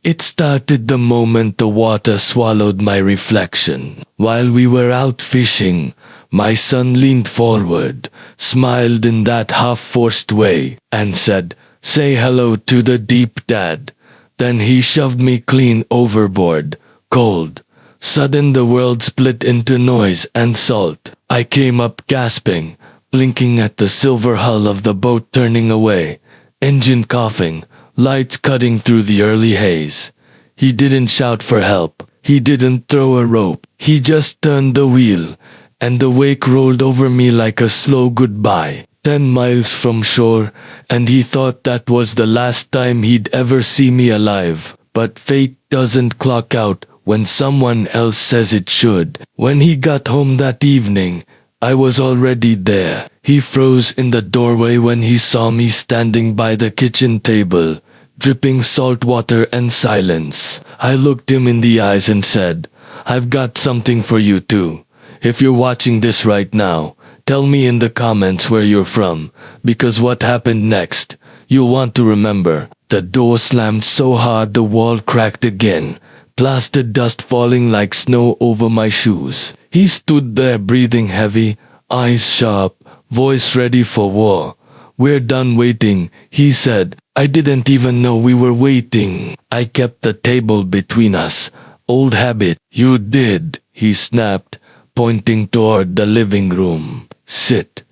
It started the moment the water swallowed my reflection. While we were out fishing, my son leaned forward, smiled in that half-forced way, and said, "Say hello to the deep, Dad." Then he shoved me clean overboard, cold. Sudden the world split into noise and salt. I came up gasping, blinking at the silver hull of the boat turning away, engine coughing, lights cutting through the early haze. He didn't shout for help. He didn't throw a rope. He just turned the wheel, and the wake rolled over me like a slow goodbye. 10 miles from shore, and he thought that was the last time he'd ever see me alive. But fate doesn't clock out when someone else says it should. When he got home that evening, I was already there. He froze in the doorway when he saw me standing by the kitchen table, dripping salt water and silence. I looked him in the eyes and said, "I've got something for you too. If you're watching this right now, tell me in the comments where you're from, because what happened next, you'll want to remember." The door slammed so hard the wall cracked again, plaster dust falling like snow over my shoes. He stood there breathing heavy, eyes sharp, voice ready for war. "We're done waiting," he said. I didn't even know we were waiting. I kept the table between us. "Old habit." "You did," he snapped, pointing toward the living room. "Sit.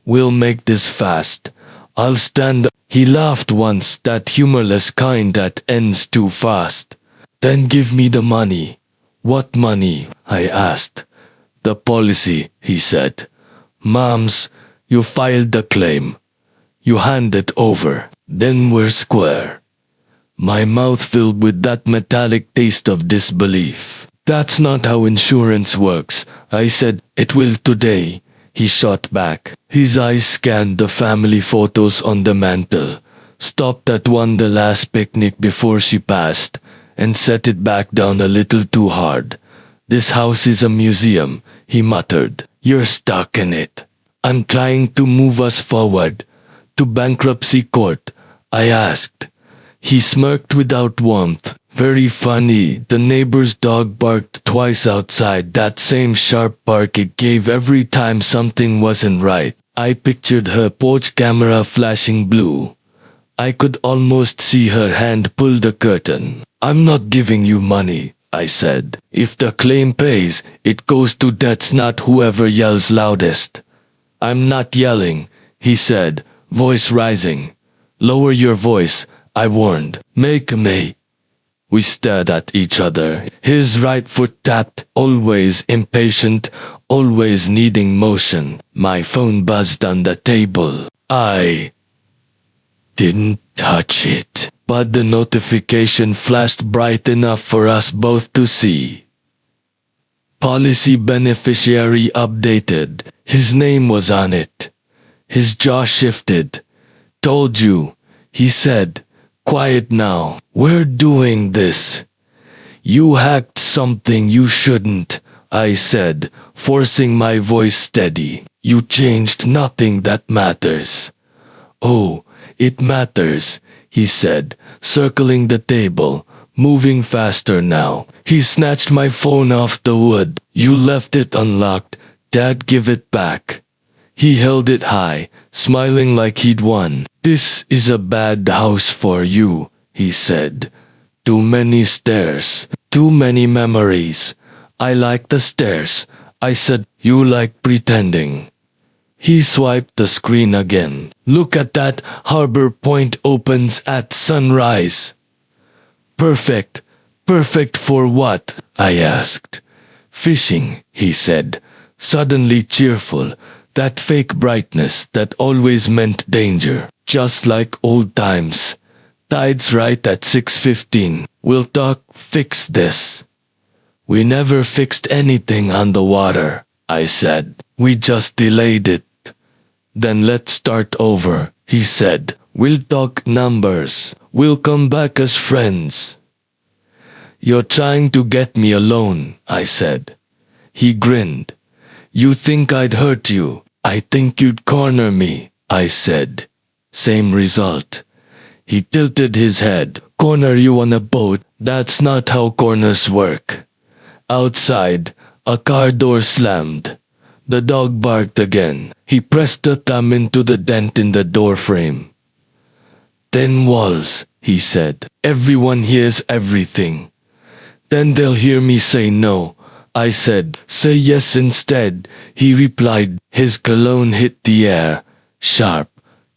We'll make this fast. I'll stand." He laughed once, that humorless kind that ends too fast. "Then give me the money." "What money?" I asked. "The policy," he said. "Mom's, you filed the claim. You hand it over. Then we're square." My mouth filled with that metallic taste of disbelief. "That's not how insurance works," I said. "It will today," he shot back. His eyes scanned the family photos on the mantel, stopped at one, the last picnic before she passed, and set it back down a little too hard. "This house is a museum," he muttered. "You're stuck in it. I'm trying to move us forward. To bankruptcy court," I asked. He smirked without warmth. "Very funny. The neighbor's dog barked twice outside, that same sharp bark it gave every time something wasn't right." I pictured her porch camera flashing blue. I could almost see her hand pull the curtain. "I'm not giving you money," I said. "If the claim pays, it goes to debts, not whoever yells loudest." "I'm not yelling," he said, voice rising. "Lower your voice," I warned. "Make me." We stared at each other. His right foot tapped, always impatient, always needing motion. My phone buzzed on the table. I didn't touch it, but the notification flashed bright enough for us both to see. Policy beneficiary updated. His name was on it. His jaw shifted. "Told you," he said. "Quiet now. We're doing this." "You hacked something you shouldn't," I said, forcing my voice steady. "You changed nothing that matters." "Oh, it matters," he said, circling the table, moving faster now. He snatched my phone off the wood. "You left it unlocked. Dad, give it back." He held it high, smiling like he'd won. "This is a bad house for you," he said. "Too many stairs, too many memories." "I like the stairs," I said. "You like pretending." He swiped the screen again. "Look at that. Harbor Point opens at sunrise." "Perfect. Perfect for what?" I asked. "Fishing," he said, suddenly cheerful. That fake brightness that always meant danger. "Just like old times. Tide's right at 6:15. We'll talk, fix this." "We never fixed anything on the water," I said. "We just delayed it." "Then let's start over," he said. "We'll talk numbers. We'll come back as friends." "You're trying to get me alone," I said. He grinned. "You think I'd hurt you? I think you'd corner me," I said. Same result. He tilted his head. Corner you on a boat? That's not how corners work. Outside, a car door slammed. The dog barked again. He pressed a thumb into the dent in the door frame. Thin walls, he said. Everyone hears everything. Then they'll hear me say no. I said, say yes instead. He replied. His cologne hit the air. Sharp.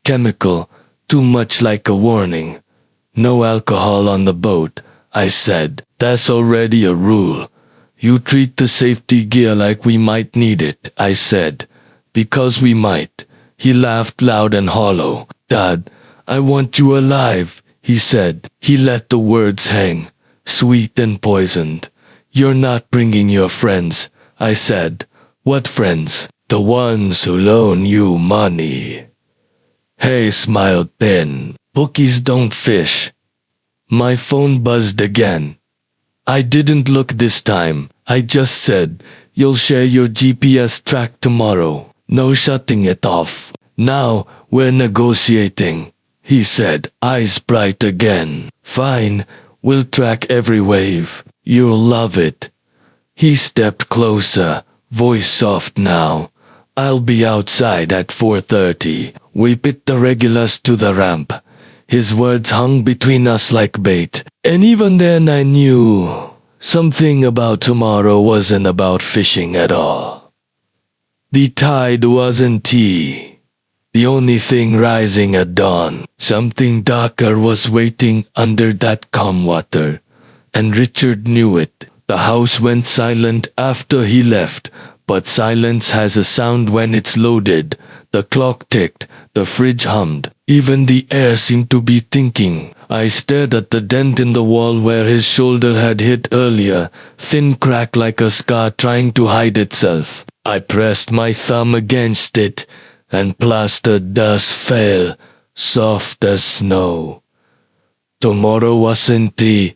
Chemical. Too much like a warning. No alcohol on the boat, I said. That's already a rule. You treat the safety gear like we might need it, I said. Because we might. He laughed loud and hollow. Dad, I want you alive, he said. He let the words hang, sweet and poisoned. You're not bringing your friends, I said. What friends? The ones who loan you money. Hay smiled thin. Bookies don't fish. My phone buzzed again. I didn't look this time. I just said, you'll share your GPS track tomorrow. No shutting it off. Now, we're negotiating, he said, eyes bright again. Fine, we'll track every wave. You'll love it. He stepped closer, voice soft now. I'll be outside at 4:30. We pit the regulars to the ramp. His words hung between us like bait. And even then I knew something about tomorrow wasn't about fishing at all. The tide wasn't tea. The only thing rising at dawn. Something darker was waiting under that calm water. And Richard knew it. The house went silent after he left. But silence has a sound when it's loaded. The clock ticked, the fridge hummed. Even the air seemed to be thinking. I stared at the dent in the wall where his shoulder had hit earlier, thin crack like a scar trying to hide itself. I pressed my thumb against it, and plaster dust fell, soft as snow. Tomorrow wasn't a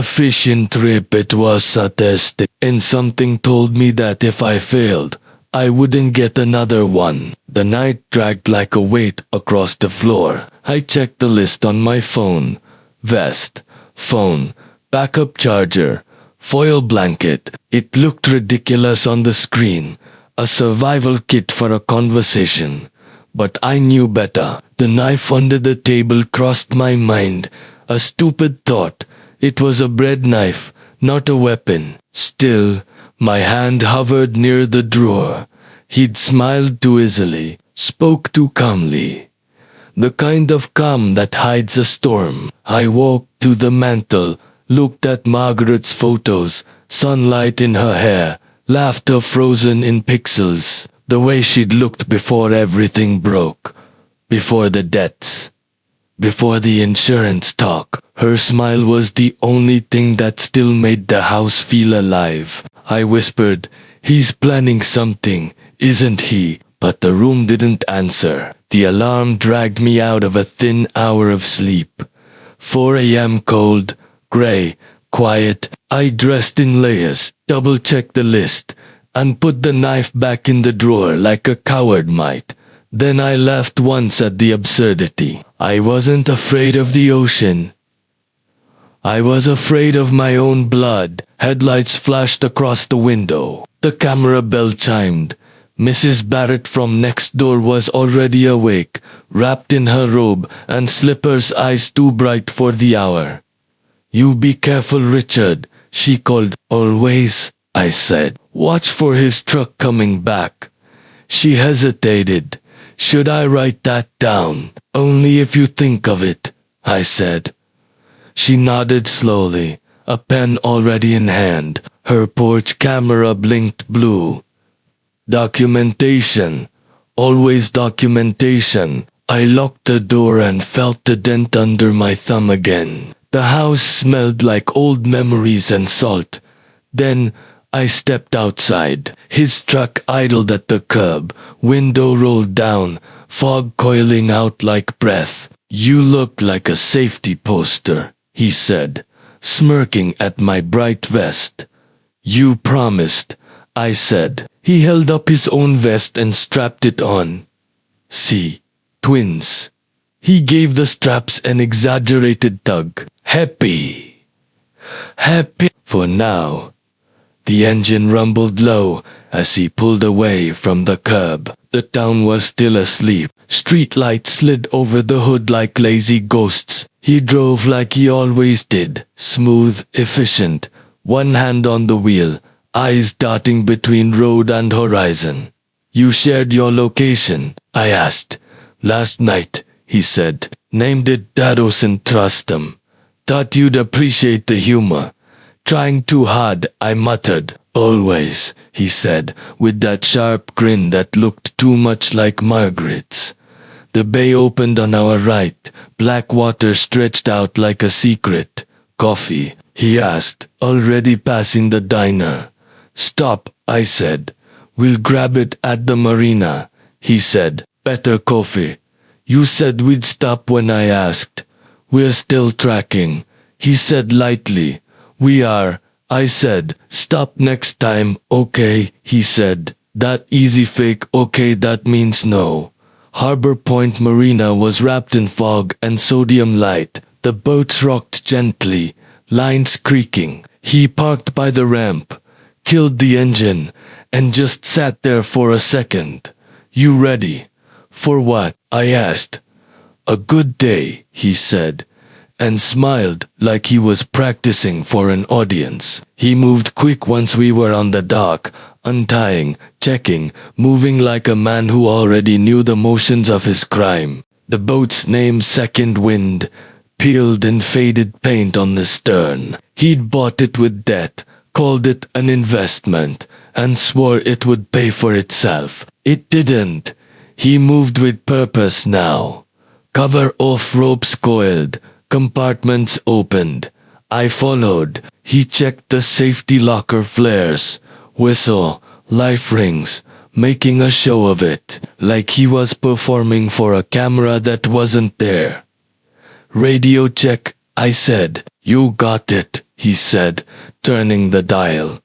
fishing trip, it was a test, and something told me that if I failed, I wouldn't get another one. The night dragged like a weight across the floor. I checked the list on my phone. Vest, phone, backup charger, foil blanket. It looked ridiculous on the screen. A survival kit for a conversation. But I knew better. The knife under the table crossed my mind. A stupid thought. It was a bread knife, not a weapon. Still, my hand hovered near the drawer. He'd smiled too easily, spoke too calmly. The kind of calm that hides a storm. I walked to the mantel, looked at Margaret's photos, sunlight in her hair, laughter frozen in pixels, the way she'd looked before everything broke, before the debts, before the insurance talk. Her smile was the only thing that still made the house feel alive. I whispered, he's planning something, isn't he? But the room didn't answer. The alarm dragged me out of a thin hour of sleep. 4 a.m. cold, gray, quiet. I dressed in layers, double-checked the list, and put the knife back in the drawer like a coward might. Then I laughed once at the absurdity. I wasn't afraid of the ocean. I was afraid of my own blood. Headlights flashed across the window. The camera bell chimed. Mrs. Barrett from next door was already awake, wrapped in her robe and slippers, eyes too bright for the hour. You be careful, Richard, she called. Always, I said. Watch for his truck coming back. She hesitated. Should I write that down? Only if you think of it, I said. She nodded slowly, a pen already in hand. Her porch camera blinked blue. Documentation. Always documentation. I locked the door and felt the dent under my thumb again. The house smelled like old memories and salt. Then I stepped outside. His truck idled at the curb, window rolled down, fog coiling out like breath. You look like a safety poster, he said, smirking at my bright vest. You promised, I said. He held up his own vest and strapped it on. See, twins, He gave the straps an exaggerated tug. Happy. Happy. For now. The engine rumbled low as he pulled away from the curb. The town was still asleep. Street lights slid over the hood like lazy ghosts. He drove like he always did. Smooth, efficient. One hand on the wheel. Eyes darting between road and horizon. You shared your location, I asked. Last night, he said. Named it Dados and trust him. Thought you'd appreciate the humor. Trying too hard, I muttered. Always, he said, with that sharp grin that looked too much like Margaret's. The bay opened on our right. Black water stretched out like a secret. Coffee, he asked, already passing the diner. Stop, I said. We'll grab it at the marina, he said. Better coffee. You said we'd stop when I asked. We're still tracking, he said lightly. We are, I said. Stop next time, okay, he said. That easy fake okay, that means no. Harbor Point Marina was wrapped in fog and sodium light. The boats rocked gently, lines creaking. He parked by the ramp, killed the engine, and just sat there for a second. You ready? For what? I asked. A good day, he said, and smiled like he was practicing for an audience. He moved quick once we were on the dock, untying, checking, moving like a man who already knew the motions of his crime. The boat's name, Second Wind, peeled in faded paint on the stern. He'd bought it with debt, called it an investment, and swore it would pay for itself. It didn't. He moved with purpose now. Cover off, ropes coiled, compartments opened. I followed. He checked the safety locker flares. Whistle, life rings, making a show of it, like he was performing for a camera that wasn't there. Radio check, I said. You got it, he said, turning the dial.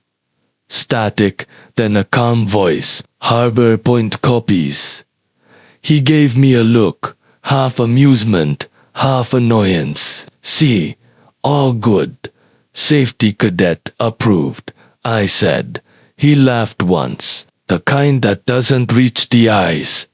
Static, then a calm voice. Harbor Point copies. He gave me a look, half amusement, half annoyance. See, all good. Safety cadet approved, I said. He laughed once, the kind that doesn't reach the eyes.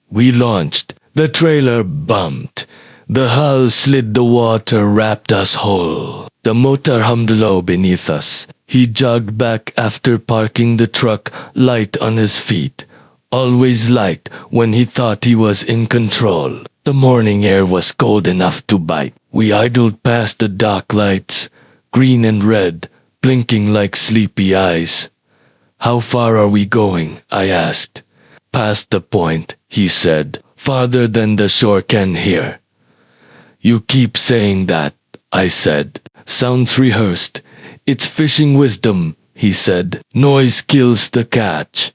We launched. The trailer bumped. The hull slid, the water wrapped us whole. The motor hummed low beneath us. He jogged back after parking the truck, light on his feet. Always light when he thought he was in control. The morning air was cold enough to bite. We idled past the dock lights, green and red, blinking like sleepy eyes. How far are we going? I asked. Past the point, he said. Farther than the shore can hear. You keep saying that, I said. Sounds rehearsed. It's fishing wisdom, he said. Noise kills the catch.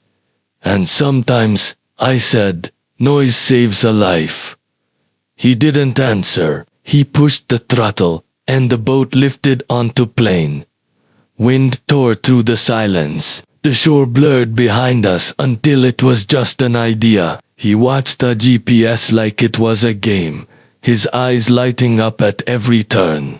And sometimes, I said, noise saves a life. He didn't answer. He pushed the throttle, and the boat lifted onto plane. Wind tore through the silence. The shore blurred behind us until it was just an idea. He watched the GPS like it was a game, his eyes lighting up at every turn.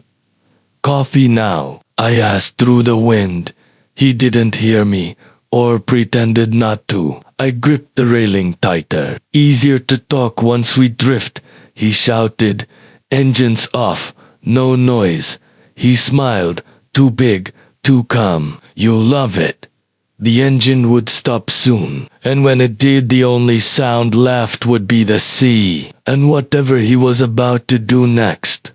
Coffee now? I asked through the wind. He didn't hear me, or pretended not to. I gripped the railing tighter. Easier to talk once we drift, he shouted. Engines off, no noise. He smiled, too big, too calm. You'll love it. The engine would stop soon, and when it did, the only sound left would be the sea, and whatever he was about to do next.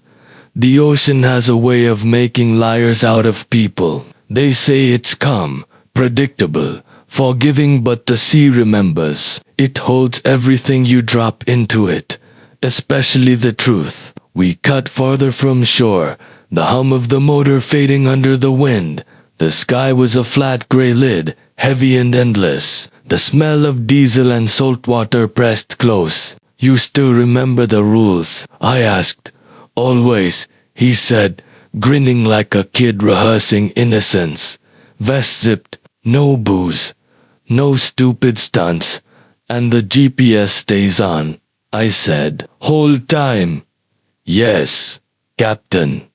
The ocean has a way of making liars out of people. They say it's calm, predictable, forgiving, but the sea remembers. It holds everything you drop into it, especially the truth. We cut farther from shore, the hum of the motor fading under the wind. The sky was a flat gray lid, heavy and endless. The smell of diesel and salt water pressed close. You still remember the rules? I asked. Always, he said, grinning like a kid rehearsing innocence. Vest zipped, no booze, no stupid stunts, and the GPS stays on. I said. Whole time. Yes, Captain.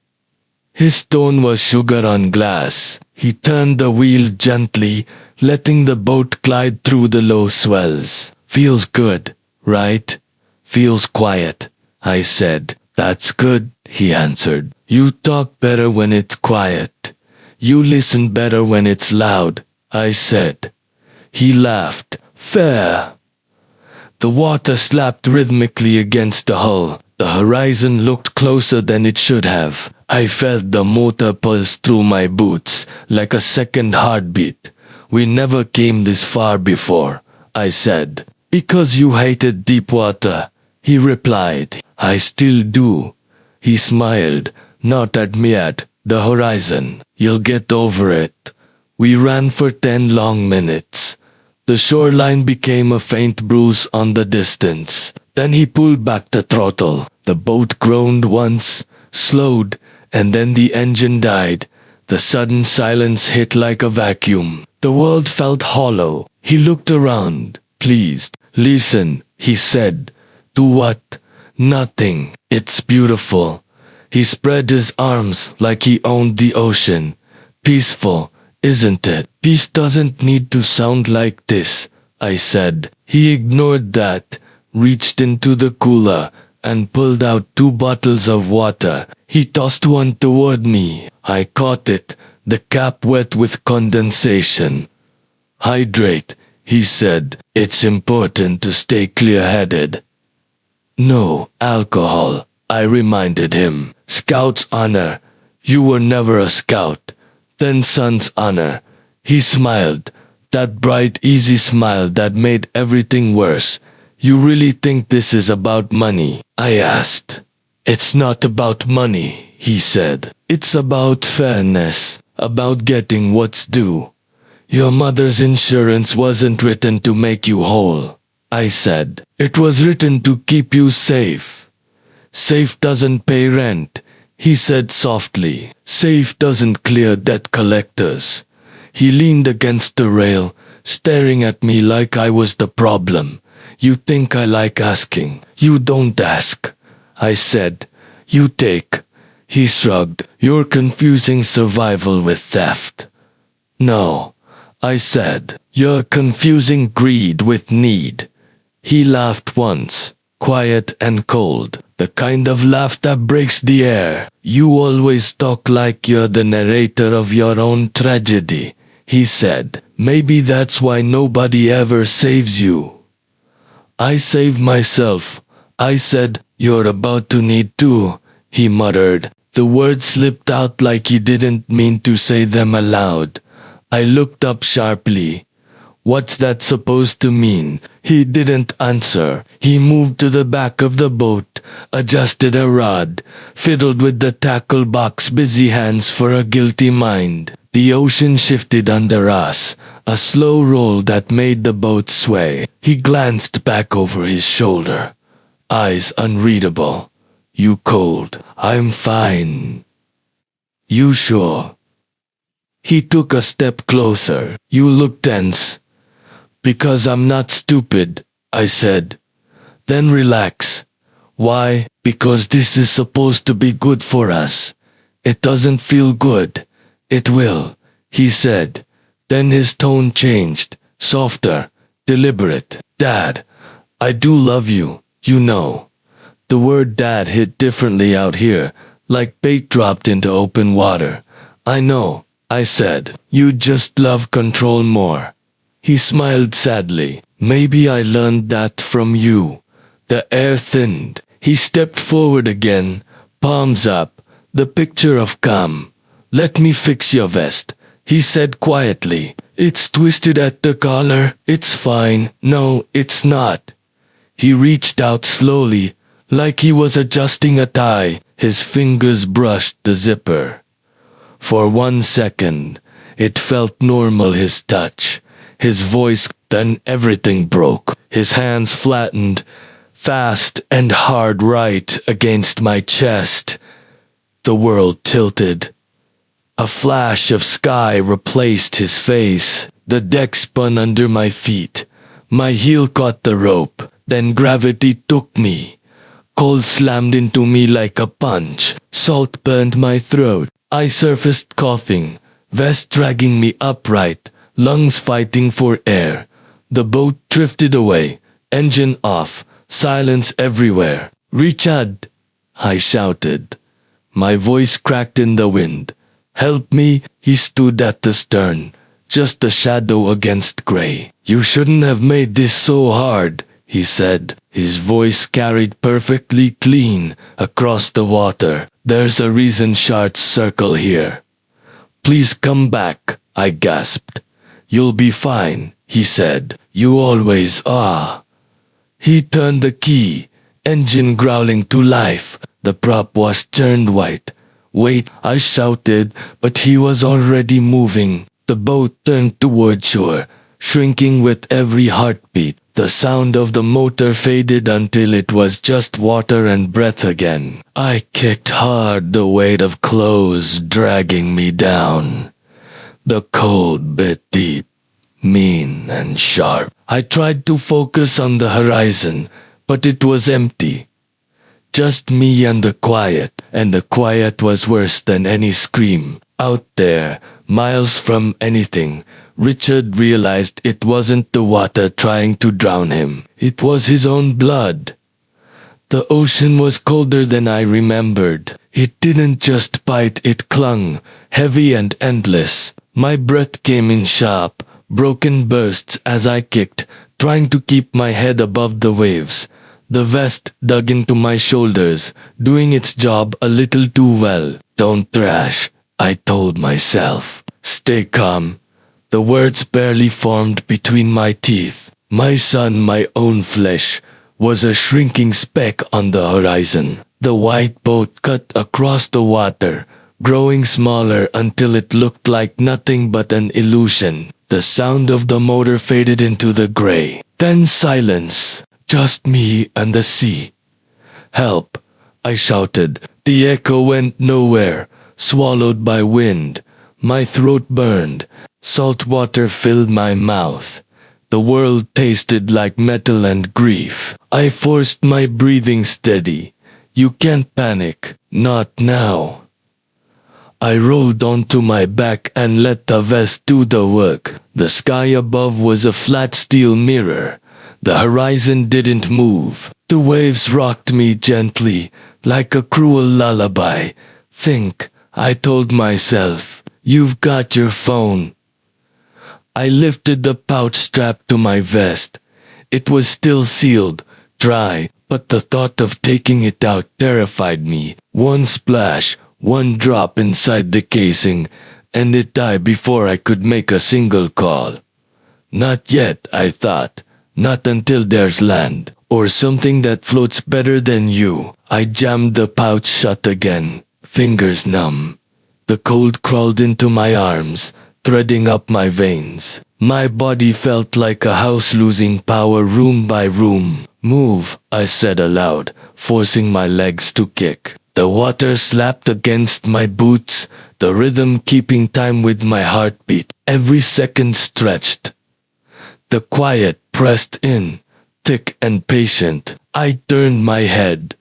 His tone was sugar on glass. He turned the wheel gently, letting the boat glide through the low swells. Feels good, right? Feels quiet, I said. That's good, he answered. You talk better when it's quiet. You listen better when it's loud, I said. He laughed. Fair. The water slapped rhythmically against the hull. The horizon looked closer than it should have. I felt the motor pulse through my boots, like a second heartbeat. We never came this far before, I said. Because you hated deep water, he replied. I still do. He smiled. Not at me, at the horizon. You'll get over it. We ran for 10 long minutes. The shoreline became a faint bruise on the distance. Then he pulled back the throttle. The boat groaned once, slowed, and then the engine died. The sudden silence hit like a vacuum. The world felt hollow. He looked around, pleased. Listen, he said. Do what? Nothing. It's beautiful. He spread his arms like he owned the ocean. Peaceful, isn't it? Peace doesn't need to sound like this, I said. He ignored that, reached into the cooler, and pulled out 2 bottles of water. He tossed one toward me. I caught it, the cap wet with condensation. Hydrate, he said. It's important to stay clear-headed. No alcohol, I reminded him. Scout's honor. You were never a scout. Then son's honor. He smiled. That bright, easy smile that made everything worse. You really think this is about money? I asked. It's not about money, he said. It's about fairness, about getting what's due. Your mother's insurance wasn't written to make you whole, I said. It was written to keep you safe. Safe doesn't pay rent, he said softly. Safe doesn't clear debt collectors. He leaned against the rail, staring at me like I was the problem. You think I like asking. You don't ask, I said. You take. He shrugged. You're confusing survival with theft. No, I said. You're confusing greed with need. He laughed once, quiet and cold, the kind of laugh that breaks the air. You always talk like you're the narrator of your own tragedy, he said. Maybe that's why nobody ever saves you. I saved myself, I said. You're about to need to, he muttered. The words slipped out like he didn't mean to say them aloud. I looked up sharply. What's that supposed to mean? He didn't answer. He moved to the back of the boat, adjusted a rod, fiddled with the tackle box, busy hands for a guilty mind. The ocean shifted under us, a slow roll that made the boat sway. He glanced back over his shoulder, eyes unreadable. You cold? I'm fine. You sure? He took a step closer. You look tense. Because I'm not stupid, I said. Then relax. Why? Because this is supposed to be good for us. It doesn't feel good. It will, he said. Then his tone changed, softer, deliberate. Dad, I do love you, you know. The word dad hit differently out here, like bait dropped into open water. I know, I said. You just love control more. He smiled sadly. Maybe I learned that from you. The air thinned. He stepped forward again, palms up, the picture of calm. Let me fix your vest, he said quietly. It's twisted at the collar. It's fine. No, it's not. He reached out slowly, like he was adjusting a tie. His fingers brushed the zipper. For 1 second, it felt normal, his touch, his voice. Then everything broke. His hands flattened, fast and hard, right against my chest. The world tilted. A flash of sky replaced his face. The deck spun under my feet. My heel caught the rope. Then gravity took me. Cold slammed into me like a punch. Salt burned my throat. I surfaced coughing, vest dragging me upright, lungs fighting for air. The boat drifted away, engine off, silence everywhere. "Richard!" I shouted. My voice cracked in the wind. "Help me!" He stood at the stern, just a shadow against gray. "You shouldn't have made this so hard," he said. His voice carried perfectly clean across the water. "There's a reason sharks circle here." "Please come back," I gasped. "You'll be fine," he said. "You always are." He turned the key, engine growling to life. The prop was turned white. "Wait," I shouted, but he was already moving. The boat turned toward shore, shrinking with every heartbeat. The sound of the motor faded until it was just water and breath again. I kicked hard, the weight of clothes dragging me down. The cold bit deep, mean and sharp. I tried to focus on the horizon, but it was empty. Just me and the quiet was worse than any scream. Out there, miles from anything, Richard realized it wasn't the water trying to drown him. It was his own blood. The ocean was colder than I remembered. It didn't just bite, it clung, heavy and endless. My breath came in sharp, broken bursts as I kicked, trying to keep my head above the waves. The vest dug into my shoulders, doing its job a little too well. "Don't thrash," I told myself. "Stay calm." The words barely formed between my teeth. My son, my own flesh, was a shrinking speck on the horizon. The white boat cut across the water, growing smaller until it looked like nothing but an illusion. The sound of the motor faded into the gray. Then silence. Just me and the sea. "Help!" I shouted. The echo went nowhere, swallowed by wind. My throat burned. Salt water filled my mouth. The world tasted like metal and grief. I forced my breathing steady. "You can't panic. Not now." I rolled onto my back and let the vest do the work. The sky above was a flat steel mirror. The horizon didn't move. The waves rocked me gently, like a cruel lullaby. "Think," I told myself. "You've got your phone." I lifted the pouch strapped to my vest. It was still sealed, dry, but the thought of taking it out terrified me. One splash, one drop inside the casing, and it died before I could make a single call. Not yet, I thought. Not until there's land, or something that floats better than you. I jammed the pouch shut again, fingers numb. The cold crawled into my arms, threading up my veins. My body felt like a house losing power room by room. "Move," I said aloud, forcing my legs to kick. The water slapped against my boots, the rhythm keeping time with my heartbeat. Every second stretched. The quiet pressed in, thick and patient. I turned my head.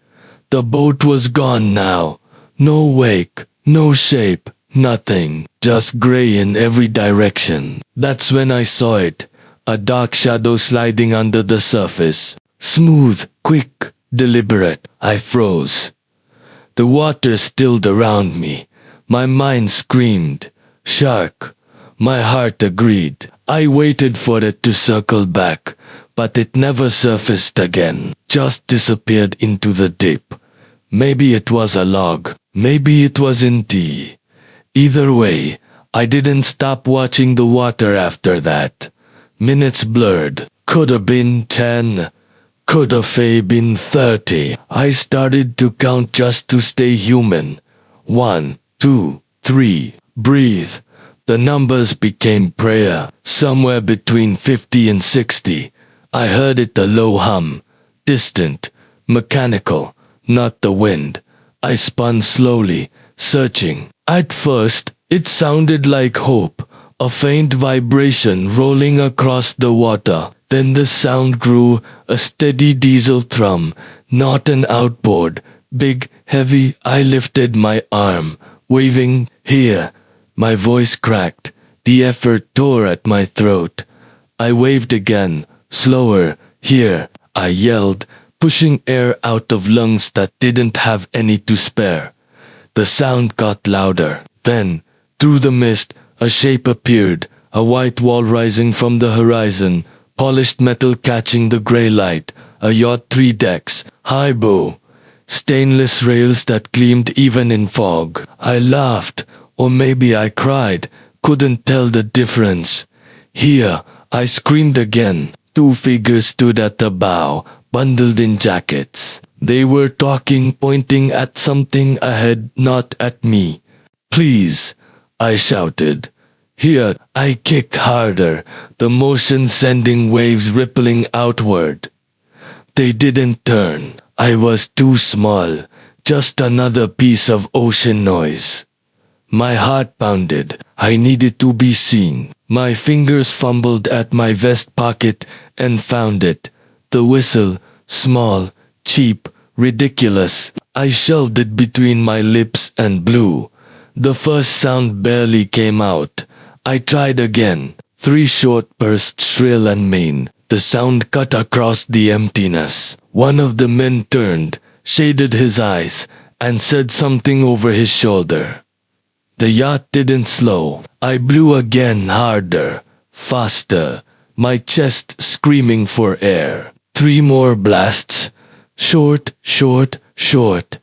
The boat was gone now. No wake, no shape, nothing. Just gray in every direction. That's when I saw it. A dark shadow sliding under the surface. Smooth, quick, deliberate. I froze. The water stilled around me. My mind screamed, "Shark!" My heart agreed. I waited for it to circle back, but it never surfaced again. Just disappeared into the deep. Maybe it was a log. Maybe it was in tea. Either way, I didn't stop watching the water after that. Minutes blurred. Coulda been 10. Coulda been 30. I started to count just to stay human. 1, 2, 3. Breathe. The numbers became prayer. Somewhere between 50 and 60. I heard it, a low hum. Distant. Mechanical. Not the wind. I spun slowly, searching. At first, it sounded like hope, a faint vibration rolling across the water. Then the sound grew, a steady diesel thrum, not an outboard. Big, heavy. I lifted my arm, waving, "Here." My voice cracked. The effort tore at my throat. I waved again, slower. "Here," I yelled, pushing air out of lungs that didn't have any to spare. The sound got louder. Then, through the mist, a shape appeared, a white wall rising from the horizon, polished metal catching the gray light, a yacht 3 decks, high bow, stainless rails that gleamed even in fog. I laughed, or maybe I cried, couldn't tell the difference. "Here," I screamed again. 2 figures stood at the bow, bundled in jackets. They were talking, pointing at something ahead, not at me. "Please," I shouted. "Here." I kicked harder, the motion sending waves rippling outward. They didn't turn. I was too small, just another piece of ocean noise. My heart pounded. I needed to be seen. My fingers fumbled at my vest pocket and found it. The whistle, small, cheap, ridiculous. I shoved it between my lips and blew. The first sound barely came out. I tried again. 3 short bursts, shrill and mean. The sound cut across the emptiness. One of the men turned, shaded his eyes, and said something over his shoulder. The yacht didn't slow. I blew again, harder, faster, my chest screaming for air. 3 more blasts. Short, short, short.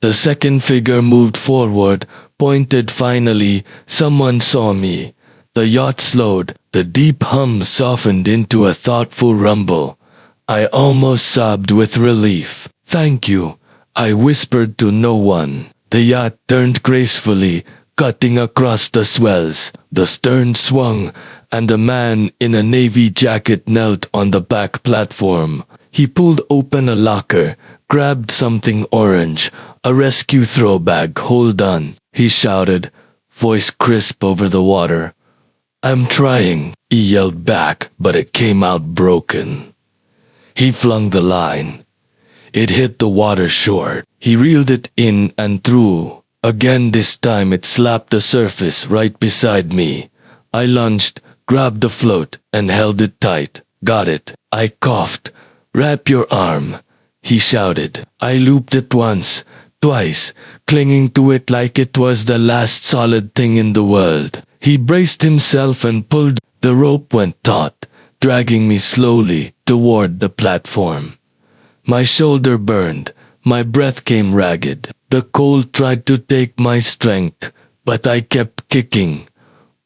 The second figure moved forward, pointed finally. Someone saw me. The yacht slowed. The deep hum softened into a thoughtful rumble. I almost sobbed with relief. "Thank you," I whispered to no one. The yacht turned gracefully, cutting across the swells. The stern swung, and a man in a navy jacket knelt on the back platform. He pulled open a locker, grabbed something orange, a rescue throw bag. "Hold on," he shouted, voice crisp over the water. "I'm trying," he yelled back, but it came out broken. He flung the line. It hit the water short. He reeled it in and through. Again, this time it slapped the surface right beside me. I lunged, grabbed the float, and held it tight. "Got it," I coughed. "Wrap your arm," he shouted. I looped it once, twice, clinging to it like it was the last solid thing in the world. He braced himself and pulled. The rope went taut, dragging me slowly toward the platform. My shoulder burned, my breath came ragged. The cold tried to take my strength, but I kept kicking.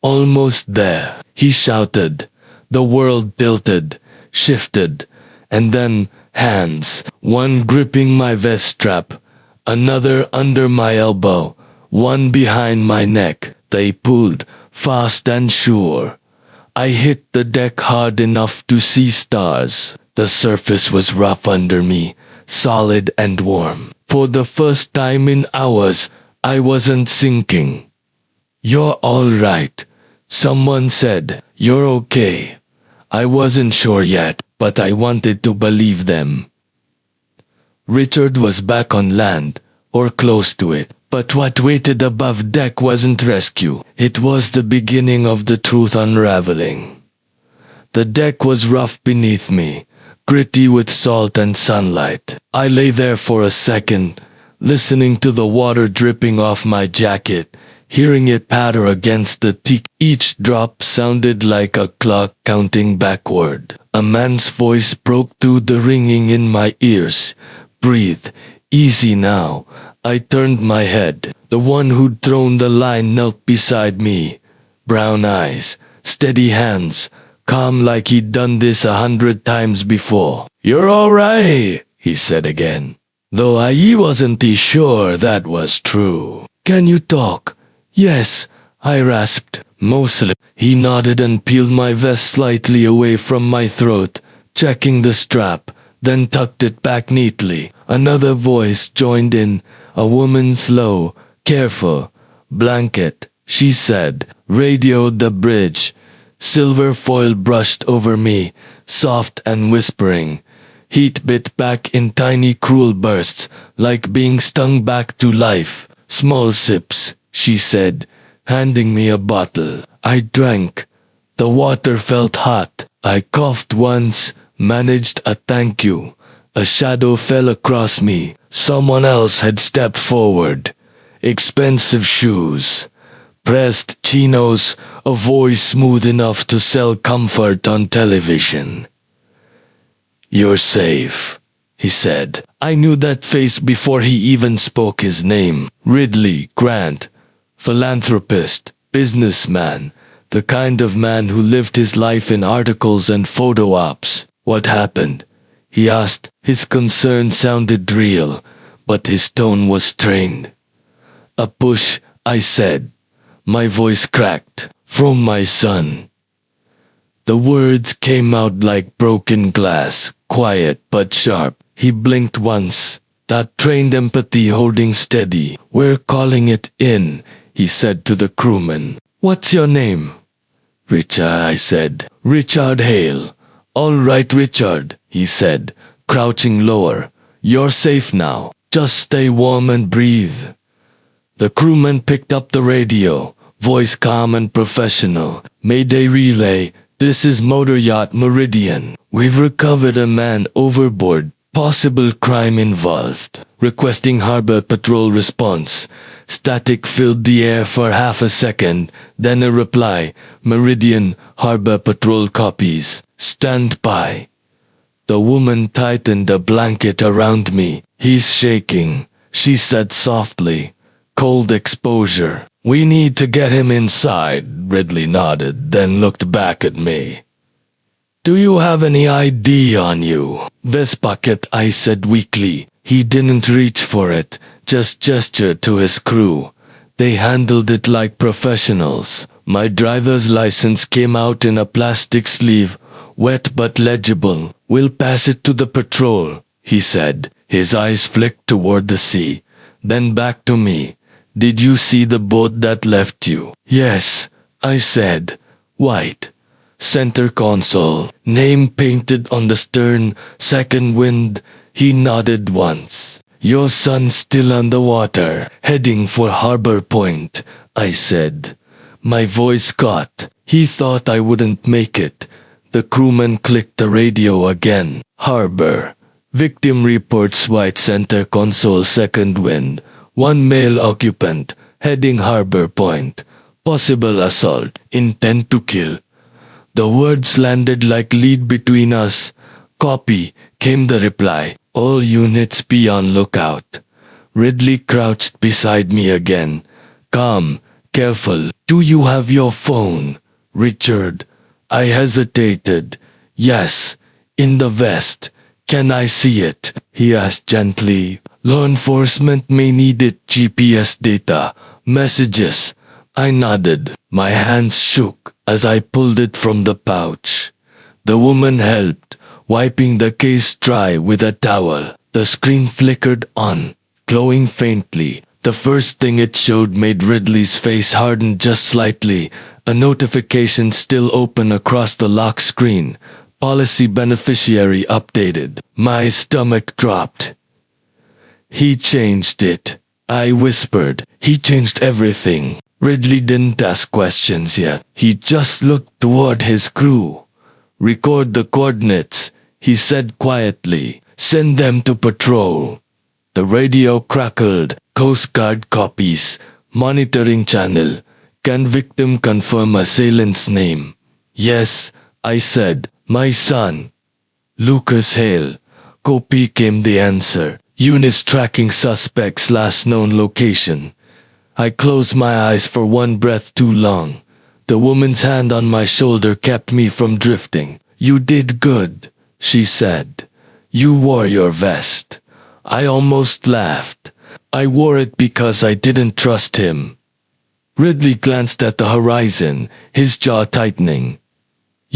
"Almost there," he shouted. The world tilted, shifted, and then hands, one gripping my vest strap, another under my elbow, one behind my neck. They pulled, fast and sure. I hit the deck hard enough to see stars. The surface was rough under me, solid and warm. For the first time in hours, I wasn't sinking. "You're all right," someone said. "You're okay." I wasn't sure yet, but I wanted to believe them. Richard was back on land, or close to it. But what waited above deck wasn't rescue. It was the beginning of the truth unraveling. The deck was rough beneath me, gritty with salt and sunlight. I lay there for a second, listening to the water dripping off my jacket, hearing it patter against the teak. Each drop sounded like a clock counting backward. A man's voice broke through the ringing in my ears. "Breathe, easy now." I turned my head. The one who'd thrown the line knelt beside me. Brown eyes, steady hands, calm like he'd done this 100 times before. "You're all right," he said again, though I wasn't sure that was true. "Can you talk?" "Yes," I rasped. "Mostly." He nodded and peeled my vest slightly away from my throat, checking the strap, then tucked it back neatly. Another voice joined in, a woman's low, careful. "Blanket," she said. "Radioed the bridge. Silver foil brushed over me, soft and whispering. Heat bit back in tiny cruel bursts, like being stung back to life. Small sips, she said, handing me a bottle. I drank. The water felt hot. I coughed once, managed a thank you. A shadow fell across me. Someone else had stepped forward. Expensive shoes, pressed chinos, a voice smooth enough to sell comfort on television. "You're safe," he said. I knew that face before he even spoke his name. Ridley Grant, philanthropist, businessman, the kind of man who lived his life in articles and photo ops. "What happened?" he asked. His concern sounded real, but his tone was strained. "A push," I said. My voice cracked. "From my son." The words came out like broken glass, quiet but sharp. He blinked once, that trained empathy holding steady. "We're calling it in," he said to the crewman. "What's your name?" "Richard," I said. "Richard Hale." "All right, Richard," he said, crouching lower. "You're safe now. Just stay warm and breathe." The crewman picked up the radio, voice calm and professional. "Mayday relay, this is motor yacht Meridian. We've recovered a man overboard, possible crime involved. Requesting harbor patrol response." Static filled the air for half a second, then a reply. "Meridian, harbor patrol copies. Stand by." The woman tightened a blanket around me. "He's shaking," she said softly. "Cold exposure. We need to get him inside." Ridley nodded, then looked back at me. "Do you have any ID on you?" "Vest pocket," I said weakly. He didn't reach for it, just gestured to his crew. They handled it like professionals. My driver's license came out in a plastic sleeve, wet but legible. "We'll pass it to the patrol," he said. His eyes flicked toward the sea, then back to me. "Did you see the boat that left you?" "Yes," I said. "White. Center console. Name painted on the stern. Second wind." He nodded once. "Your son's still on the water, heading for Harbor Point," I said. My voice caught. He thought I wouldn't make it. The crewman clicked the radio again. "Harbor. Victim reports white center console, second wind. One male occupant, heading Harbor Point. Possible assault, intent to kill." The words landed like lead between us. "Copy," came the reply. "All units be on lookout." Ridley crouched beside me again. Calm, careful. "Do you have your phone, Richard?" I hesitated. "Yes, in the vest. Can I see it?" he asked gently. "Law enforcement may need it. GPS data, messages." I nodded. My hands shook as I pulled it from the pouch. The woman helped, wiping the case dry with a towel. The screen flickered on, glowing faintly. The first thing it showed made Ridley's face harden just slightly. A notification still open across the lock screen. Policy beneficiary updated. My stomach dropped. "He changed it," I whispered. "He changed everything." Ridley didn't ask questions yet. He just looked toward his crew. "Record the coordinates," he said quietly. "Send them to patrol." The radio crackled. "Coast Guard copies. Monitoring channel. Can victim confirm assailant's name?" "Yes," I said. "My son, Lucas Hale." Copy, came the answer. "Units tracking suspect's last known location." I closed my eyes for one breath too long. The woman's hand on my shoulder kept me from drifting. "You did good," she said. "You wore your vest." I almost laughed. I wore it because I didn't trust him. Ridley glanced at the horizon, his jaw tightening.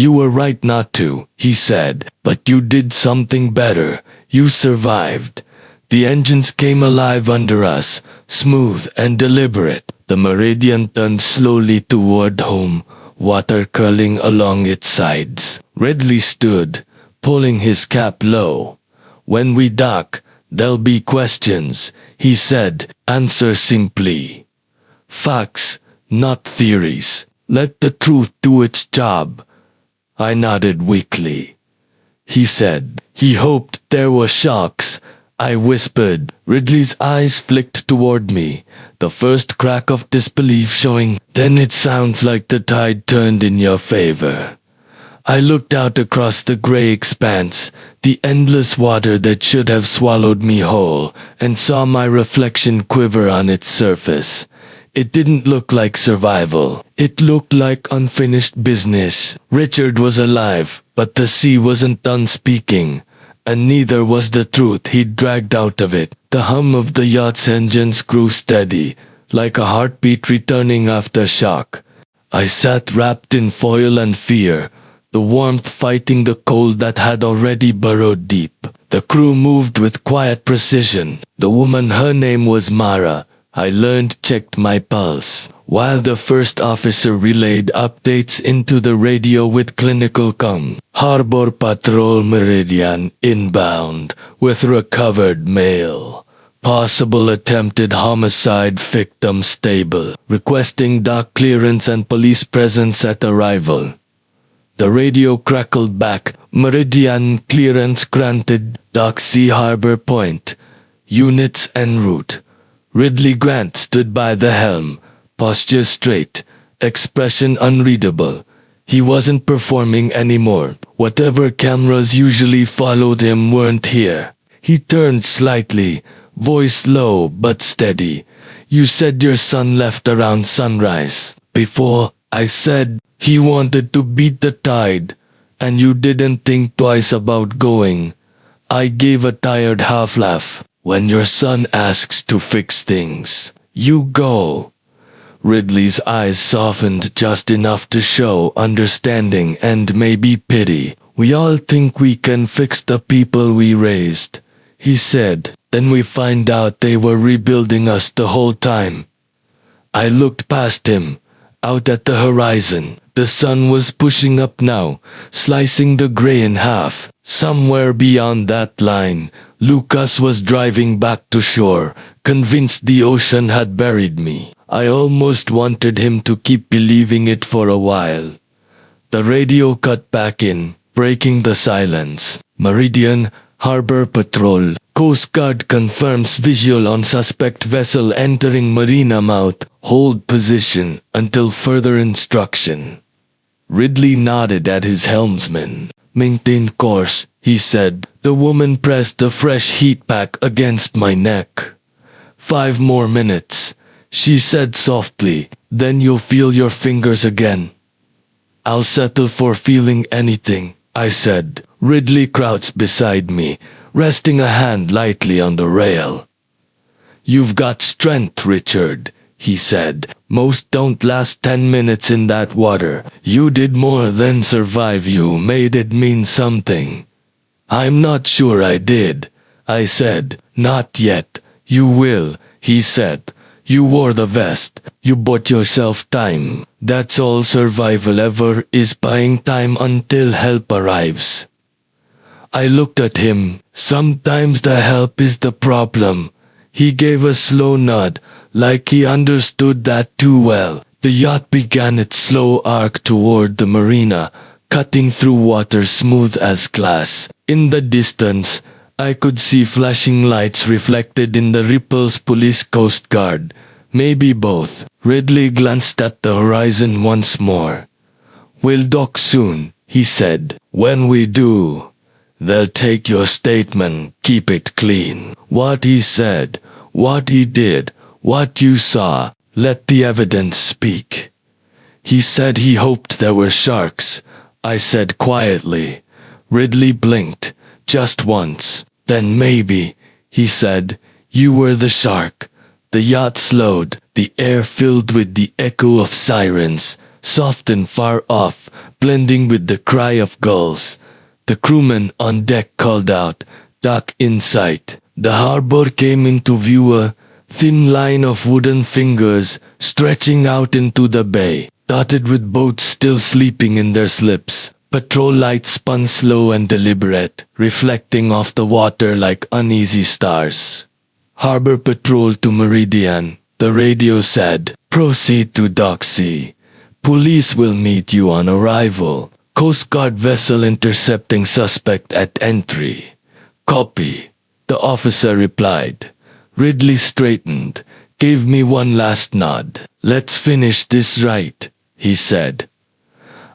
"You were right not to," he said, "but you did something better. You survived." The engines came alive under us, smooth and deliberate. The Meridian turned slowly toward home, water curling along its sides. Ridley stood, pulling his cap low. "When we dock, there'll be questions," he said. "Answer simply. Facts, not theories. Let the truth do its job." I nodded weakly. He said he hoped there were sharks. I whispered. Ridley's eyes flicked toward me, the first crack of disbelief showing. "Then it sounds like the tide turned in your favor." I looked out across the gray expanse, the endless water that should have swallowed me whole, and saw my reflection quiver on its surface. It didn't look like survival. It looked like unfinished business. Richard was alive, but the sea wasn't done speaking, and neither was the truth he'd dragged out of it. The hum of the yacht's engines grew steady, like a heartbeat returning after shock. I sat wrapped in foil and fear, the warmth fighting the cold that had already burrowed deep. The crew moved with quiet precision. The woman, her name was Mara, I learned, checked my pulse, while the first officer relayed updates into the radio with clinical calm. "Harbor Patrol Meridian inbound with recovered male. Possible attempted homicide victim stable. Requesting dock clearance and police presence at arrival." The radio crackled back. "Meridian clearance granted. Dock Sea Harbor Point. Units en route." Ridley Grant stood by the helm, posture straight, expression unreadable. He wasn't performing anymore. Whatever cameras usually followed him weren't here. He turned slightly, voice low but steady. "You said your son left around sunrise." "Before," I said. "He wanted to beat the tide, and you didn't think twice about going." I gave a tired half-laugh. "When your son asks to fix things, you go." Ridley's eyes softened just enough to show understanding and maybe pity. "We all think we can fix the people we raised," he said. "Then we find out they were rebuilding us the whole time." I looked past him, out at the horizon. The sun was pushing up now, slicing the gray in half. Somewhere beyond that line, Lucas was driving back to shore, convinced the ocean had buried me. I almost wanted him to keep believing it for a while. The radio cut back in, breaking the silence. "Meridian, Harbor Patrol. Coast Guard confirms visual on suspect vessel entering marina mouth. Hold position until further instruction." Ridley nodded at his helmsman. "Maintain course," he said. The woman pressed a fresh heat pack against my neck. "5 more minutes," she said softly. "Then you'll feel your fingers again." "I'll settle for feeling anything," I said. Ridley crouched beside me, resting a hand lightly on the rail. "You've got strength, Richard," he said. "Most don't last 10 minutes in that water. You did more than survive. You made it mean something." "I'm not sure I did," I said. "Not yet. You will," he said. "You wore the vest. You bought yourself time. That's all survival ever is, buying time until help arrives." I looked at him. "Sometimes the help is the problem." He gave a slow nod, like he understood that too well. The yacht began its slow arc toward the marina, cutting through water smooth as glass. In the distance, I could see flashing lights reflected in the ripples. Police, Coast Guard, maybe both. Ridley glanced at the horizon once more. "We'll dock soon," he said. "When we do, they'll take your statement, keep it clean. What he said, what he did, what you saw, let the evidence speak." He said he hoped there were sharks, I said quietly. Ridley blinked, just once. "Then maybe," he said, "you were the shark." The yacht slowed, the air filled with the echo of sirens, soft and far off, blending with the cry of gulls. The crewman on deck called out, "Dock in sight." The harbor came into view, a thin line of wooden fingers stretching out into the bay. dotted with boats still sleeping in their slips. Patrol lights spun slow and deliberate, reflecting off the water like uneasy stars. Harbor Patrol to Meridian, the radio said. Proceed to Dock C. Police will meet you on arrival. Coast Guard vessel intercepting suspect at entry. Copy, the officer replied. Ridley straightened, gave me one last nod. Let's finish this right, he said.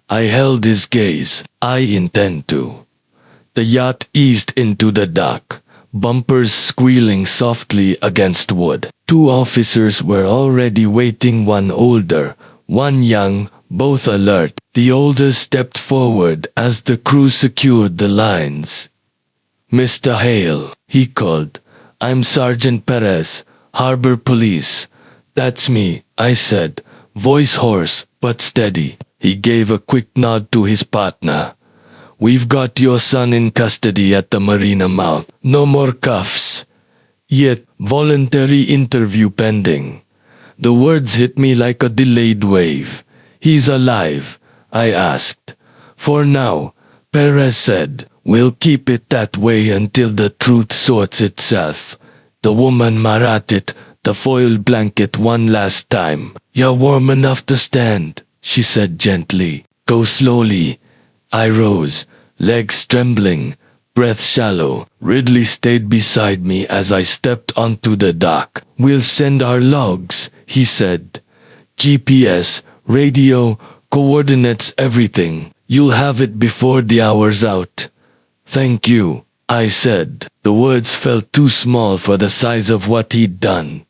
I held his gaze. I intend to. The yacht eased into the dock, bumpers squealing softly against wood. Two officers were already waiting, one older, one young, both alert. The older stepped forward as the crew secured the lines. Mr. Hale, he called. I'm Sergeant Perez, Harbor Police. That's me, I said, voice hoarse but steady. He gave a quick nod to his partner. We've got your son in custody at the marina mouth. No more cuffs. Yet, voluntary interview pending. The words hit me like a delayed wave. He's alive, I asked. For now, Perez said. We'll keep it that way until the truth sorts itself. The woman marathit the foiled blanket one last time. You're warm enough to stand, she said gently. Go slowly. I rose, legs trembling, breath shallow. Ridley stayed beside me as I stepped onto the dock. We'll send our logs, he said. GPS, radio, coordinates, everything. You'll have it before the hour's out. Thank you, I said. The words felt too small for the size of what he'd done.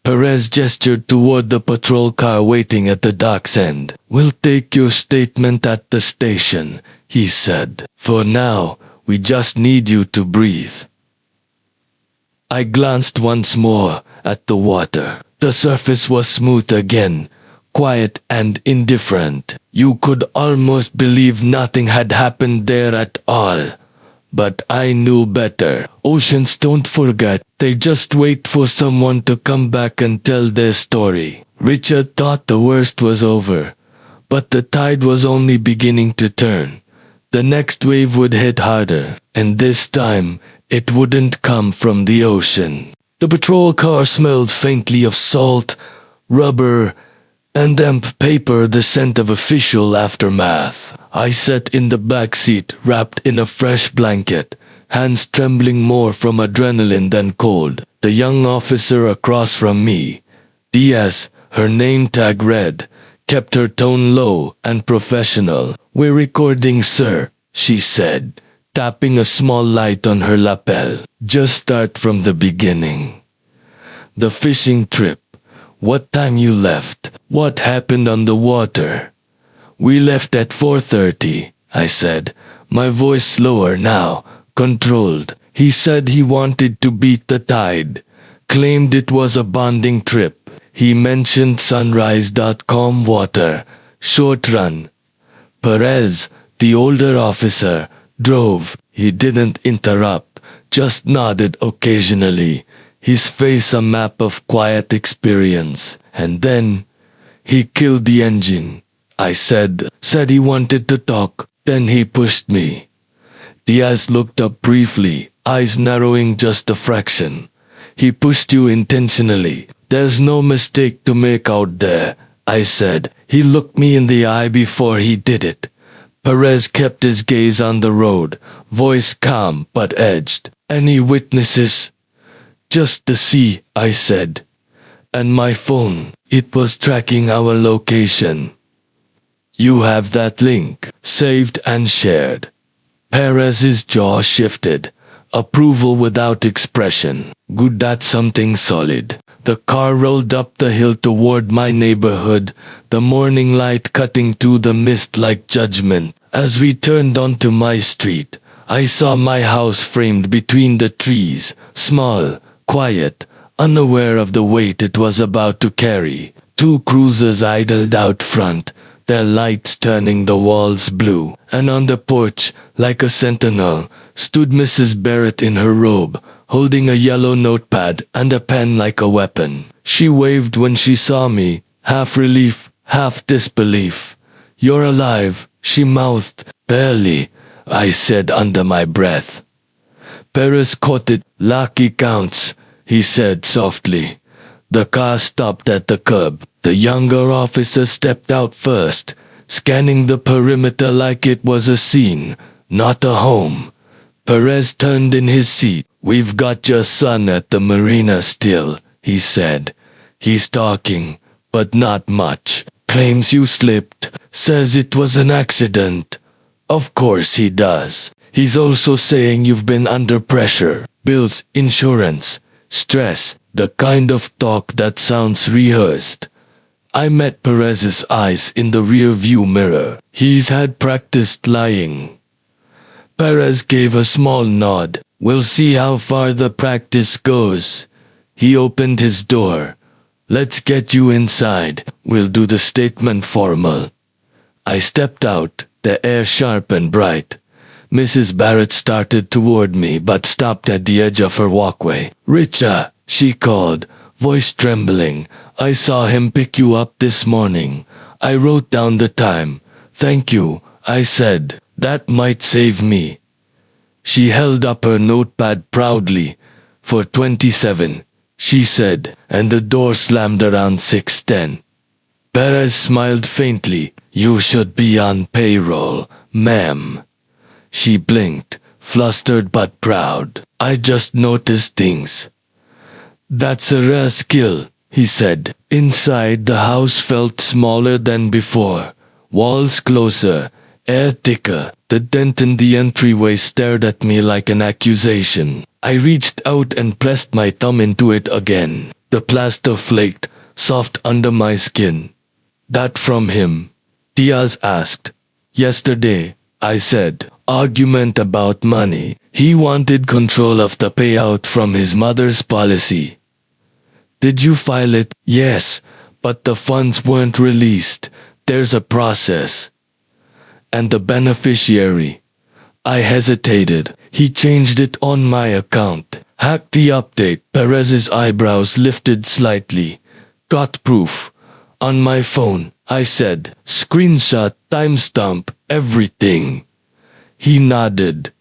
Perez gestured toward the patrol car waiting at the dock's end. We'll take your statement at the station, he said. For now, we just need you to breathe. I glanced once more at the water. The surface was smooth again, quiet and indifferent. You could almost believe nothing had happened there at all. But I knew better. Oceans don't forget. They just wait for someone to come back and tell their story. Richard thought the worst was over. But the tide was only beginning to turn. The next wave would hit harder. And this time, it wouldn't come from the ocean. The patrol car smelled faintly of salt, rubber, and damp paper, the scent of official aftermath. I sat in the back seat, wrapped in a fresh blanket, hands trembling more from adrenaline than cold. The young officer across from me, Diaz, her name tag read, kept her tone low and professional. We're recording, sir, she said, tapping a small light on her lapel. Just start from the beginning. The fishing trip. What time you left? What happened on the water? We left at 4:30, I said, my voice slower now, controlled. He said he wanted to beat the tide, claimed it was a bonding trip. He mentioned sunrise.com water, short run. Perez, the older officer, drove. He didn't interrupt, just nodded occasionally, his face a map of quiet experience. And then, he killed the engine, I said he wanted to talk, then he pushed me. Diaz looked up briefly, eyes narrowing just a fraction. He pushed you intentionally. There's no mistake to make out there, I said. He looked me in the eye before he did it. Perez kept his gaze on the road, voice calm but edged. Any witnesses? Just the sea, I said. And my phone, it was tracking our location. You have that link, saved and shared. Perez's jaw shifted, approval without expression. Good, that's something solid. The car rolled up the hill toward my neighborhood, the morning light cutting through the mist like judgment. As we turned onto my street, I saw my house framed between the trees, small, quiet, unaware of the weight it was about to carry. Two cruisers idled out front, their lights turning the walls blue. And on the porch, like a sentinel, stood Mrs. Barrett in her robe, holding a yellow notepad and a pen like a weapon. She waved when she saw me, half relief, half disbelief. "You're alive," she mouthed. "Barely," I said under my breath. Perez caught it. "Lucky counts," he said softly. The car stopped at the curb. The younger officer stepped out first, scanning the perimeter like it was a scene, not a home. Perez turned in his seat. "We've got your son at the marina still," he said. "He's talking, but not much. Claims you slipped, says it was an accident." "Of course he does. He's also saying you've been under pressure. Bills, insurance, stress, the kind of talk that sounds rehearsed." I met Perez's eyes in the rear-view mirror. He's had practiced lying. Perez gave a small nod. "We'll see how far the practice goes." He opened his door. "Let's get you inside. We'll do the statement formal." I stepped out, the air sharp and bright. Mrs. Barrett started toward me but stopped at the edge of her walkway. "Richa," she called, voice trembling. "I saw him pick you up this morning. I wrote down the time." "Thank you," I said. "That might save me." She held up her notepad proudly. "4:27, she said, and the door slammed around 6:10. Perez smiled faintly. "You should be on payroll, ma'am." She blinked, flustered but proud. "I just noticed things." "That's a rare skill," he said. Inside, the house felt smaller than before. Walls closer, air thicker. The dent in the entryway stared at me like an accusation. I reached out and pressed my thumb into it again. The plaster flaked, soft under my skin. "That from him?" Diaz asked. "Yesterday," I said. "Argument about money. He wanted control of the payout from his mother's policy." "Did you file it?" "Yes, but the funds weren't released. There's a process." "And the beneficiary?" I hesitated. "He changed it on my account." "Hacked the update." Perez's eyebrows lifted slightly. "Got proof." "On my phone," I said. "Screenshot, timestamp, everything." He nodded.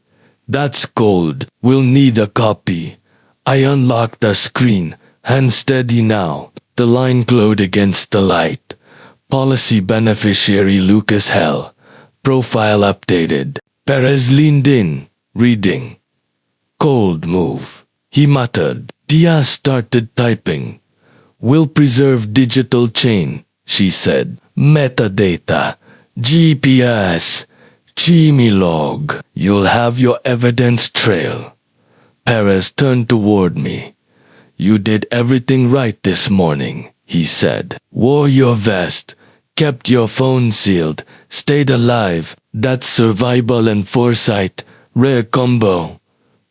"That's gold. We'll need a copy." I unlocked the screen. "Hand steady now." The line glowed against the light. Policy beneficiary Lucas Hell. Profile updated. Perez leaned in, reading. "Cold move," he muttered. Diaz started typing. "Will preserve digital chain," she said. "Metadata, GPS, Chimilog. You'll have your evidence trail." Perez turned toward me. "You did everything right this morning," he said. "Wore your vest, kept your phone sealed, stayed alive. That's survival and foresight, rare combo."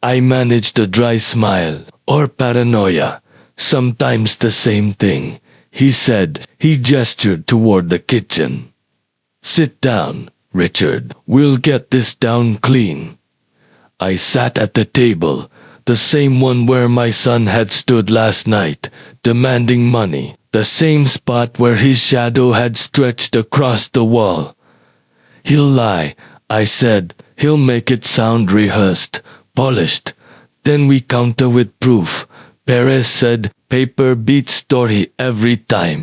I managed a dry smile. "Or paranoia. Sometimes the same thing," he said. He gestured toward the kitchen. "Sit down, Richard. We'll get this down clean." I sat at the table, the same one where my son had stood last night, demanding money, the same spot where his shadow had stretched across the wall. "He'll lie," I said. "He'll make it sound rehearsed, polished. Then we counter with proof." Perez said, "Paper beats story every time."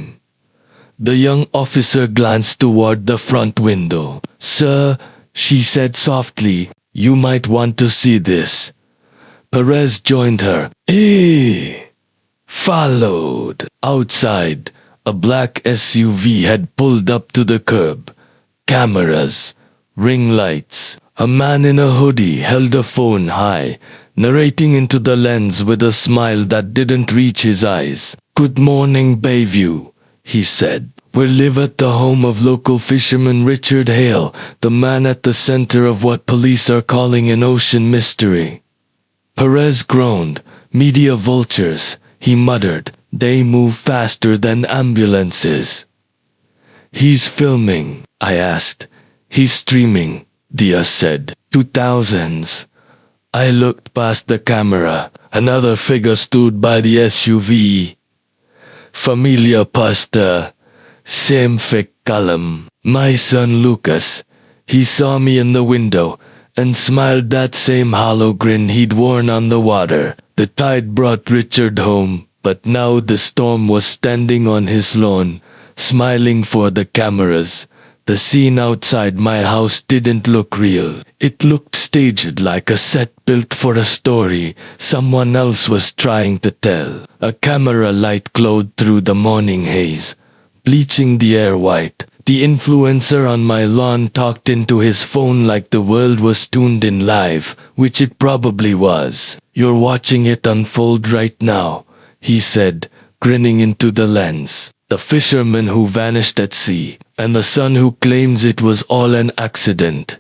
The young officer glanced toward the front window. "Sir," she said softly, "you might want to see this." Perez joined her. Followed. Outside, a black SUV had pulled up to the curb. Cameras, ring lights. A man in a hoodie held a phone high, narrating into the lens with a smile that didn't reach his eyes. "Good morning, Bayview," he said. "We live at the home of local fisherman Richard Hale, the man at the center of what police are calling an ocean mystery." Perez groaned. "Media vultures," he muttered. "They move faster than ambulances." "He's filming," I asked. "He's streaming," Diaz said. 2000s. I looked past the camera. Another figure stood by the SUV. "Familia pasta," same fake column. My son Lucas, he saw me in the window and smiled that same hollow grin he'd worn on the water. The tide brought Richard home, but now the storm was standing on his lawn, smiling for the cameras. The scene outside my house didn't look real. It looked staged, like a set built for a story someone else was trying to tell. A camera light glowed through the morning haze, bleaching the air white. The influencer on my lawn talked into his phone like the world was tuned in live, which it probably was. "You're watching it unfold right now," he said, grinning into the lens. "The fisherman who vanished at sea, and the son who claims it was all an accident."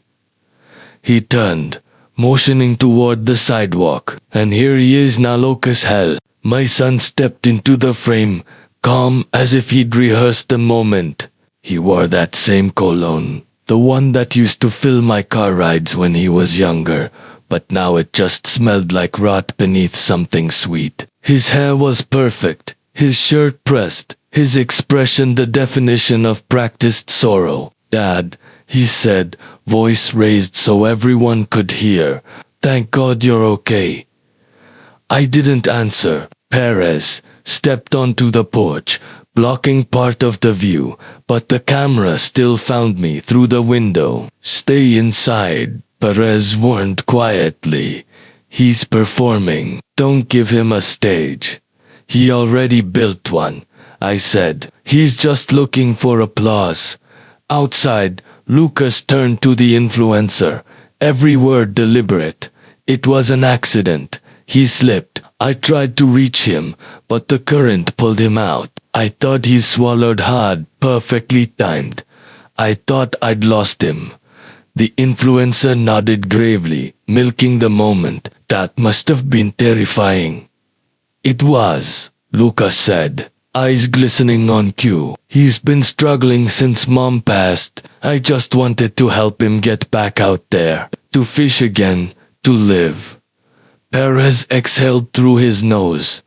He turned, motioning toward the sidewalk. "And here he is now, Lucas Hale." My son stepped into the frame, calm as if he'd rehearsed the moment. He wore that same cologne, the one that used to fill my car rides when he was younger, but now it just smelled like rot beneath something sweet. His hair was perfect, his shirt pressed, his expression the definition of practiced sorrow. "Dad," he said, voice raised so everyone could hear, "thank God you're okay." I didn't answer. Perez stepped onto the porch, blocking part of the view, but the camera still found me through the window. "Stay inside," Perez warned quietly. "He's performing. Don't give him a stage." "He already built one," I said. "He's just looking for applause." Outside, Lucas turned to the influencer, every word deliberate. "It was an accident. He slipped. I tried to reach him, but the current pulled him out. I thought he swallowed hard, perfectly timed. I thought I'd lost him." The influencer nodded gravely, milking the moment. "That must have been terrifying." "It was," Lucas said, eyes glistening on cue. "He's been struggling since Mom passed. I just wanted to help him get back out there, to fish again, to live." Perez exhaled through his nose.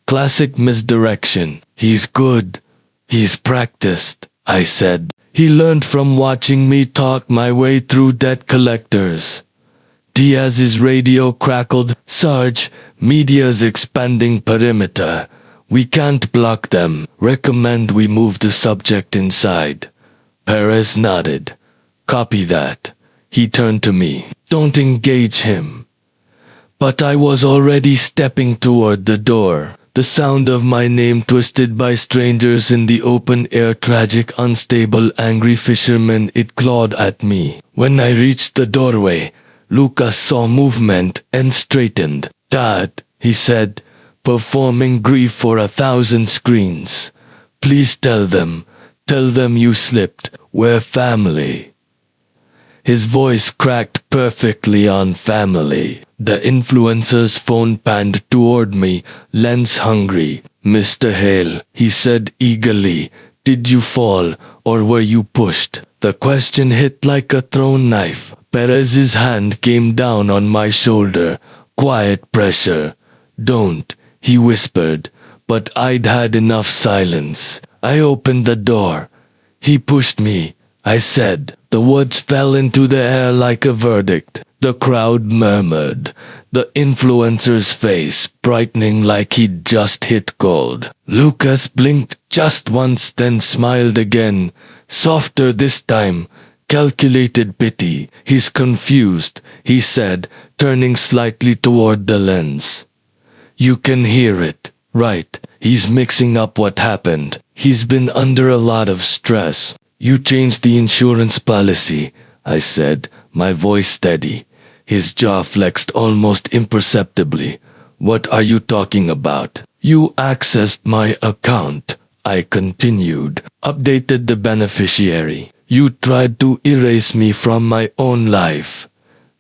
Classic misdirection. "He's good. He's practiced," I said. "He learned from watching me talk my way through debt collectors." Diaz's radio crackled. "Sarge, media's expanding perimeter. We can't block them. Recommend we move the subject inside." Perez nodded. "Copy that." He turned to me. "Don't engage him." But I was already stepping toward the door. The sound of my name twisted by strangers in the open air, tragic, unstable, angry fishermen. It clawed at me. When I reached the doorway, Lucas saw movement and straightened. "Dad," he said, performing grief for 1,000 screens. "Please tell them you slipped. We're family." His voice cracked perfectly on family. The influencer's phone panned toward me, lens hungry. "Mr. Hale," he said eagerly, "did you fall, or were you pushed?" The question hit like a thrown knife. Perez's hand came down on my shoulder. Quiet pressure. "Don't," he whispered, but I'd had enough silence. I opened the door. "He pushed me," I said. The words fell into the air like a verdict. The crowd murmured, the influencer's face brightening like he'd just hit gold. Lucas blinked just once, then smiled again, softer this time, calculated pity. "He's confused," he said, turning slightly toward the lens. "You can hear it, right? He's mixing up what happened. He's been under a lot of stress." "You changed the insurance policy," I said, my voice steady. His jaw flexed almost imperceptibly. "What are you talking about?" "You accessed my account," I continued, "updated the beneficiary. You tried to erase me from my own life."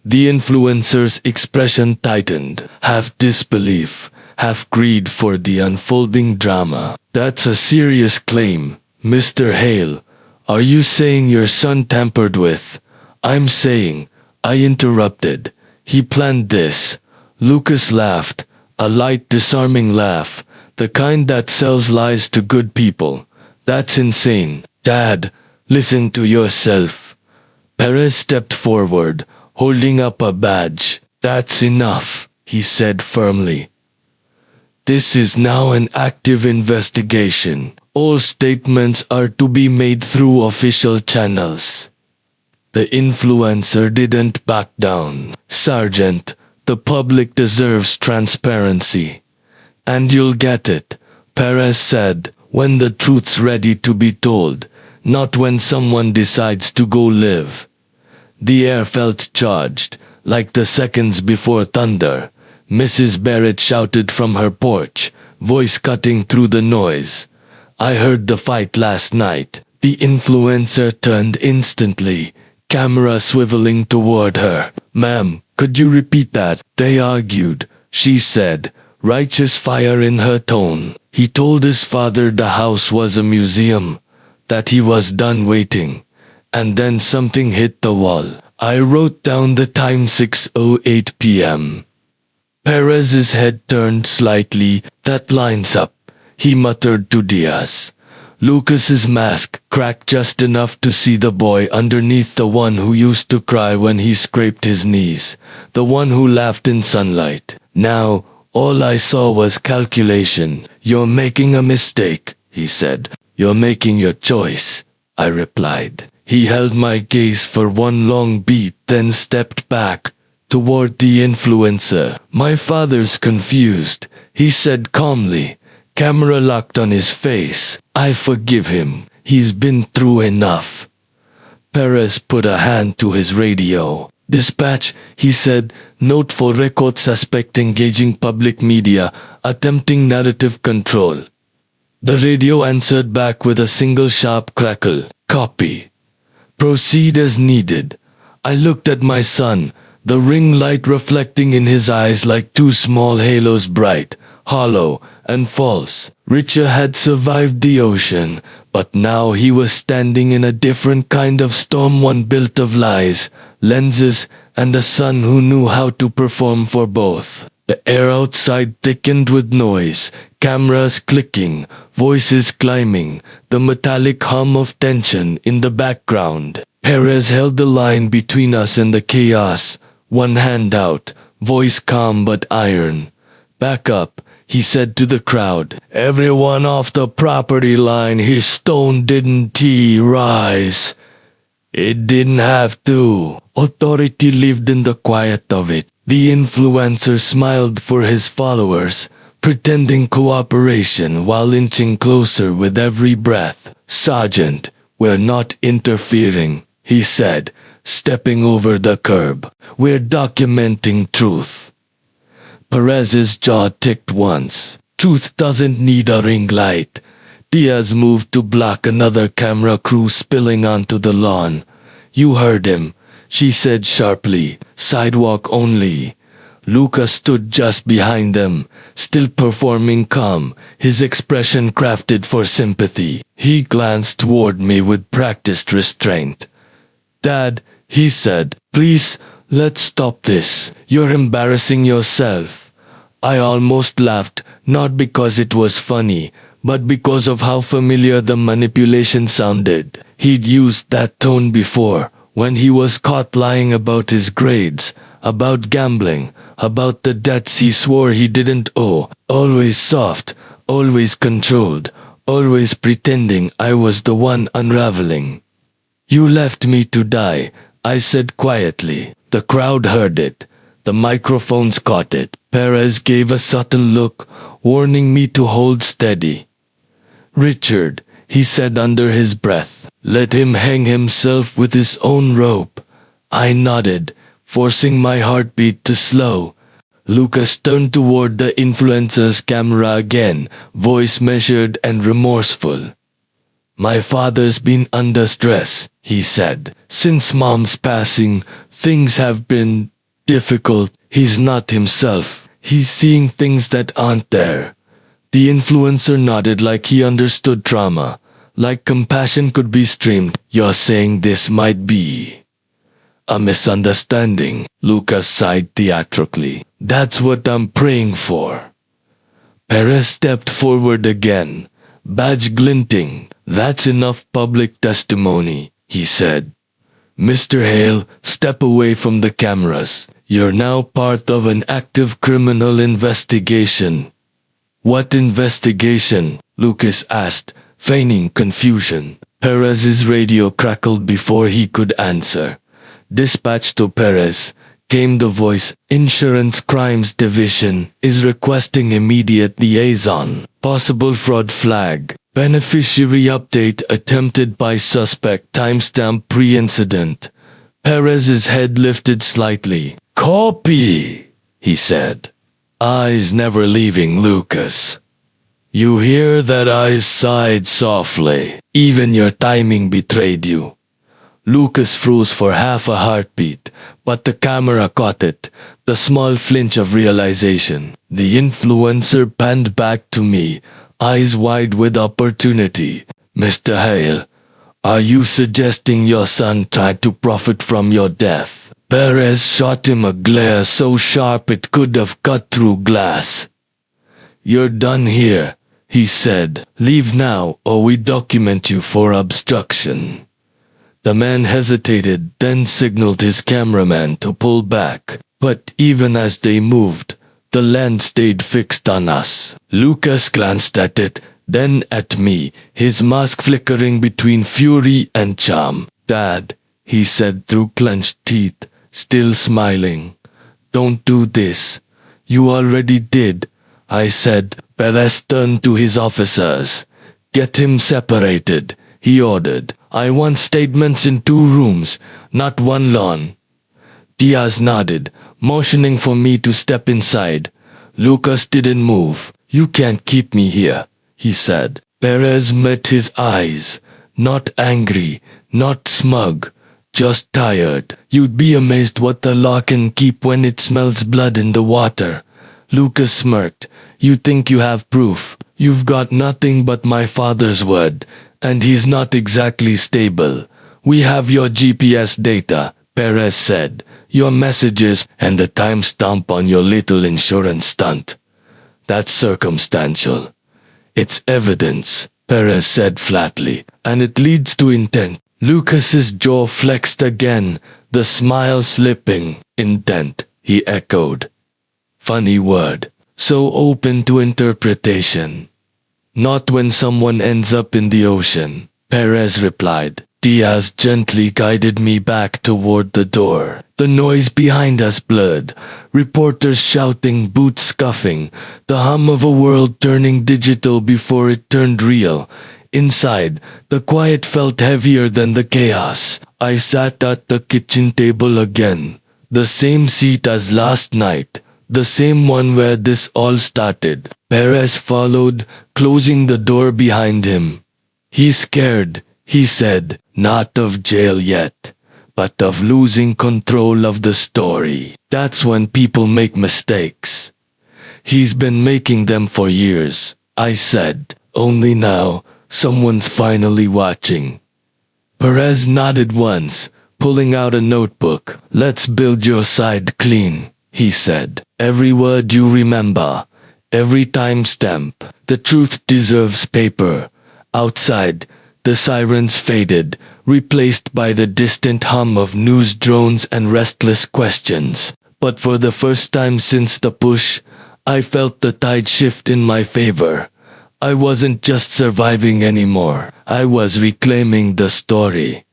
The influencer's expression tightened, half disbelief, half greed for the unfolding drama. "That's a serious claim, Mr. Hale. Are you saying your son tampered with?" "I'm saying," I interrupted, "he planned this." Lucas laughed, a light disarming laugh, the kind that sells lies to good people. That's insane. Dad, listen to yourself. Perez stepped forward, holding up a badge. That's enough, he said firmly. This is now an active investigation. All statements are to be made through official channels. The influencer didn't back down. Sergeant, the public deserves transparency. And you'll get it, Perez said, when the truth's ready to be told, not when someone decides to go live. The air felt charged, like the seconds before thunder. Mrs. Barrett shouted from her porch, voice cutting through the noise. I heard the fight last night. The influencer turned instantly, camera swiveling toward her. Ma'am, could you repeat that? They argued, she said, righteous fire in her tone. He told his father the house was a museum, that he was done waiting. And then something hit the wall. I wrote down the time, 6:08 p.m. Perez's head turned slightly. That lines up, he muttered to Diaz. Lucas's mask cracked just enough to see the boy underneath, the one who used to cry when he scraped his knees, the one who laughed in sunlight. Now, all I saw was calculation. You're making a mistake, he said. You're making your choice, I replied. He held my gaze for one long beat, then stepped back toward the influencer. My father's confused, he said calmly, camera locked on his face. I forgive him. He's been through enough. Perez put a hand to his radio. Dispatch, he said, note for record, suspect engaging public media, attempting narrative control. The radio answered back with a single sharp crackle. Copy. Proceed as needed. I looked at my son, the ring light reflecting in his eyes like two small halos, bright, hollow, and false. Richa had survived the ocean, but now he was standing in a different kind of storm, one built of lies, lenses, and a son who knew how to perform for both. The air outside thickened with noise, cameras clicking, voices climbing, the metallic hum of tension in the background. Perez held the line between us and the chaos, one hand out, voice calm but iron. Back up, he said to the crowd. Everyone off the property line. His stone didn't rise. It didn't have to. Authority lived in the quiet of it. The influencer smiled for his followers, pretending cooperation while inching closer with every breath. Sergeant, we're not interfering, he said, stepping over the curb. We're documenting truth. Perez's jaw ticked once. Truth doesn't need a ring light. Diaz moved to block another camera crew spilling onto the lawn. You heard him, she said sharply. Sidewalk only. Lucas stood just behind them, still performing calm, his expression crafted for sympathy. He glanced toward me with practiced restraint. Dad, he said, please, let's stop this. You're embarrassing yourself. I almost laughed, not because it was funny, but because of how familiar the manipulation sounded. He'd used that tone before, when he was caught lying about his grades, about gambling, about the debts he swore he didn't owe. Always soft, always controlled, always pretending I was the one unraveling. You left me to die, I said quietly. The crowd heard it. The microphones caught it. Perez gave a subtle look, warning me to hold steady. Richard, he said under his breath, let him hang himself with his own rope. I nodded, forcing my heartbeat to slow. Lucas turned toward the influencer's camera again, voice measured and remorseful. My father's been under stress, he said. Since Mom's passing, things have been difficult. He's not himself. He's seeing things that aren't there. The influencer nodded like he understood trauma, like compassion could be streamed. You're saying this might be a misunderstanding, Lucas sighed theatrically. That's what I'm praying for. Perez stepped forward again, badge glinting. That's enough public testimony, he said. Mr. Hale, step away from the cameras. You're now part of an active criminal investigation. What investigation? Lucas asked, feigning confusion. Perez's radio crackled before he could answer. Dispatch to Perez, came the voice. Insurance Crimes Division is requesting immediate liaison. Possible fraud flag. Beneficiary update attempted by suspect. Timestamp pre-incident. Perez's head lifted slightly. Copy, he said. Eyes never leaving Lucas. You hear that? Eyes sighed softly. Even your timing betrayed you. Lucas froze for half a heartbeat, but the camera caught it, the small flinch of realization. The influencer panned back to me, eyes wide with opportunity. Mr. Hale, are you suggesting your son tried to profit from your death? Perez shot him a glare so sharp it could have cut through glass. You're done here, he said. Leave now or we document you for obstruction. The man hesitated, then signaled his cameraman to pull back. But even as they moved, the lens stayed fixed on us. Lucas glanced at it, then at me, his mask flickering between fury and charm. Dad, he said through clenched teeth, still smiling. Don't do this. You already did, I said. Perez turned to his officers. Get him separated, he ordered. I want statements in 2 rooms, not one lawn. Diaz nodded, motioning for me to step inside. Lucas didn't move. You can't keep me here, he said. Perez met his eyes, not angry, not smug, just tired. You'd be amazed what the law can keep when it smells blood in the water. Lucas smirked. You think you have proof. You've got nothing but my father's word, and he's not exactly stable. We have your GPS data, Perez said, your messages, and the timestamp on your little insurance stunt. That's circumstantial. It's evidence, Perez said flatly, and it leads to intent. Lucas's jaw flexed again, the smile slipping. Intent, he echoed. Funny word, so open to interpretation. Not when someone ends up in the ocean, Perez replied. Diaz gently guided me back toward the door. The noise behind us blurred. Reporters shouting, boots scuffing, the hum of a world turning digital before it turned real. Inside, the quiet felt heavier than the chaos. I sat at the kitchen table again. The same seat as last night. The same one where this all started. Perez followed, closing the door behind him. He's scared, he said, not of jail yet, but of losing control of the story. That's when people make mistakes. He's been making them for years, I said. Only now, someone's finally watching. Perez nodded once, pulling out a notebook. Let's build your side clean, he said. Every word you remember, every timestamp. The truth deserves paper. Outside, the sirens faded, replaced by the distant hum of news drones and restless questions. But for the first time since the push, I felt the tide shift in my favor. I wasn't just surviving anymore. I was reclaiming the story.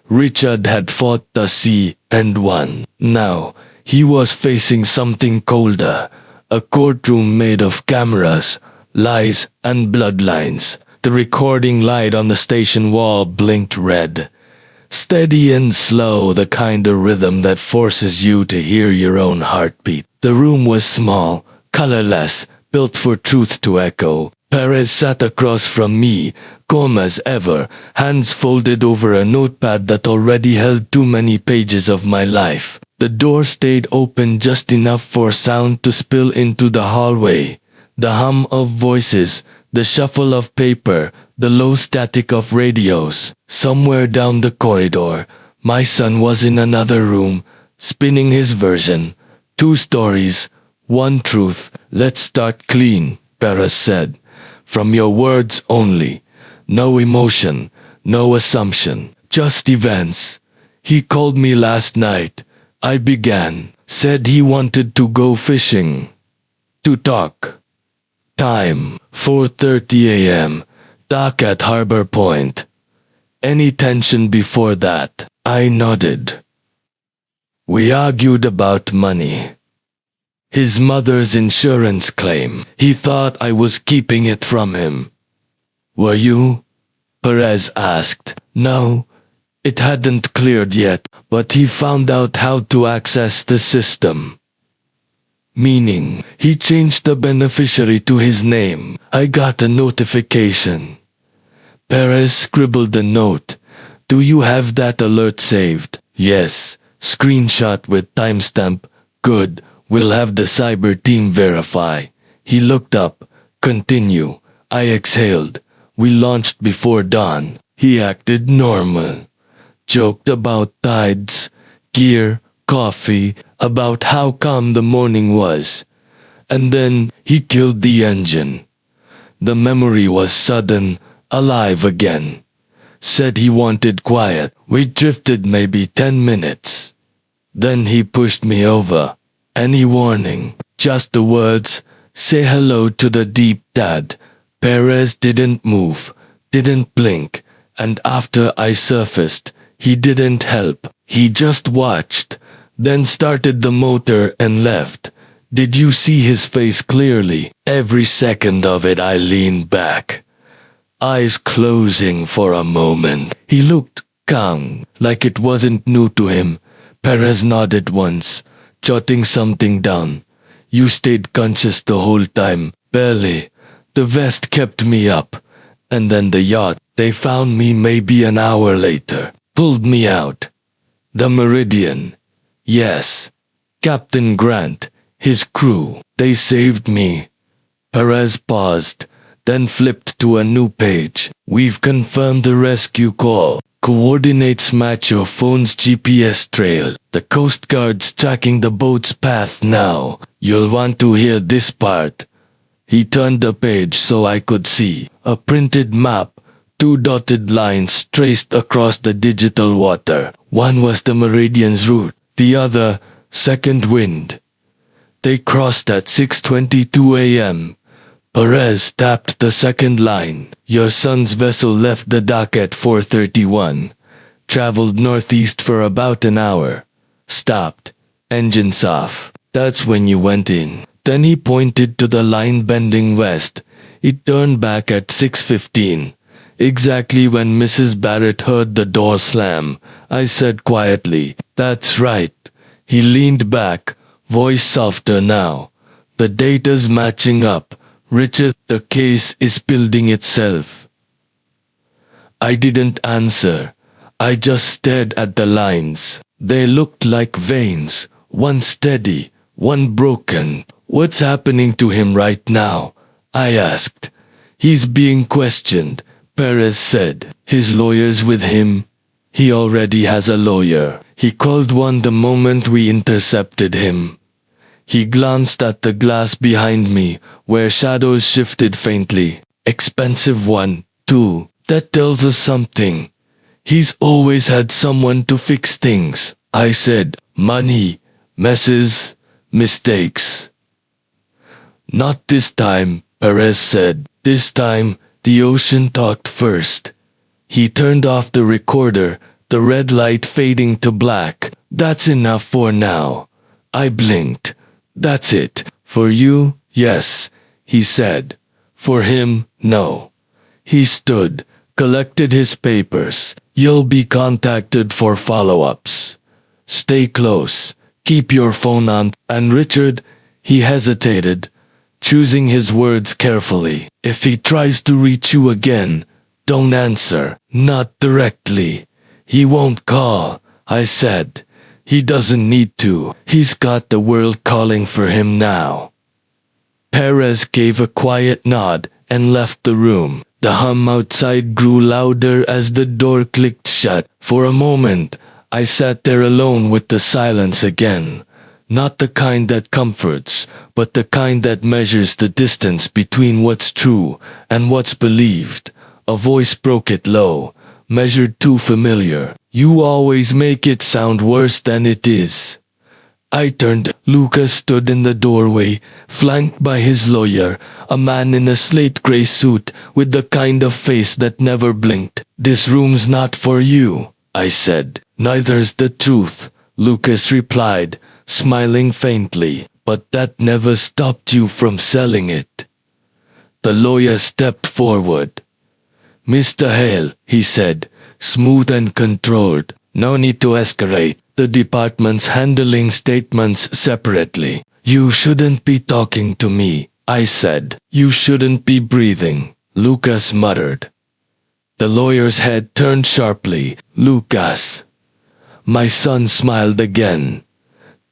Richard had fought the sea and won. Now, he was facing something colder, a courtroom made of cameras, lies, and bloodlines. The recording light on the station wall blinked red. Steady and slow, the kind of rhythm that forces you to hear your own heartbeat. The room was small, colorless, built for truth to echo. Perez sat across from me, calm as ever, hands folded over a notepad that already held too many pages of my life. The door stayed open just enough for sound to spill into the hallway. The hum of voices, the shuffle of paper, the low static of radios. Somewhere down the corridor, my son was in another room, spinning his version. 2 stories, 1 truth. Let's start clean, Perez said. from your words only. No emotion, no assumption, just events. He called me last night. I began, said he wanted to go fishing. To talk. Time, 4:30 a.m. Dock at Harbor Point. Any tension before that? I nodded. We argued about money. His mother's insurance claim. He thought I was keeping it from him. Were you? Perez asked. No, it hadn't cleared yet, but he found out how to access the system. Meaning, he changed the beneficiary to his name. I got a notification. Perez scribbled a note. Do you have that alert saved? Yes. Screenshot with timestamp. Good. We'll have the cyber team verify. He looked up. Continue. I exhaled. We launched before dawn. He acted normal. Joked about tides, gear, coffee, about how calm the morning was. And then he killed the engine. The memory was sudden, alive again. Said he wanted quiet. We drifted maybe 10 minutes. Then he pushed me over. Any warning? Just the words, say hello to the deep dad. Perez didn't move, didn't blink, and after I surfaced, he didn't help. He just watched, then started the motor and left. Did you see his face clearly? Every second of it I leaned back, eyes closing for a moment. He looked calm, like it wasn't new to him. Perez nodded once, jotting something down. You stayed conscious the whole time. Barely. The vest kept me up. And then the yacht. They found me maybe an hour later. Pulled me out. The Meridian. Yes. Captain Grant. His crew. They saved me. Perez paused, then flipped to a new page. We've confirmed the rescue call. Coordinates match your phone's GPS trail. The Coast Guard's tracking the boat's path now. You'll want to hear this part. He turned the page so I could see. A printed map, 2 dotted lines traced across the digital water. One was the Meridian's route, the other, second wind. They crossed at 6:22 a.m. Perez tapped the second line. Your son's vessel left the dock at 4:31. Traveled northeast for about an hour. Stopped. Engines off. That's when you went in. Then he pointed to the line bending west. It turned back at 6:15. Exactly when Mrs. Barrett heard the door slam. I said quietly, That's right. He leaned back, voice softer now. The data's matching up. Richard, the case is building itself. I didn't answer. I just stared at the lines. They looked like veins, one steady, one broken. What's happening to him right now? I asked. He's being questioned, Perez said. His lawyer's with him. He already has a lawyer. He called one the moment we intercepted him. He glanced at the glass behind me, where shadows shifted faintly. Expensive one, too. That tells us something. He's always had someone to fix things, I said. Money, messes, mistakes. Not this time, Perez said. This time, the ocean talked first. He turned off the recorder, the red light fading to black. That's enough for now. I blinked. That's it. For you, yes, he said. For him, no. He stood, collected his papers. You'll be contacted for follow-ups. Stay close. Keep your phone on. And Richard, he hesitated, choosing his words carefully. If he tries to reach you again, don't answer. Not directly. He won't call, I said. He doesn't need to. He's got the world calling for him now. Perez gave a quiet nod and left the room. The hum outside grew louder as the door clicked shut. For a moment, I sat there alone with the silence again. Not the kind that comforts, but the kind that measures the distance between what's true and what's believed. A voice broke it low, measured too familiar. You always make it sound worse than it is. I turned. Lucas stood in the doorway, flanked by his lawyer, a man in a slate gray suit with the kind of face that never blinked. This room's not for you, I said. Neither's the truth, Lucas replied, smiling faintly. But that never stopped you from selling it. The lawyer stepped forward. Mr. Hale, he said, smooth and controlled. No need to escalate. The department's handling statements separately. You shouldn't be talking to me, I said. You shouldn't be breathing, Lucas muttered. The lawyer's head turned sharply. Lucas. My son smiled again.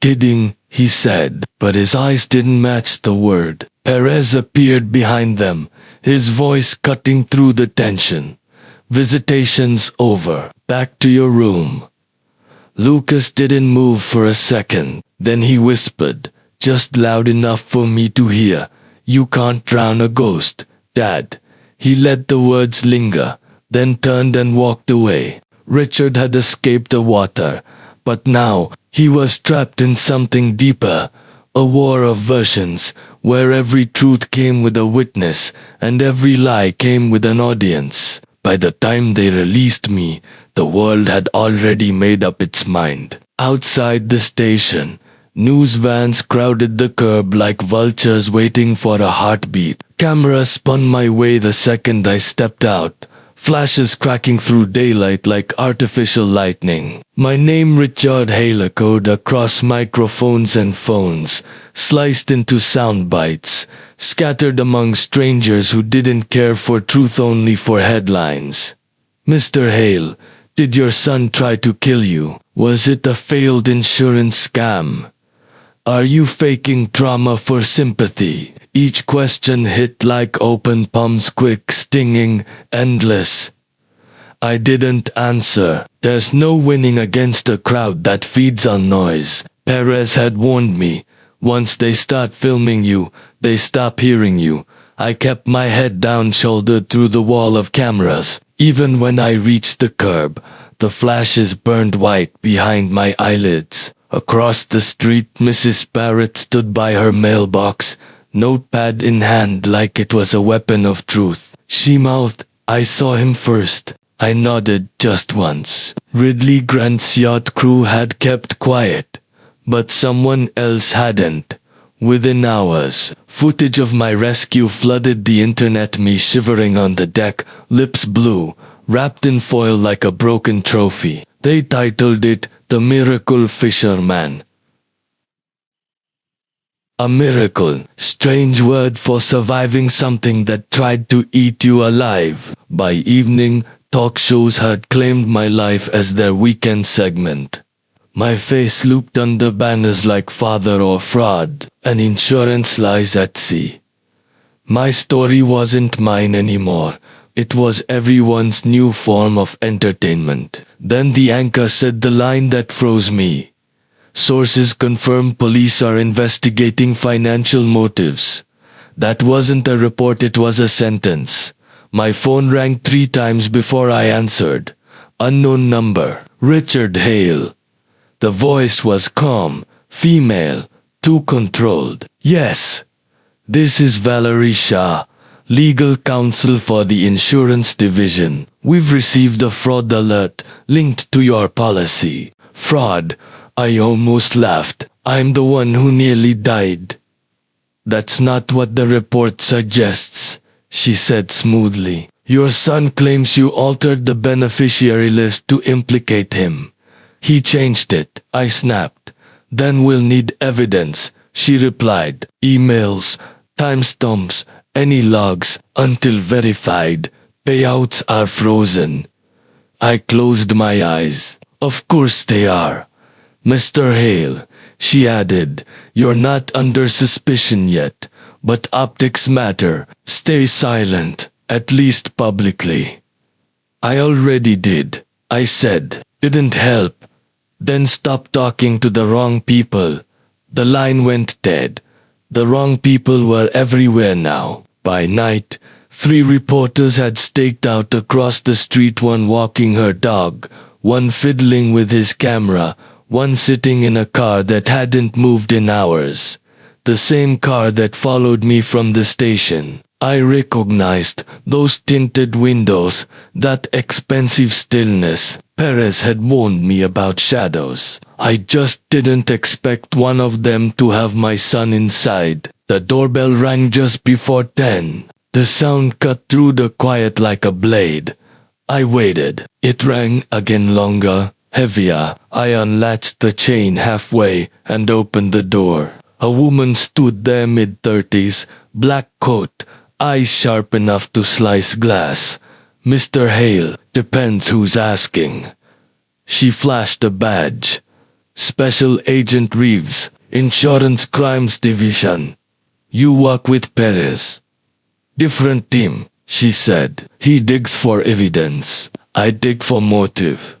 Kidding, he said, but his eyes didn't match the word. Perez appeared behind them, his voice cutting through the tension. Visitation's over. Back to your room. Lucas didn't move for a second. Then he whispered, just loud enough for me to hear. You can't drown a ghost, Dad. He let the words linger, then turned and walked away. Richard had escaped the water, but now he was trapped in something deeper. A war of versions, where every truth came with a witness, and every lie came with an audience. By the time they released me, the world had already made up its mind. Outside the station, news vans crowded the curb like vultures waiting for a heartbeat. Cameras spun my way the second I stepped out, flashes cracking through daylight like artificial lightning. My name Richard Hale echoed across microphones and phones, sliced into sound bites, scattered among strangers who didn't care for truth, only for headlines. Mr. Hale, did your son try to kill you? Was it a failed insurance scam? Are you faking trauma for sympathy? Each question hit like open palms, quick, stinging, endless. I didn't answer. There's no winning against a crowd that feeds on noise. Perez had warned me. Once they start filming you, they stop hearing you. I kept my head down, shouldered through the wall of cameras. Even when I reached the curb, the flashes burned white behind my eyelids. Across the street, Mrs. Barrett stood by her mailbox, notepad in hand like it was a weapon of truth. She mouthed, I saw him first. I nodded just once. Ridley Grant's yacht crew had kept quiet, but someone else hadn't. Within hours, footage of my rescue flooded the internet, me shivering on the deck, lips blue, wrapped in foil like a broken trophy. They titled it The Miracle Fisherman. A miracle, strange word for surviving something that tried to eat you alive. By evening, talk shows had claimed my life as their weekend segment. My face looped under banners like Father or Fraud, and Insurance Lies at Sea. My story wasn't mine anymore. It was everyone's new form of entertainment. Then the anchor said the line that froze me. Sources confirm police are investigating financial motives. That wasn't a report, it was a sentence. My phone rang 3 times before I answered. Unknown number. Richard Hale. The voice was calm, female, too controlled. Yes. This is Valerie Shah, legal counsel for the insurance division. We've received a fraud alert linked to your policy. Fraud? I almost laughed. I'm the one who nearly died. That's not what the report suggests, she said smoothly. Your son claims you altered the beneficiary list to implicate him. He changed it, I snapped. Then we'll need evidence, she replied. Emails, timestamps, any logs, until verified. Payouts are frozen. I closed my eyes. Of course they are. Mr. Hale, she added, you're not under suspicion yet, but optics matter. Stay silent, at least publicly. I already did, I said. Didn't help. Then stop talking to the wrong people. The line went dead. The wrong people were everywhere now. By night, 3 reporters had staked out across the street, one walking her dog, one fiddling with his camera, one sitting in a car that hadn't moved in hours. The same car that followed me from the station. I recognized those tinted windows, that expensive stillness. Perez had warned me about shadows. I just didn't expect one of them to have my son inside. The doorbell rang just before 10. The sound cut through the quiet like a blade. I waited. It rang again, longer, heavier. I unlatched the chain halfway and opened the door. A woman stood there, mid-30s, black coat, eyes sharp enough to slice glass. "Mr. Hale, depends who's asking." She flashed a badge. "Special Agent Reeves, Insurance Crimes Division. You work with Perez." "Different team," she said. "He digs for evidence. I dig for motive."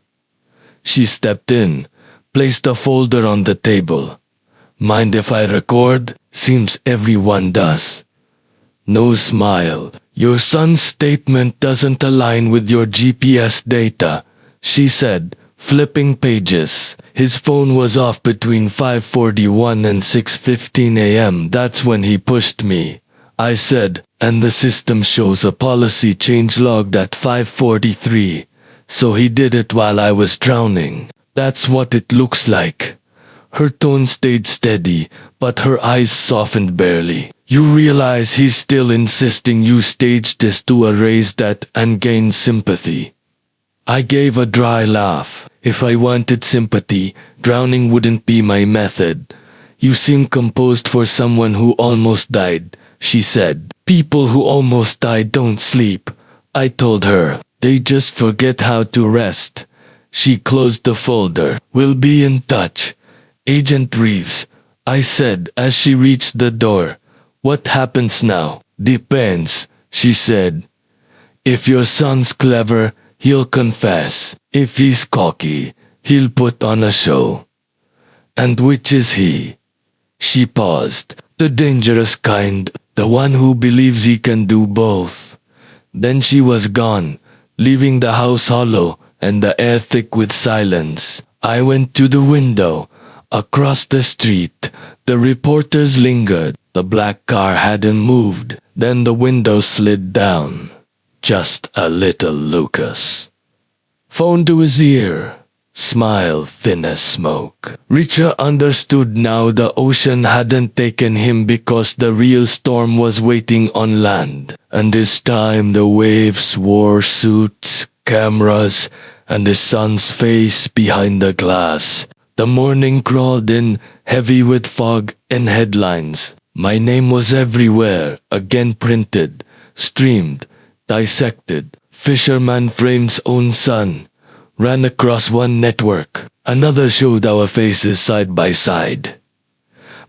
She stepped in, placed a folder on the table. "Mind if I record? Seems everyone does." No smile. "Your son's statement doesn't align with your GPS data," she said, flipping pages. His phone was off between 5:41 and 6:15 a.m. That's when he pushed me. I said, "And the system shows a policy change logged at 5:43. So he did it while I was drowning. That's what it looks like." Her tone stayed steady, but her eyes softened barely. "You realize he's still insisting you staged this to erase that and gain sympathy?" I gave a dry laugh. "If I wanted sympathy, drowning wouldn't be my method." "You seem composed for someone who almost died," she said. "People who almost die don't sleep," I told her. "They just forget how to rest." She closed the folder. "We'll be in touch. Agent Reeves," I said as she reached the door. "What happens now?" "Depends," she said. "If your son's clever, he'll confess. If he's cocky, he'll put on a show." "And which is he?" She paused. "The dangerous kind, the one who believes he can do both." Then she was gone, leaving the house hollow and the air thick with silence. I went to the window. Across the street, the reporters lingered. The black car hadn't moved. Then the window slid down. Just a little. Lucas. Phone to his ear. Smile thin as smoke. Richard understood now the ocean hadn't taken him because the real storm was waiting on land. And this time the waves wore suits, cameras, and his son's face behind the glass. The morning crawled in, heavy with fog and headlines. My name was everywhere, again printed, streamed, dissected. Fisherman Frame's own son ran across one network. Another showed our faces side by side.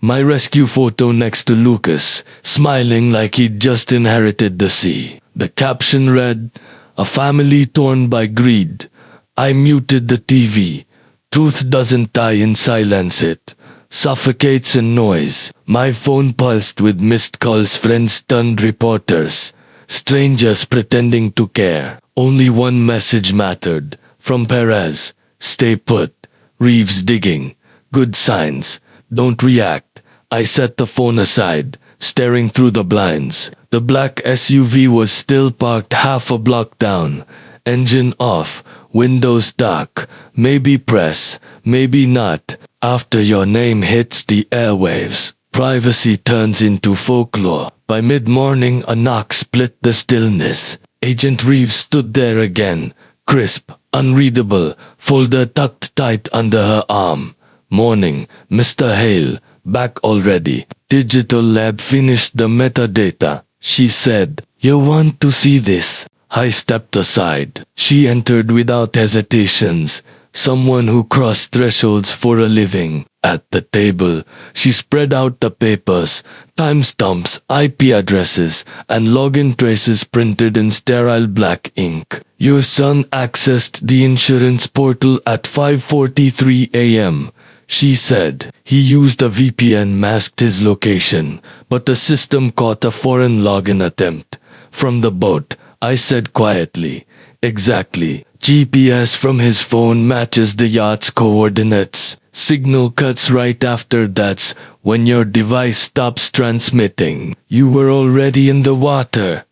My rescue photo next to Lucas, smiling like he'd just inherited the sea. The caption read, "A family torn by greed." I muted the TV. Truth doesn't die in silence, it suffocates in noise. My phone pulsed with missed calls, friends, stunned reporters, strangers pretending to care. Only one message mattered, from Perez: "Stay put. Reeves digging. Good signs. Don't react." I set the phone aside, staring through the blinds. The black SUV was still parked half a block down, engine off, windows dark. Maybe press, maybe not. After your name hits the airwaves, privacy turns into folklore. By mid-morning, a knock split the stillness. Agent Reeves stood there again, crisp, unreadable, folder tucked tight under her arm. "Morning, Mr. Hale. Back already." "Digital Lab finished the metadata," she said. "You want to see this?" I stepped aside. She entered without hesitations, someone who crossed thresholds for a living. At the table, she spread out the papers, timestamps, IP addresses, and login traces printed in sterile black ink. "Your son accessed the insurance portal at 5:43 a.m., she said. He used a VPN, masked his location, but the system caught a foreign login attempt. From the boat, I said quietly. Exactly. GPS from his phone matches the yacht's coordinates. Signal cuts right after that's when your device stops transmitting. You were already in the water.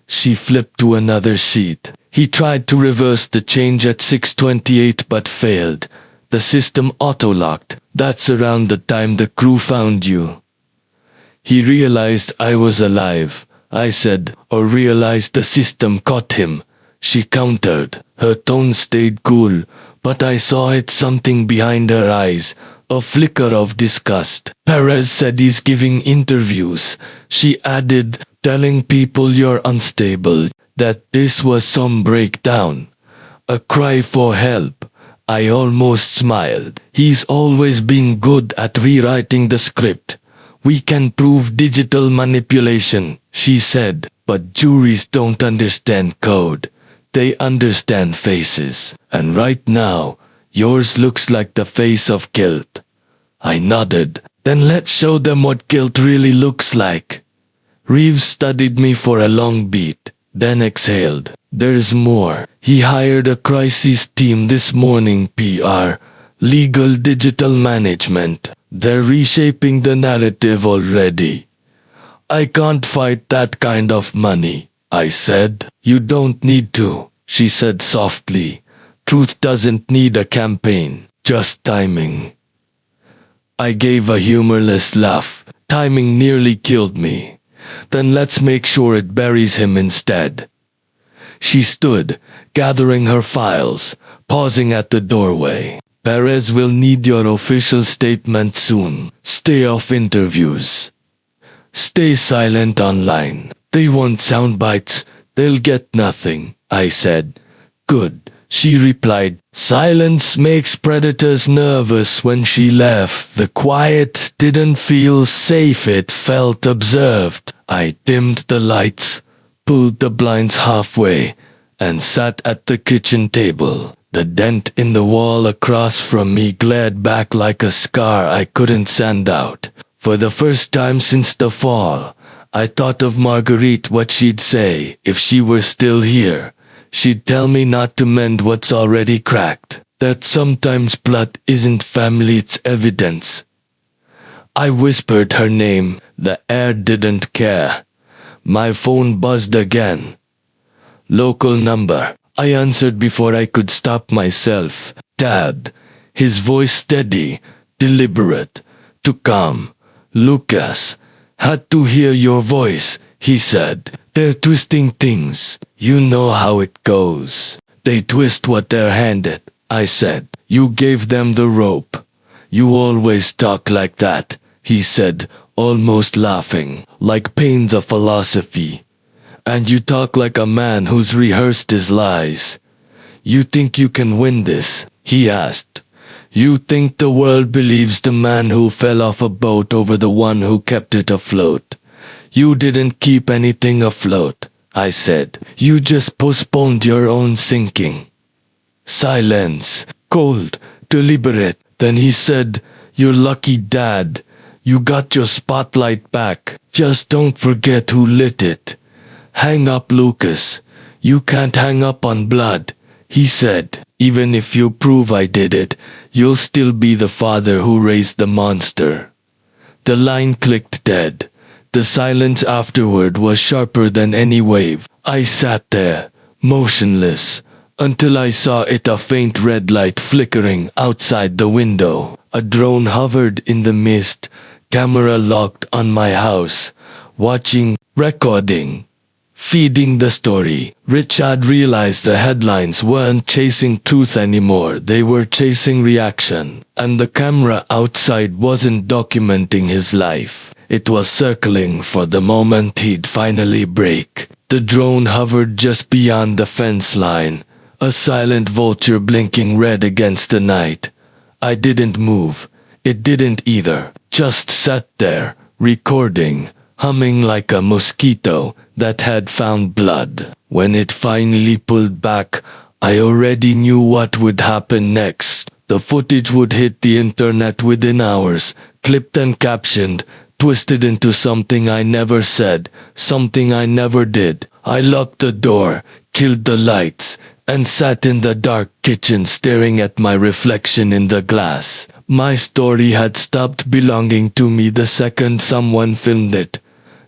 She flipped to another sheet. He tried to reverse the change at 6:28 but failed. The system auto-locked. That's around the time the crew found you. He realized I was alive, I said, or realized the system caught him. She countered. Her tone stayed cool, but I saw it something behind her eyes, a flicker of disgust. Perez said he's giving interviews. She added, telling people you're unstable, that this was some breakdown. A cry for help. I almost smiled. He's always been good at rewriting the script. We can prove digital manipulation, she said, but juries don't understand code. They understand faces. And right now, yours looks like the face of guilt. I nodded. Then let's show them what guilt really looks like. Reeves studied me for a long beat, then exhaled. There's more. He hired a crisis team this morning. PR, legal, digital management. They're reshaping the narrative already. I can't fight that kind of money, I said. You don't need to, she said softly. Truth doesn't need a campaign, just timing. I gave a humorless laugh. Timing nearly killed me. Then let's make sure it buries him instead. She stood, gathering her files, pausing at the doorway. Perez will need your official statement soon. Stay off interviews. Stay silent online. They want sound bites. They'll get nothing, I said. Good, she replied. Silence makes predators nervous. When she left, the quiet didn't feel safe, it felt observed. I dimmed the lights, pulled the blinds halfway, and sat at the kitchen table. The dent in the wall across from me glared back like a scar I couldn't sand out. For the first time since the fall, I thought of Marguerite, what she'd say if she were still here. She'd tell me not to mend what's already cracked, that sometimes blood isn't family, it's evidence. I whispered her name. The air didn't care. My phone buzzed again. Local number. I answered before I could stop myself. Dad. His voice steady, deliberate, too calm. Lucas. Had to hear your voice, he said. They're twisting things. You know how it goes. They twist what they're handed, I said. You gave them the rope. You always talk like that, he said, almost laughing, like pain's a philosophy. And you talk like a man who's rehearsed his lies. You think you can win this? He asked. You think the world believes the man who fell off a boat over the one who kept it afloat? You didn't keep anything afloat, I said. You just postponed your own sinking. Silence. Cold. Deliberate. Then he said, You're lucky, Dad. You got your spotlight back. Just don't forget who lit it. Hang up, Lucas. You can't hang up on blood, he said. Even if you prove I did it, you'll still be the father who raised the monster. The line clicked dead. The silence afterward was sharper than any wave. I sat there, motionless, until I saw a faint red light flickering outside the window. A drone hovered in the mist, camera locked on my house, watching, recording, feeding the story. Richard realized the headlines weren't chasing truth anymore, they were chasing reaction. And the camera outside wasn't documenting his life. It was circling for the moment he'd finally break. The drone hovered just beyond the fence line, a silent vulture blinking red against the night. I didn't move. It didn't either. Just sat there, recording, humming like a mosquito that had found blood. When it finally pulled back, I already knew what would happen next. The footage would hit the internet within hours, clipped and captioned, twisted into something I never said, something I never did. I locked the door, killed the lights, and sat in the dark kitchen staring at my reflection in the glass. My story had stopped belonging to me the second someone filmed it.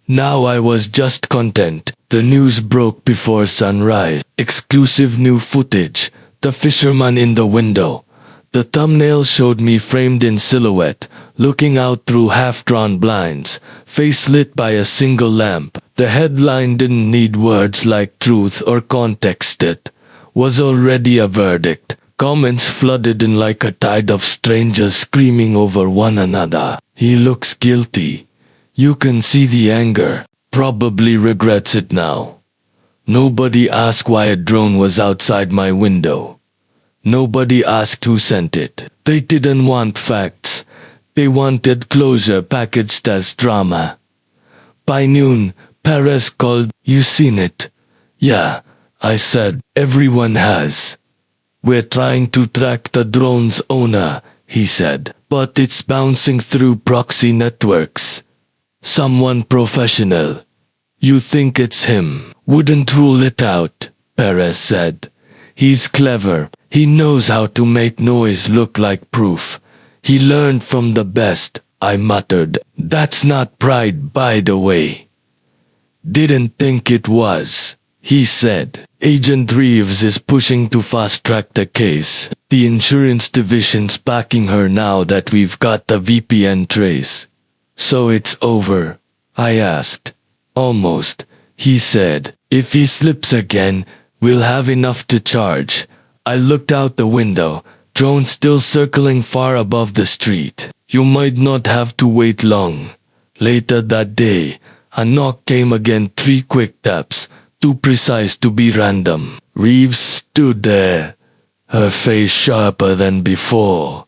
Now I was just content. The news broke before sunrise. Exclusive new footage. The fisherman in the window. The thumbnail showed me framed in silhouette, looking out through half-drawn blinds, face lit by a single lamp. The headline didn't need words like truth or context. It was already a verdict. Comments flooded in like a tide of strangers screaming over one another. He looks guilty. You can see the anger. Probably regrets it now. Nobody asked why a drone was outside my window. Nobody asked who sent it. They didn't want facts. They wanted closure packaged as drama. By noon, Perez called. You seen it? Yeah, I said. Everyone has. We're trying to track the drone's owner, he said. But it's bouncing through proxy networks. Someone professional. You think it's him? Wouldn't rule it out, Perez said. He's clever. He knows how to make noise look like proof. He learned from the best, I muttered. That's not pride, by the way. Didn't think it was, he said. Agent Reeves is pushing to fast-track the case. The insurance division's backing her now that we've got the VPN trace. So it's over? I asked. Almost, he said. If he slips again, we'll have enough to charge. I looked out the window, drone still circling far above the street. You might not have to wait long. Later that day, a knock came again, 3 quick taps, too precise to be random. Reeves stood there, her face sharper than before,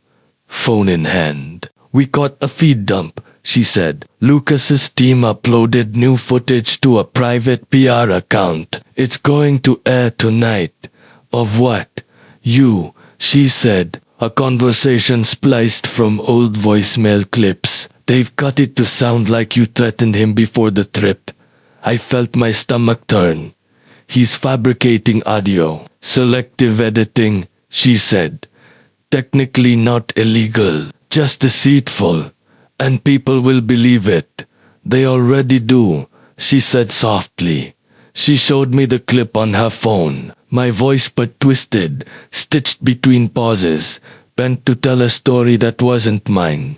phone in hand. We caught a feed dump, she said. Lucas's team uploaded new footage to a private PR account. It's going to air tonight. Of what? You, she said. A conversation spliced from old voicemail clips. They've cut it to sound like you threatened him before the trip. I felt my stomach turn. He's fabricating audio. Selective editing, she said. Technically not illegal, just deceitful. And people will believe it. They already do, she said softly. She showed me the clip on her phone. My voice but twisted, stitched between pauses, bent to tell a story that wasn't mine.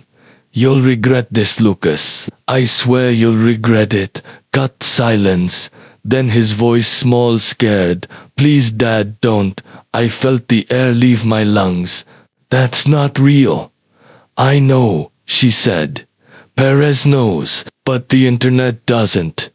You'll regret this, Lucas. I swear you'll regret it. Cut silence. Then his voice small, scared. Please, Dad, don't. I felt the air leave my lungs. That's not real. I know, she said. Perez knows, but the internet doesn't.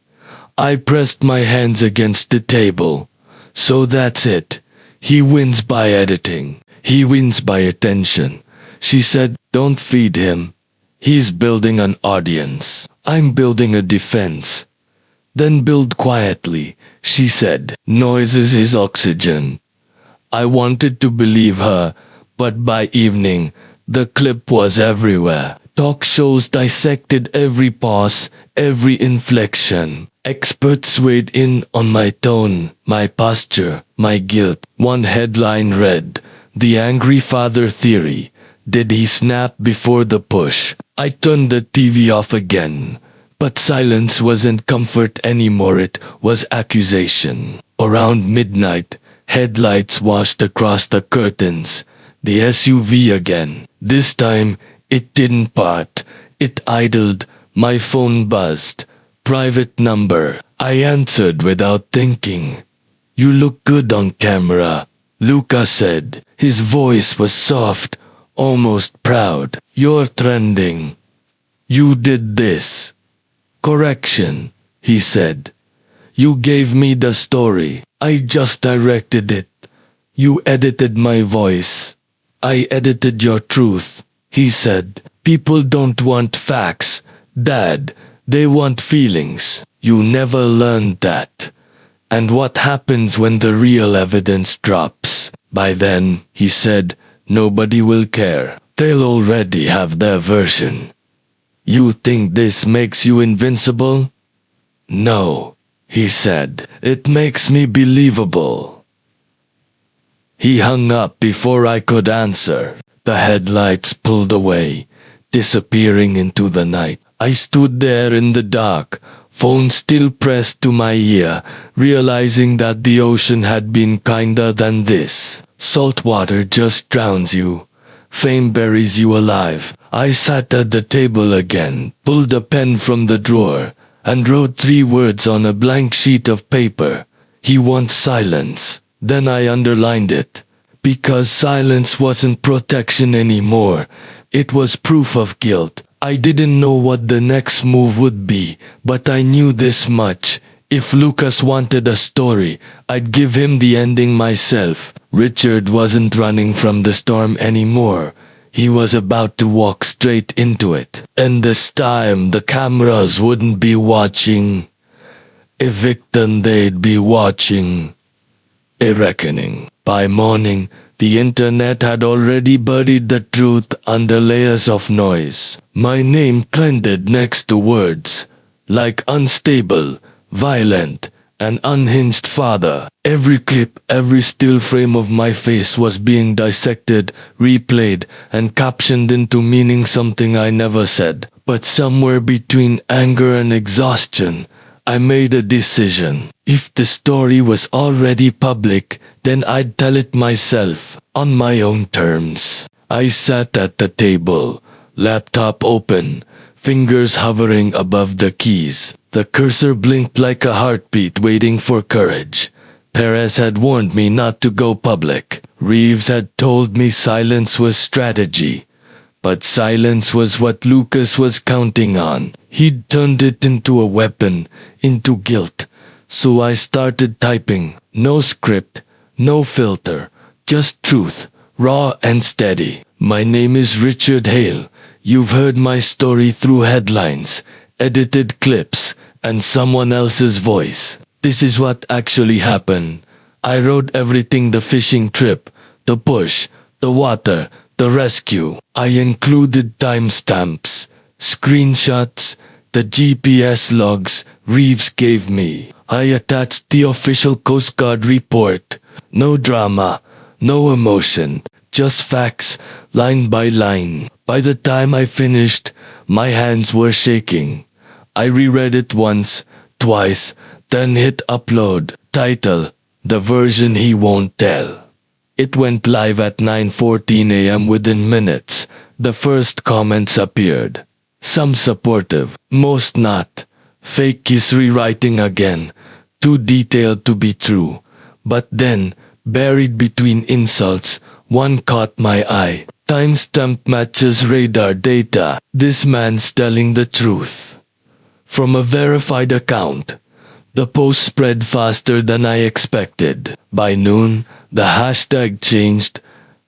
I pressed my hands against the table. So that's it. He wins by editing. He wins by attention. She said, don't feed him. He's building an audience. I'm building a defense. Then build quietly, she said. Noise is his oxygen. I wanted to believe her, but by evening, the clip was everywhere. Talk shows dissected every pause, every inflection. Experts weighed in on my tone, my posture, my guilt. One headline read, The Angry Father Theory. Did he snap before the push? I turned the TV off again. But silence wasn't comfort anymore, it was accusation. Around midnight, headlights washed across the curtains. The SUV again. This time, it didn't part. It idled. My phone buzzed. Private number. I answered without thinking. You look good on camera, Luca said. His voice was soft, almost proud. You're trending. You did this. Correction, he said. You gave me the story. I just directed it. You edited my voice. I edited your truth, he said. People don't want facts, Dad. They want feelings. You never learned that. And what happens when the real evidence drops? By then, he said, Nobody will care. They'll already have their version. You think this makes you invincible? No, he said. It makes me believable. He hung up before I could answer. The headlights pulled away, disappearing into the night. I stood there in the dark, phone still pressed to my ear, realizing that the ocean had been kinder than this. Salt water just drowns you. Fame buries you alive. I sat at the table again, pulled a pen from the drawer, and wrote 3 words on a blank sheet of paper. He wants silence. Then I underlined it. Because silence wasn't protection anymore. It was proof of guilt. I didn't know what the next move would be, but I knew this much. If Lucas wanted a story, I'd give him the ending myself. Richard wasn't running from the storm anymore. He was about to walk straight into it. And this time the cameras wouldn't be watching. Evicton, they'd be watching. A reckoning. By morning, the internet had already buried the truth under layers of noise. My name trended next to words like unstable, violent, and unhinged father. Every clip, every still frame of my face was being dissected, replayed, and captioned into meaning something I never said. But somewhere between anger and exhaustion, I made a decision. If the story was already public, then I'd tell it myself, on my own terms. I sat at the table, laptop open, fingers hovering above the keys. The cursor blinked like a heartbeat waiting for courage. Perez had warned me not to go public. Reeves had told me silence was strategy. But silence was what Lucas was counting on. He'd turned it into a weapon, into guilt. So I started typing. No script, no filter, just truth, raw and steady. My name is Richard Hale. You've heard my story through headlines, edited clips, and someone else's voice. This is what actually happened. I wrote everything: the fishing trip, the push, the water, the rescue. I included timestamps, screenshots, the GPS logs Reeves gave me. I attached the official Coast Guard report. No drama, no emotion, just facts, line by line. By the time I finished, my hands were shaking. I reread it once, twice, then hit upload. Title: The Version He Won't Tell. It went live at 9:14 a.m. Within minutes, the first comments appeared. Some supportive, most not. Fake is rewriting again. Too detailed to be true. But then, buried between insults, one caught my eye. Timestamp matches radar data. This man's telling the truth. From a verified account. The post spread faster than I expected. By noon, the hashtag changed.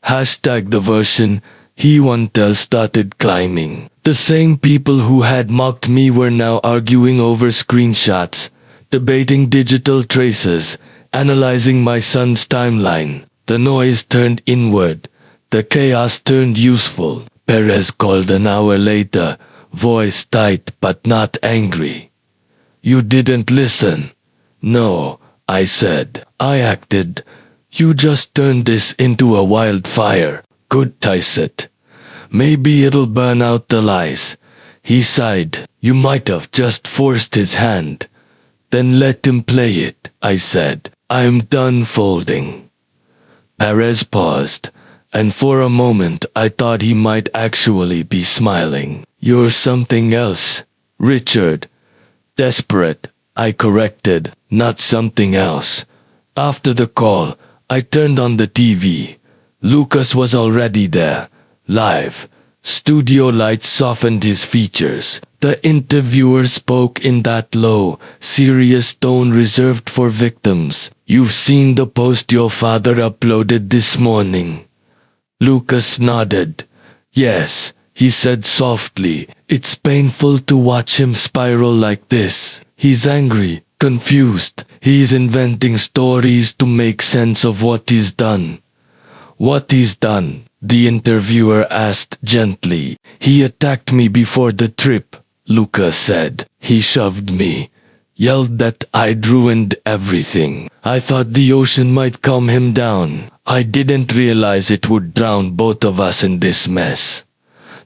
Hashtag the version he won't tell started climbing. The same people who had mocked me were now arguing over screenshots, debating digital traces, analyzing my son's timeline. The noise turned inward. The chaos turned useful. Perez called an hour later, voice tight but not angry. You didn't listen. No, I said. I acted. You just turned this into a wildfire. Good, Tyset. Maybe it'll burn out the lies. He sighed. You might have just forced his hand. Then let him play it, I said. I'm done folding. Perez paused, and for a moment I thought he might actually be smiling. You're something else, Richard. Desperate, I corrected, not something else. After the call, I turned on the TV. Lucas was already there, live. Studio lights softened his features. The interviewer spoke in that low, serious tone reserved for victims. You've seen the post your father uploaded this morning. Lucas nodded. Yes, he said softly. It's painful to watch him spiral like this. He's angry, confused. He's inventing stories to make sense of what he's done. What he's done. the interviewer asked gently. He attacked me before the trip, Lucas said. He shoved me, yelled that I'd ruined everything. I thought the ocean might calm him down. I didn't realize it would drown both of us in this mess.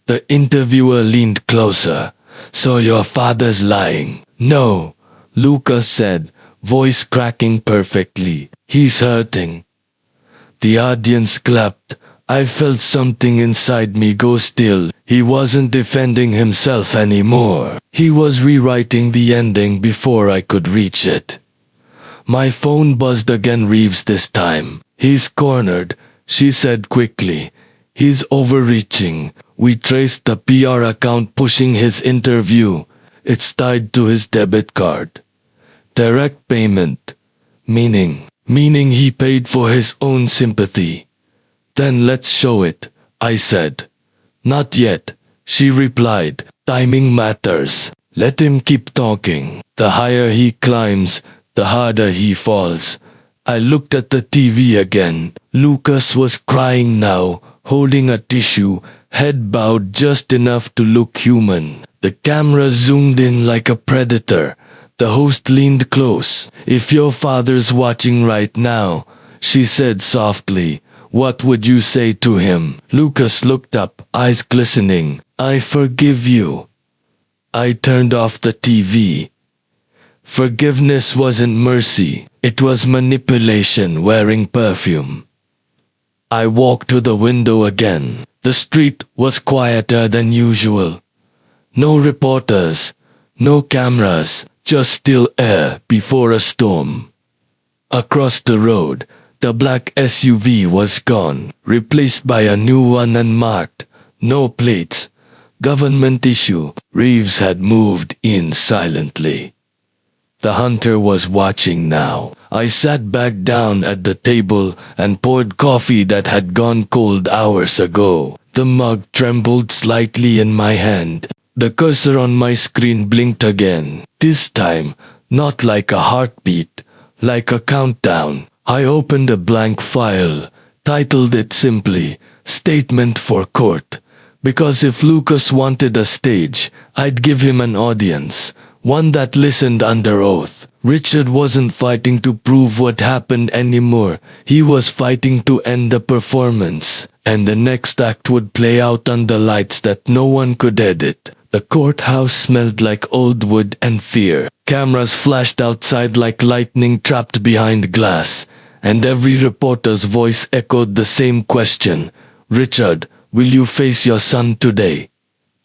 The interviewer leaned closer. So your father's lying? No, Lucas said, voice cracking perfectly. He's hurting. The audience clapped. I felt something inside me go still. He wasn't defending himself anymore. He was rewriting the ending before I could reach it. My phone buzzed again. Reeves this time. He's cornered, she said quickly. He's overreaching. We traced the PR account pushing his interview. It's tied to his debit card. Direct payment. Meaning he paid for his own sympathy. Then let's show it, I said. Not yet, she replied. Timing matters. Let him keep talking. The higher he climbs, the harder he falls. I looked at the TV again. Lucas was crying now, holding a tissue, head bowed just enough to look human. The camera zoomed in like a predator. The host leaned close. If your father's watching right now, she said softly, what would you say to him? Lucas looked up, eyes glistening. I forgive you. I turned off the TV. Forgiveness wasn't mercy, it was manipulation wearing perfume. I walked to the window again. The street was quieter than usual. No reporters, no cameras, just still air before a storm. Across the road, the black SUV was gone, replaced by a new one unmarked, no plates. Government issue. Reeves had moved in silently. The hunter was watching now. I sat back down at the table and poured coffee that had gone cold hours ago. The mug trembled slightly in my hand. The cursor on my screen blinked again. This time, not like a heartbeat, like a countdown. I opened a blank file, titled it simply, Statement for Court. Because if Lucas wanted a stage, I'd give him an audience. One that listened under oath. Richard wasn't fighting to prove what happened anymore. He was fighting to end the performance. And the next act would play out under lights that no one could edit. The courthouse smelled like old wood and fear. Cameras flashed outside like lightning trapped behind glass. And every reporter's voice echoed the same question. Richard, will you face your son today?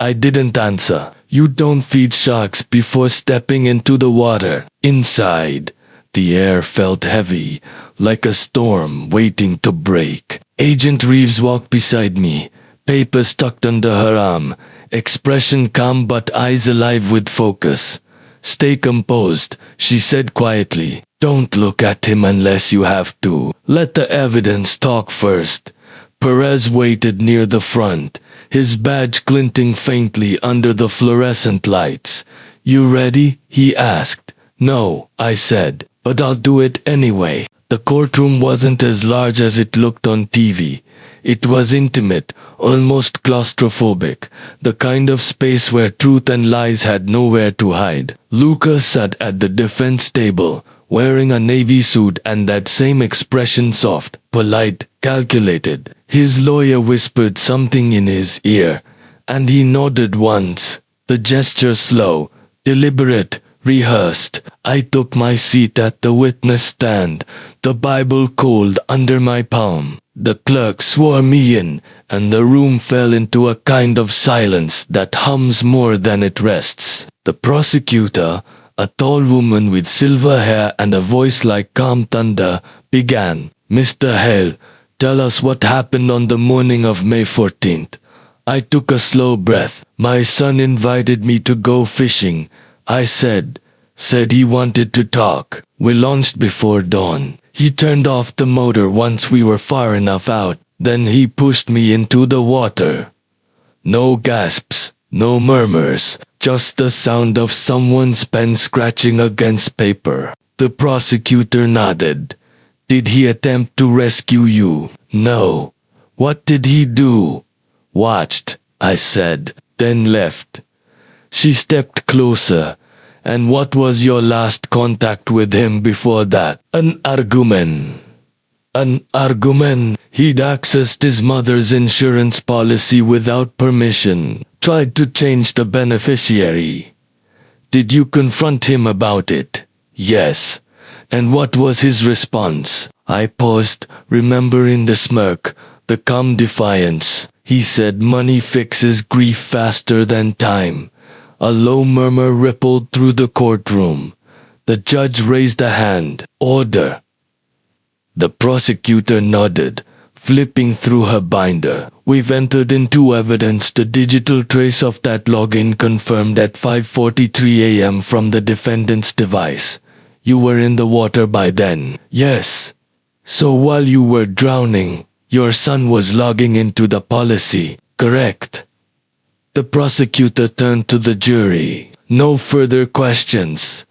I didn't answer. You don't feed sharks before stepping into the water. Inside, the air felt heavy, like a storm waiting to break. Agent Reeves walked beside me, papers tucked under her arm, expression calm but eyes alive with focus. Stay composed, she said quietly. Don't look at him unless you have to. Let the evidence talk first. Perez waited near the front, his badge glinting faintly under the fluorescent lights. You ready? He asked. No, I said, but I'll do it anyway. The courtroom wasn't as large as it looked on TV. It was intimate, almost claustrophobic, the kind of space where truth and lies had nowhere to hide. Lucas sat at the defense table, wearing a navy suit and that same expression, soft, polite, calculated. His lawyer whispered something in his ear, and he nodded once, the gesture slow, deliberate, rehearsed. I took my seat at the witness stand, the Bible cold under my palm. The clerk swore me in, and the room fell into a kind of silence that hums more than it rests. The prosecutor, a tall woman with silver hair and a voice like calm thunder, began. Mr. Hale, tell us what happened on the morning of May 14th. I took a slow breath. My son invited me to go fishing. I said he wanted to talk. We launched before dawn. He turned off the motor once we were far enough out. Then he pushed me into the water. No gasps, no murmurs, just the sound of someone's pen scratching against paper. The prosecutor nodded. Did he attempt to rescue you? No. What did he do? Watched, I said, then left. She stepped closer. And what was your last contact with him before that? An argument. An argument. He'd accessed his mother's insurance policy without permission. Tried to change the beneficiary. Did you confront him about it? Yes. And what was his response? I paused, remembering the smirk, the calm defiance. He said money fixes grief faster than time. A low murmur rippled through the courtroom. The judge raised a hand. Order. The prosecutor nodded, flipping through her binder. We've entered into evidence the digital trace of that login confirmed at 5:43 a.m. from the defendant's device. You were in the water by then. Yes. So while you were drowning, your son was logging into the policy, correct? The prosecutor turned to the jury. No further questions.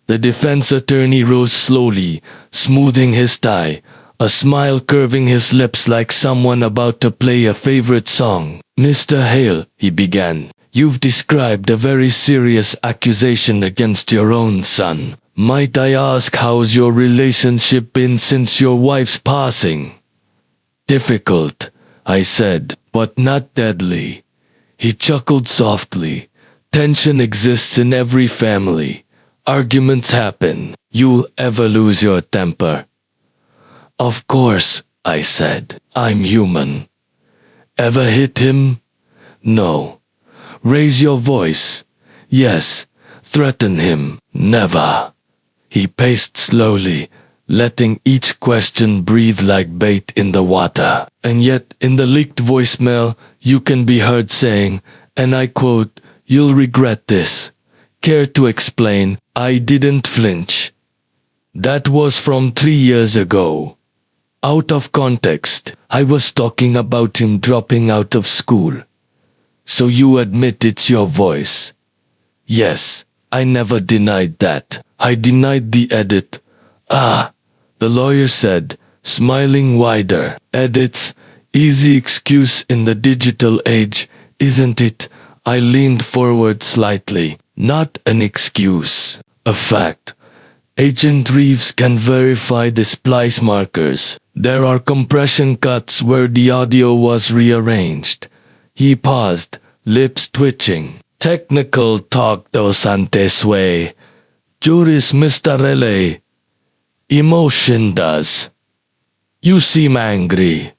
The defense attorney rose slowly, smoothing his tie, a smile curving his lips like someone about to play a favorite song. Mr. Hale, he began, you've described a very serious accusation against your own son. Might I ask how's your relationship been since your wife's passing? Difficult, I said, but not deadly. He chuckled softly. Tension exists in every family. Arguments happen. You'll ever lose your temper? Of course, I said. I'm human. Ever hit him? No. Raise your voice? Yes. Threaten him? Never. He paced slowly, letting each question breathe like bait in the water. And yet, in the leaked voicemail, you can be heard saying, and I quote, "You'll regret this. Care to explain?" I didn't flinch. That was from 3 years ago. Out of context, I was talking about him dropping out of school. So you admit it's your voice? Yes, I never denied that. I denied the edit. Ah, the lawyer said, smiling wider. Edits, easy excuse in the digital age, isn't it? I leaned forward slightly. Not an excuse. A fact. Agent Reeves can verify the splice markers. There are compression cuts where the audio was rearranged. He paused, lips twitching. Technical talk dos antes way. Juris Mr. Relay. Emotion does. You seem angry.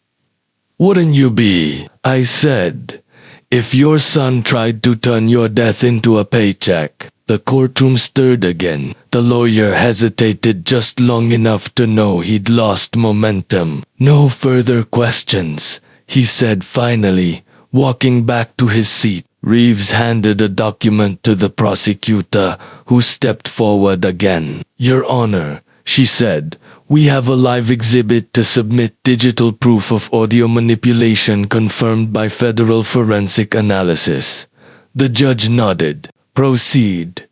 Wouldn't you be? I said. If your son tried to turn your death into a paycheck. The courtroom stirred again. The lawyer hesitated just long enough to know he'd lost momentum. No further questions, he said finally, walking back to his seat. Reeves handed a document to the prosecutor, who stepped forward again. Your Honor, she said, we have a live exhibit to submit digital proof of audio manipulation confirmed by federal forensic analysis. The judge nodded. Proceed.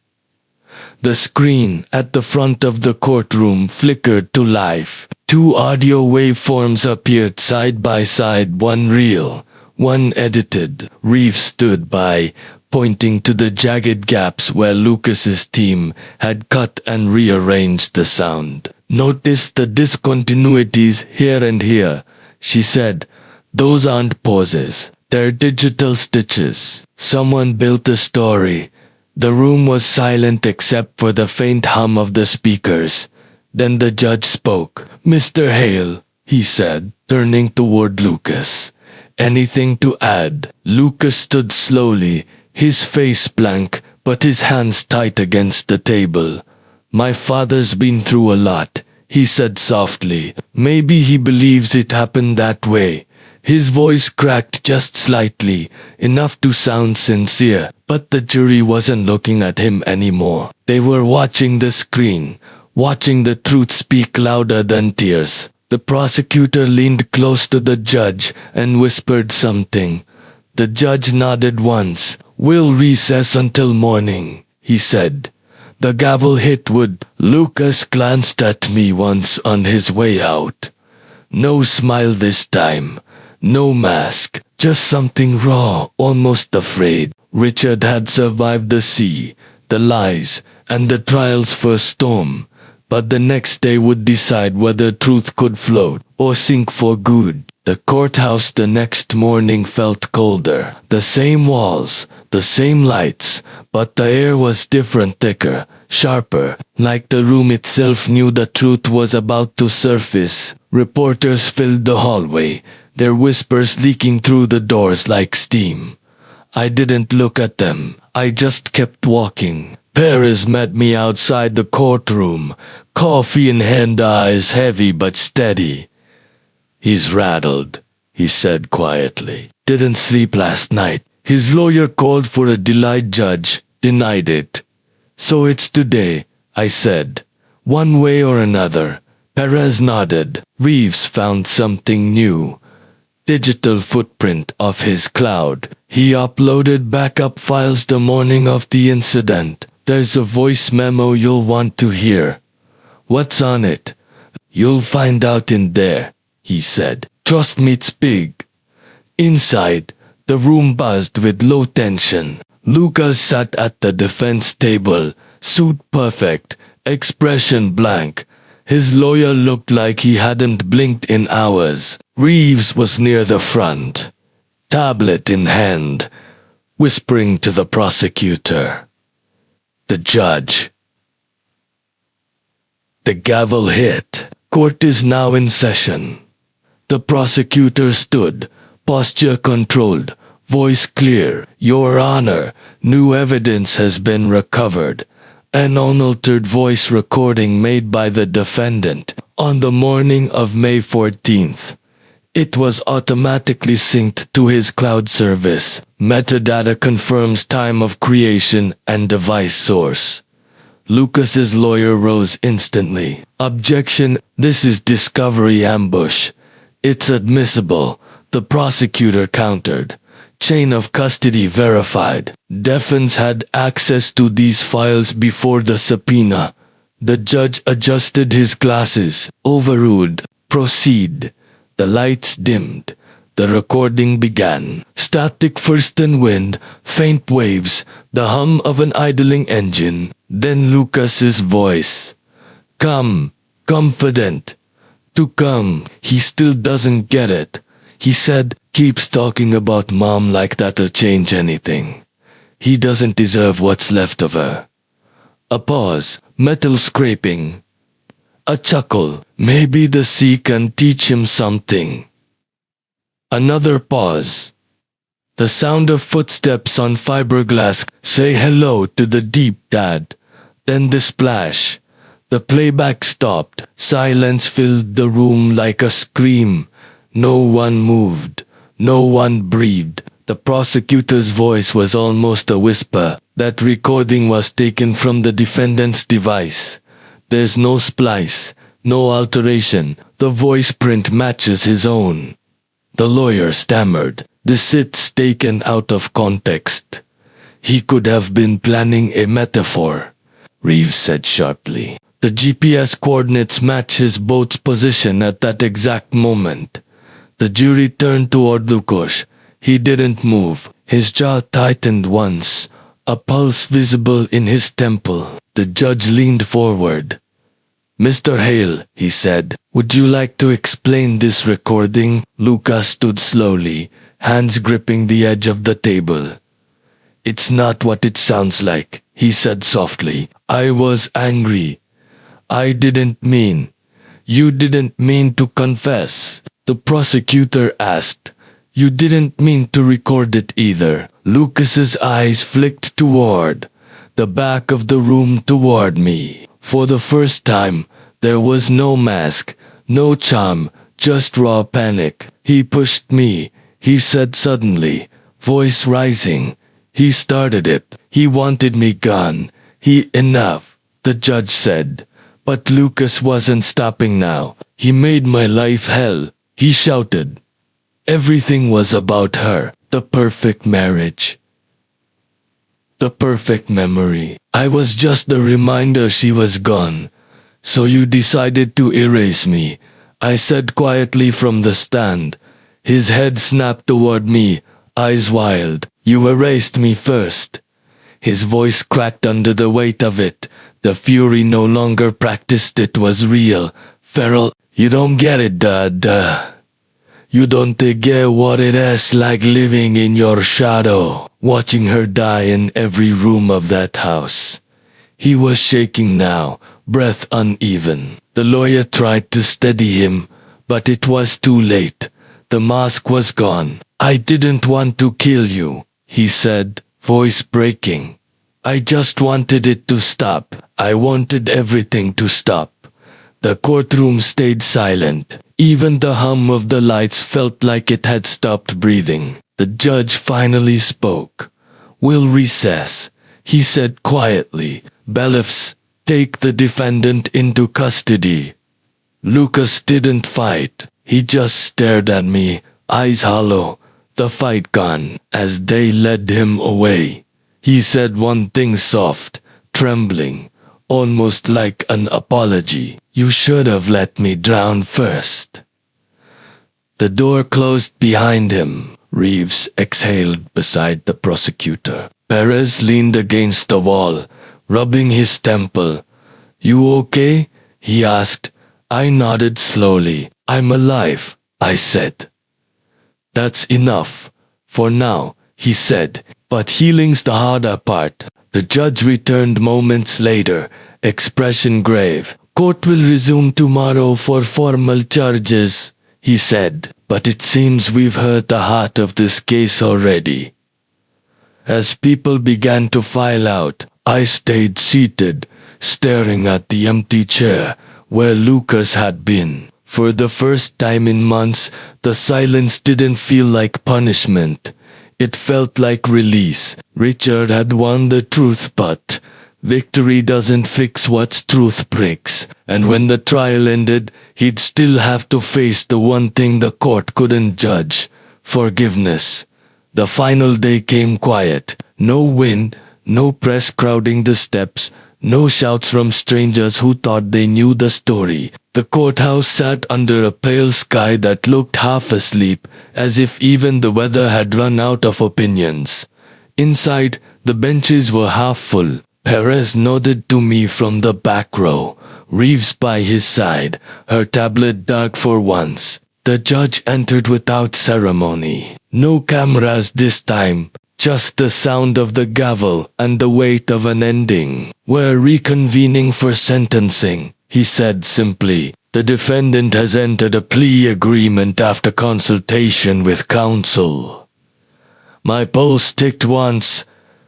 The screen at the front of the courtroom flickered to life. 2 audio waveforms appeared side by side, one real, one edited. Reeves stood by, pointing to the jagged gaps where Lucas's team had cut and rearranged the sound. Notice the discontinuities here and here, she said. Those aren't pauses. They're digital stitches. Someone built a story. The room was silent except for the faint hum of the speakers. Then the judge spoke. Mr. Hale, he said, turning toward Lucas. Anything to add? Lucas stood slowly, his face blank, but his hands tight against the table. My father's been through a lot, he said softly. Maybe he believes it happened that way. His voice cracked just slightly, enough to sound sincere, but the jury wasn't looking at him anymore. They were watching the screen, watching the truth speak louder than tears. The prosecutor leaned close to the judge and whispered something. The judge nodded once. We'll recess until morning, he said. The gavel hit wood. Lucas glanced at me once on his way out. No smile this time. No mask, just something raw, almost afraid. Richard had survived the sea, the lies, and the trial's first storm. But the next day would decide whether truth could float or sink for good. The courthouse the next morning felt colder. The same walls, the same lights, but the air was different, thicker, sharper, like the room itself knew the truth was about to surface. Reporters filled the hallway, their whispers leaking through the doors like steam. I didn't look at them, I just kept walking. Perez met me outside the courtroom, coffee in hand, eyes heavy but steady. "He's rattled," he said quietly. "Didn't sleep last night." His lawyer called for a delayed judge, denied it. "So it's today," I said. "One way or another." Perez nodded. Reeves found something new. Digital footprint of his cloud. He uploaded backup files the morning of the incident. "There's a voice memo you'll want to hear." "What's on it?" "You'll find out in there," he said. "Trust me, it's big." Inside, the room buzzed with low tension. Lucas sat at the defense table, suit perfect, expression blank. His lawyer looked like he hadn't blinked in hours. Reeves was near the front, tablet in hand, whispering to the prosecutor. The judge. The gavel hit. Court is now in session. The prosecutor stood, posture controlled, voice clear. "Your Honor, new evidence has been recovered." An unaltered voice recording made by the defendant on the morning of May 14th. It was automatically synced to his cloud service. Metadata confirms time of creation and device source. Lucas's lawyer rose instantly. "Objection, this is discovery ambush. It's admissible," the prosecutor countered. "Chain of custody verified." Defense had access to these files before the subpoena. The judge adjusted his glasses. "Overruled. Proceed." The lights dimmed. The recording began. Static first, then wind, faint waves, the hum of an idling engine. Then Lucas's voice. "Come, confident. To come." "He still doesn't get it," he said. "Keeps talking about Mom like that'll change anything. He doesn't deserve what's left of her." A pause, metal scraping. A chuckle. "Maybe the sea can teach him something." Another pause. The sound of footsteps on fiberglass. "Say hello to the deep, Dad." Then the splash. The playback stopped. Silence filled the room like a scream. No one moved. No one breathed. The prosecutor's voice was almost a whisper. That recording was taken from the defendant's device. There's no splice, no alteration. The voice print matches his own. The lawyer stammered. "This is taken out of context. He could have been planning a metaphor," Reeves said sharply. "The GPS coordinates match his boat's position at that exact moment." The jury turned toward Lucas. He didn't move. His jaw tightened once, a pulse visible in his temple. The judge leaned forward. "Mr. Hale," he said, "would you like to explain this recording?" Lucas stood slowly, hands gripping the edge of the table. "It's not what it sounds like," he said softly. "I was angry. I didn't mean." "You didn't mean to confess?" the prosecutor asked. "You didn't mean to record it either." Lucas's eyes flicked toward the back of the room, toward me. For the first time, there was no mask, no charm, just raw panic. "He pushed me," he said suddenly, voice rising. "He started it. He wanted me gone. Enough," the judge said. But Lucas wasn't stopping now. "He made my life hell," he shouted. Everything was about her, the perfect marriage, the perfect memory. I was just the reminder she was gone. "So you decided to erase me," I said quietly from the stand. His head snapped toward me, eyes wild. You erased me first. His voice cracked under the weight of it. The fury no longer practiced, it was real. Feral, you don't get it, duh. You don't get what it is like living in your shadow, watching her die in every room of that house. He was shaking now, breath uneven. The lawyer tried to steady him, but it was too late. The mask was gone. I didn't want to kill you, he said, voice breaking. I just wanted it to stop. I wanted everything to stop. The courtroom stayed silent. Even the hum of the lights felt like it had stopped breathing. The judge finally spoke. We'll recess, he said quietly. Belifs, take the defendant into custody. Lucas didn't fight. He just stared at me, eyes hollow, the fight gone. As they led him away, he said one thing soft, trembling, almost like an apology. You should have let me drown first. The door closed behind him. Reeves exhaled beside the prosecutor. Perez leaned against the wall, rubbing his temple. You okay? He asked. I nodded slowly. I'm alive, I said. That's enough. For now, he said. But healing's the harder part. The judge returned moments later, expression grave. Court will resume tomorrow for formal charges, he said. But it seems we've heard the heart of this case already. As people began to file out, I stayed seated, staring at the empty chair where Lucas had been. For the first time in months, the silence didn't feel like punishment. It felt like release. Richard had won the truth, but victory doesn't fix what truth breaks. And when the trial ended, he'd still have to face the one thing the court couldn't judge: forgiveness. The final day came quiet. No wind, no press crowding the steps, no shouts from strangers who thought they knew the story. The courthouse sat under a pale sky that looked half asleep, as if even the weather had run out of opinions. Inside, the benches were half full. Perez nodded to me from the back row, Reeves by his side, her tablet dark for once. The judge entered without ceremony. No cameras this time. Just the sound of the gavel and the weight of an ending. We're reconvening for sentencing, he said simply. The defendant has entered a plea agreement after consultation with counsel. My pulse ticked once,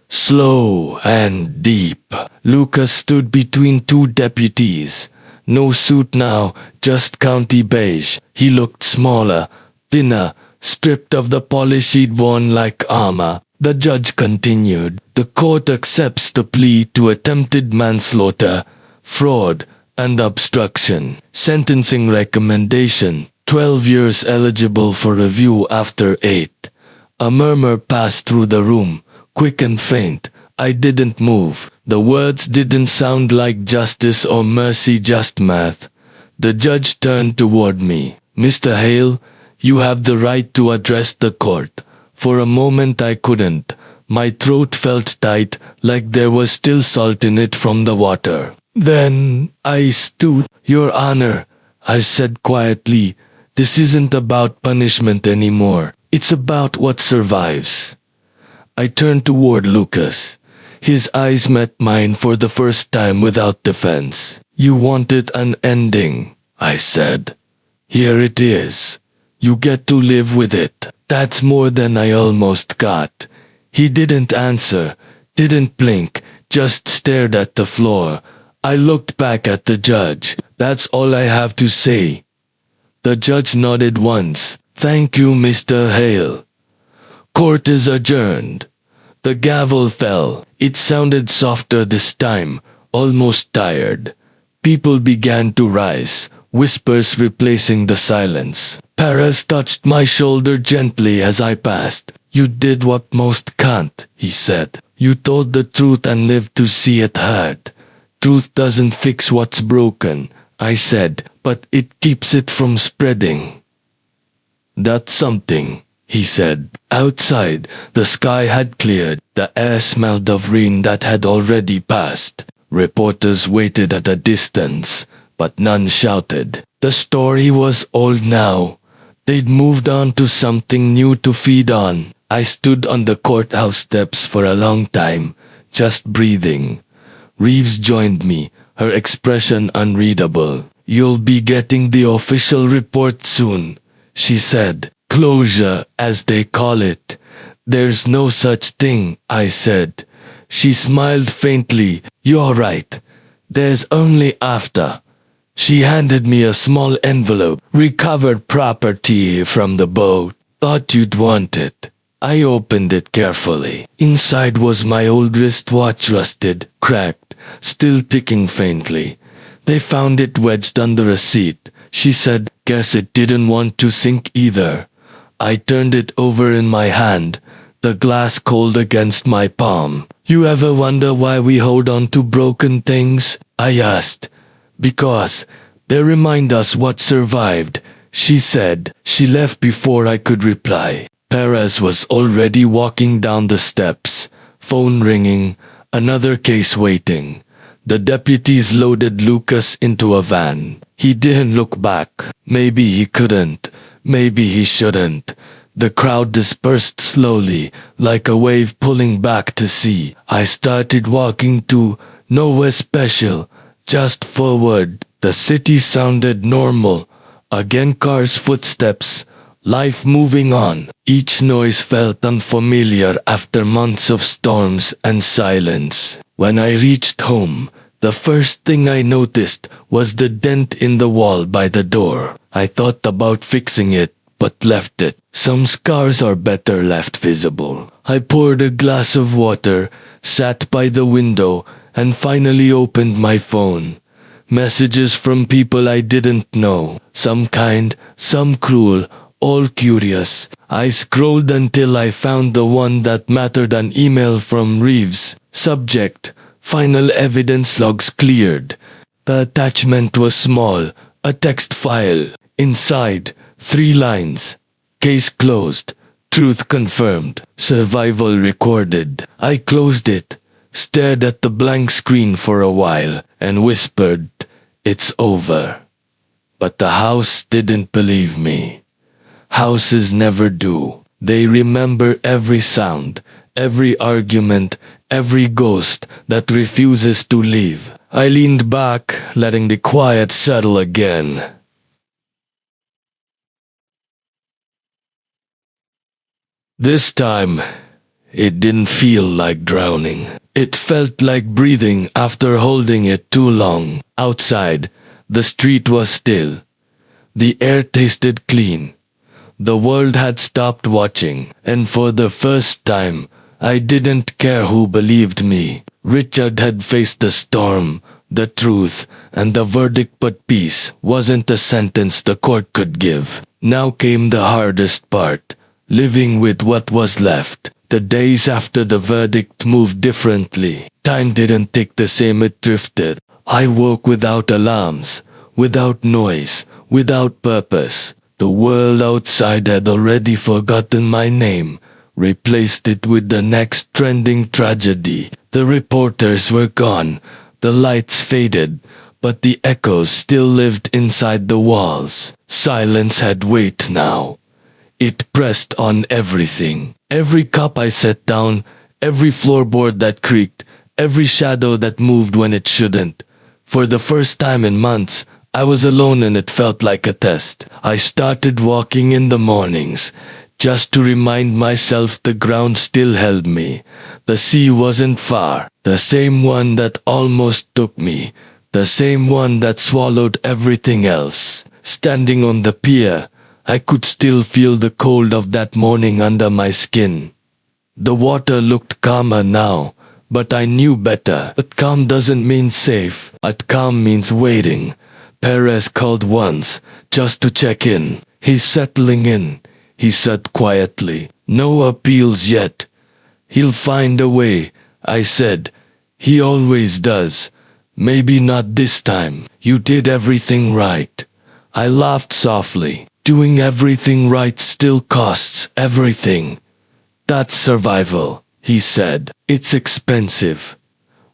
slow and deep. Lucas stood between two deputies. No suit now, just county beige. He looked smaller, thinner, stripped of the polish he'd worn like armor. The judge continued. The court accepts the plea to attempted manslaughter, fraud, and obstruction. Sentencing recommendation: 12 years eligible for review after 8. A murmur passed through the room, quick and faint. I didn't move. The words didn't sound like justice or mercy, just math. The judge turned toward me. Mr. Hale, you have the right to address the court. For a moment I couldn't. My throat felt tight, like there was still salt in it from the water. Then I stood. Your Honor, I said quietly, this isn't about punishment anymore. It's about what survives. I turned toward Lucas. His eyes met mine for the first time without defense. You wanted an ending, I said. Here it is. You get to live with it. That's more than I almost got. He didn't answer, didn't blink, just stared at the floor. I looked back at the judge. That's all I have to say. The judge nodded once. Thank you, Mr. Hale. Court is adjourned. The gavel fell. It sounded softer this time, almost tired. People began to rise, whispers replacing the silence. Perez touched my shoulder gently as I passed. You did what most can't, he said. You told the truth and lived to see it heard. Truth doesn't fix what's broken, I said, but it keeps it from spreading. That's something, he said. Outside, the sky had cleared. The air smelled of rain that had already passed. Reporters waited at a distance, but none shouted. The story was old now. They'd moved on to something new to feed on. I stood on the courthouse steps for a long time, just breathing. Reeves joined me, her expression unreadable. "You'll be getting the official report soon," she said. "Closure, as they call it." "There's no such thing," I said. She smiled faintly. "You're right. There's only after." She handed me a small envelope. "Recovered property from the boat. Thought you'd want it." I opened it carefully. Inside was my old wristwatch, rusted, cracked, still ticking faintly. "They found it wedged under a seat," she said. "Guess it didn't want to sink either." I turned it over in my hand, the glass cold against my palm. "You ever wonder why we hold on to broken things?" I asked. "Because they remind us what survived," she said. She left before I could reply. Perez was already walking down the steps, phone ringing, another case waiting. The deputies loaded Lucas into a van. He didn't look back. Maybe he couldn't. Maybe he shouldn't. The crowd dispersed slowly, like a wave pulling back to sea. I started walking too, nowhere special, just forward. The city sounded normal. Again cars' footsteps. Life moving on. Each noise felt unfamiliar after months of storms and silence. When I reached home, the first thing I noticed was the dent in the wall by the door. I thought about fixing it, but left it. Some scars are better left visible. I poured a glass of water, sat by the window, and finally opened my phone. Messages from people I didn't know. Some kind, some cruel, all curious. I scrolled until I found the one that mattered, an email from Reeves. Subject: Final evidence logs cleared. The attachment was small, a text file. Inside, 3 lines. Case closed. Truth confirmed. Survival recorded. I closed it, stared at the blank screen for a while, and whispered, "It's over." But the house didn't believe me. Houses never do. They remember every sound, every argument, every ghost that refuses to leave. I leaned back, letting the quiet settle again. This time, it didn't feel like drowning. It felt like breathing after holding it too long. Outside, the street was still. The air tasted clean. The world had stopped watching, and for the first time, I didn't care who believed me. Richard had faced the storm, the truth, and the verdict, but peace wasn't a sentence the court could give. Now came the hardest part, living with what was left. The days after the verdict moved differently. Time didn't tick the same, it drifted. I woke without alarms, without noise, without purpose. The world outside had already forgotten my name, replaced it with the next trending tragedy. The reporters were gone, the lights faded, but the echoes still lived inside the walls. Silence had weight now. It pressed on everything. Every cup I set down, every floorboard that creaked, every shadow that moved when it shouldn't. For the first time in months, I was alone, and it felt like a test. I started walking in the mornings, just to remind myself the ground still held me. The sea wasn't far, the same one that almost took me, the same one that swallowed everything else. Standing on the pier, I could still feel the cold of that morning under my skin. The water looked calmer now, but I knew better. But calm doesn't mean safe. But calm means waiting. Perez called once, just to check in. "He's settling in," he said quietly. "No appeals yet." "He'll find a way," I said. "He always does. Maybe not this time. You did everything right." I laughed softly. Doing everything right still costs everything. That's survival, he said. It's expensive.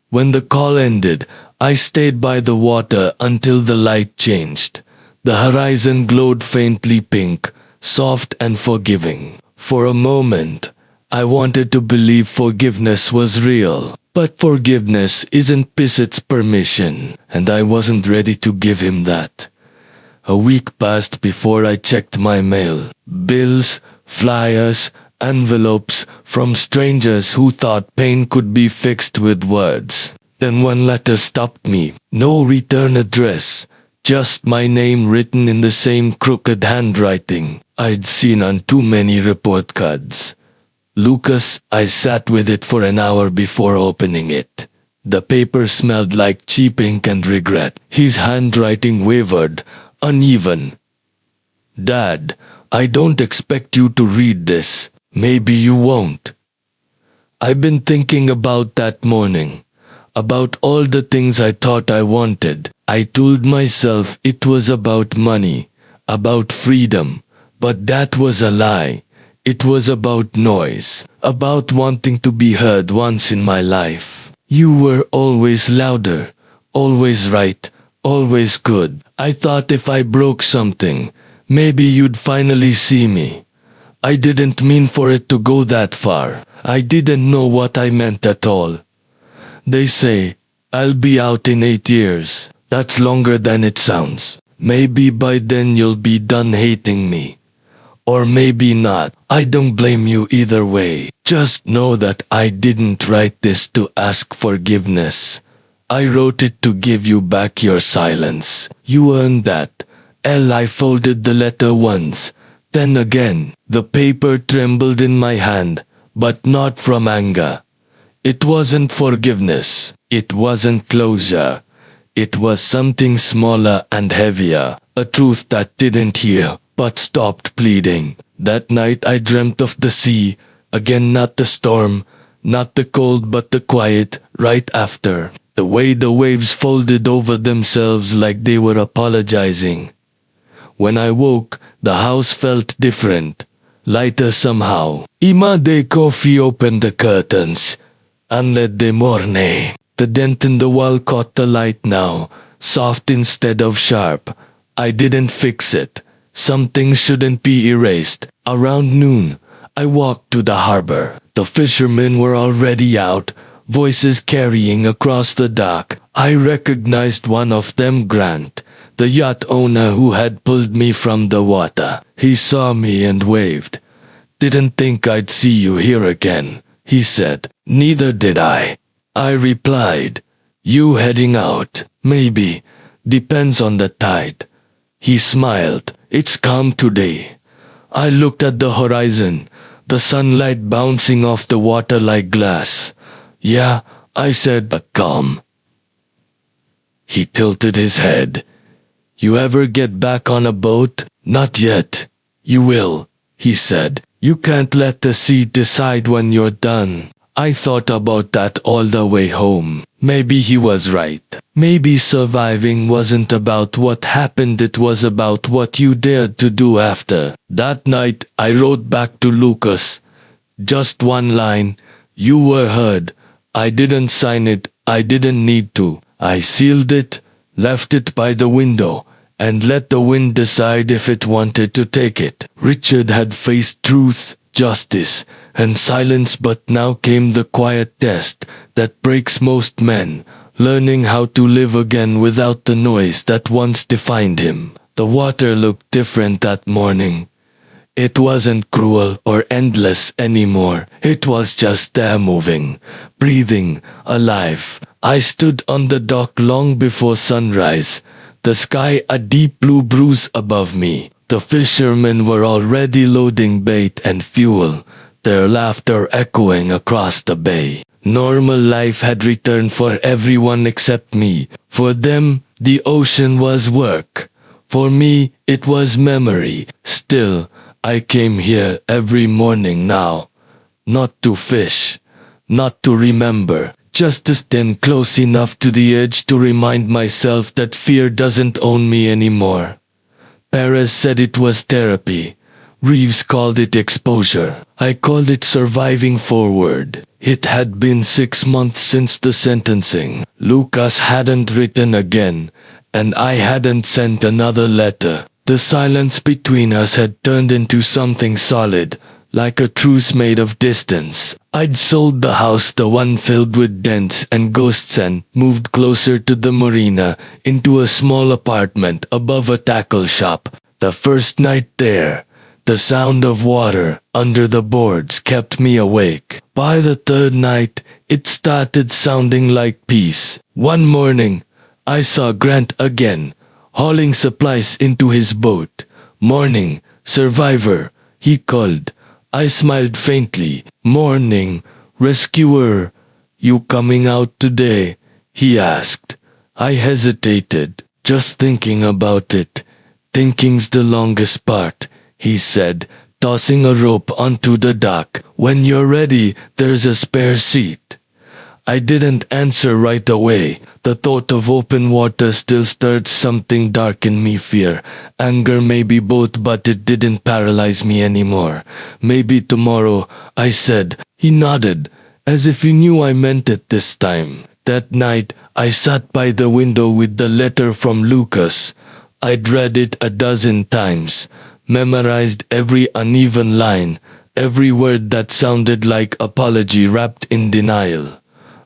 When the call ended, I stayed by the water until the light changed. The horizon glowed faintly pink, soft and forgiving. For a moment, I wanted to believe forgiveness was real. But forgiveness isn't peace, it's permission, and I wasn't ready to give him that. A week passed before I checked my mail. Bills, flyers, envelopes from strangers who thought pain could be fixed with words. Then one letter stopped me. No return address, just my name written in the same crooked handwriting I'd seen on too many report cards. Lucas, I sat with it for an hour before opening it. The paper smelled like cheap ink and regret. His handwriting wavered, uneven. Dad, I don't expect you to read this. Maybe you won't. I've been thinking about that morning, about all the things I thought I wanted. I told myself it was about money, about freedom, but that was a lie. It was about noise, about wanting to be heard once in my life. You were always louder, always right, always good. I thought if I broke something, maybe you'd finally see me. I didn't mean for it to go that far. I didn't know what I meant at all. They say, I'll be out in 8 years. That's longer than it sounds. Maybe by then you'll be done hating me. Or maybe not. I don't blame you either way. Just know that I didn't write this to ask forgiveness. I wrote it to give you back your silence. You earned that. I folded the letter once. Then again, the paper trembled in my hand, but not from anger. It wasn't forgiveness. It wasn't closure. It was something smaller and heavier. A truth that didn't hear, but stopped pleading. That night I dreamt of the sea. Again, not the storm, not the cold, but the quiet, right after. The way the waves folded over themselves like they were apologizing. When I woke, the house felt different, lighter somehow. Ima de Coffee opened the curtains. Anlet de Mornay. The dent in the wall caught the light now, soft instead of sharp. I didn't fix it. Something shouldn't be erased. Around noon, I walked to the harbor. The fishermen were already out, voices carrying across the dock. I recognized one of them, Grant, the yacht owner who had pulled me from the water. He saw me and waved. Didn't think I'd see you here again, he said. Neither did I. I replied. You heading out? Maybe. Depends on the tide. He smiled. It's calm today. I looked at the horizon, the sunlight bouncing off the water like glass. Yeah, I said, but calm. He tilted his head. You ever get back on a boat? Not yet. You will, he said. You can't let the sea decide when you're done. I thought about that all the way home. Maybe he was right. Maybe surviving wasn't about what happened, it was about what you dared to do after. That night, I wrote back to Lucas. Just one line. You were heard. I didn't sign it. I didn't need to. I sealed it, left it by the window, and let the wind decide if it wanted to take it. Richard had faced truth, justice, and silence, but now came the quiet test that breaks most men, learning how to live again without the noise that once defined him. The water looked different that morning. It wasn't cruel or endless anymore. It was just there, moving, breathing, alive. I stood on the dock long before sunrise, the sky a deep blue bruise above me. The fishermen were already loading bait and fuel, their laughter echoing across the bay. Normal life had returned for everyone except me. For them, the ocean was work. For me, it was memory. Still, I came here every morning now. Not to fish, not to remember, just to stand close enough to the edge to remind myself that fear doesn't own me anymore. Perez said it was therapy. Reeves called it exposure. I called it surviving forward. It had been 6 months since the sentencing. Lucas hadn't written again, and I hadn't sent another letter. The silence between us had turned into something solid, like a truce made of distance. I'd sold the house, the one filled with dents and ghosts, and moved closer to the marina, into a small apartment above a tackle shop. The first night there, the sound of water under the boards kept me awake. By the third night, it started sounding like peace. One morning, I saw Grant again, hauling supplies into his boat. "Morning, survivor," he called. I smiled faintly. "Morning, rescuer. You coming out today?" he asked. I hesitated, just thinking about it. "Thinking's the longest part," he said, tossing a rope onto the dock. "When you're ready, there's a spare seat." I didn't answer right away. The thought of open water still stirred something dark in me, fear, anger, maybe both, but it didn't paralyze me anymore. "Maybe tomorrow," I said. He nodded, as if he knew I meant it this time. That night, I sat by the window with the letter from Lucas. I'd read it a dozen times, memorized every uneven line, every word that sounded like apology wrapped in denial.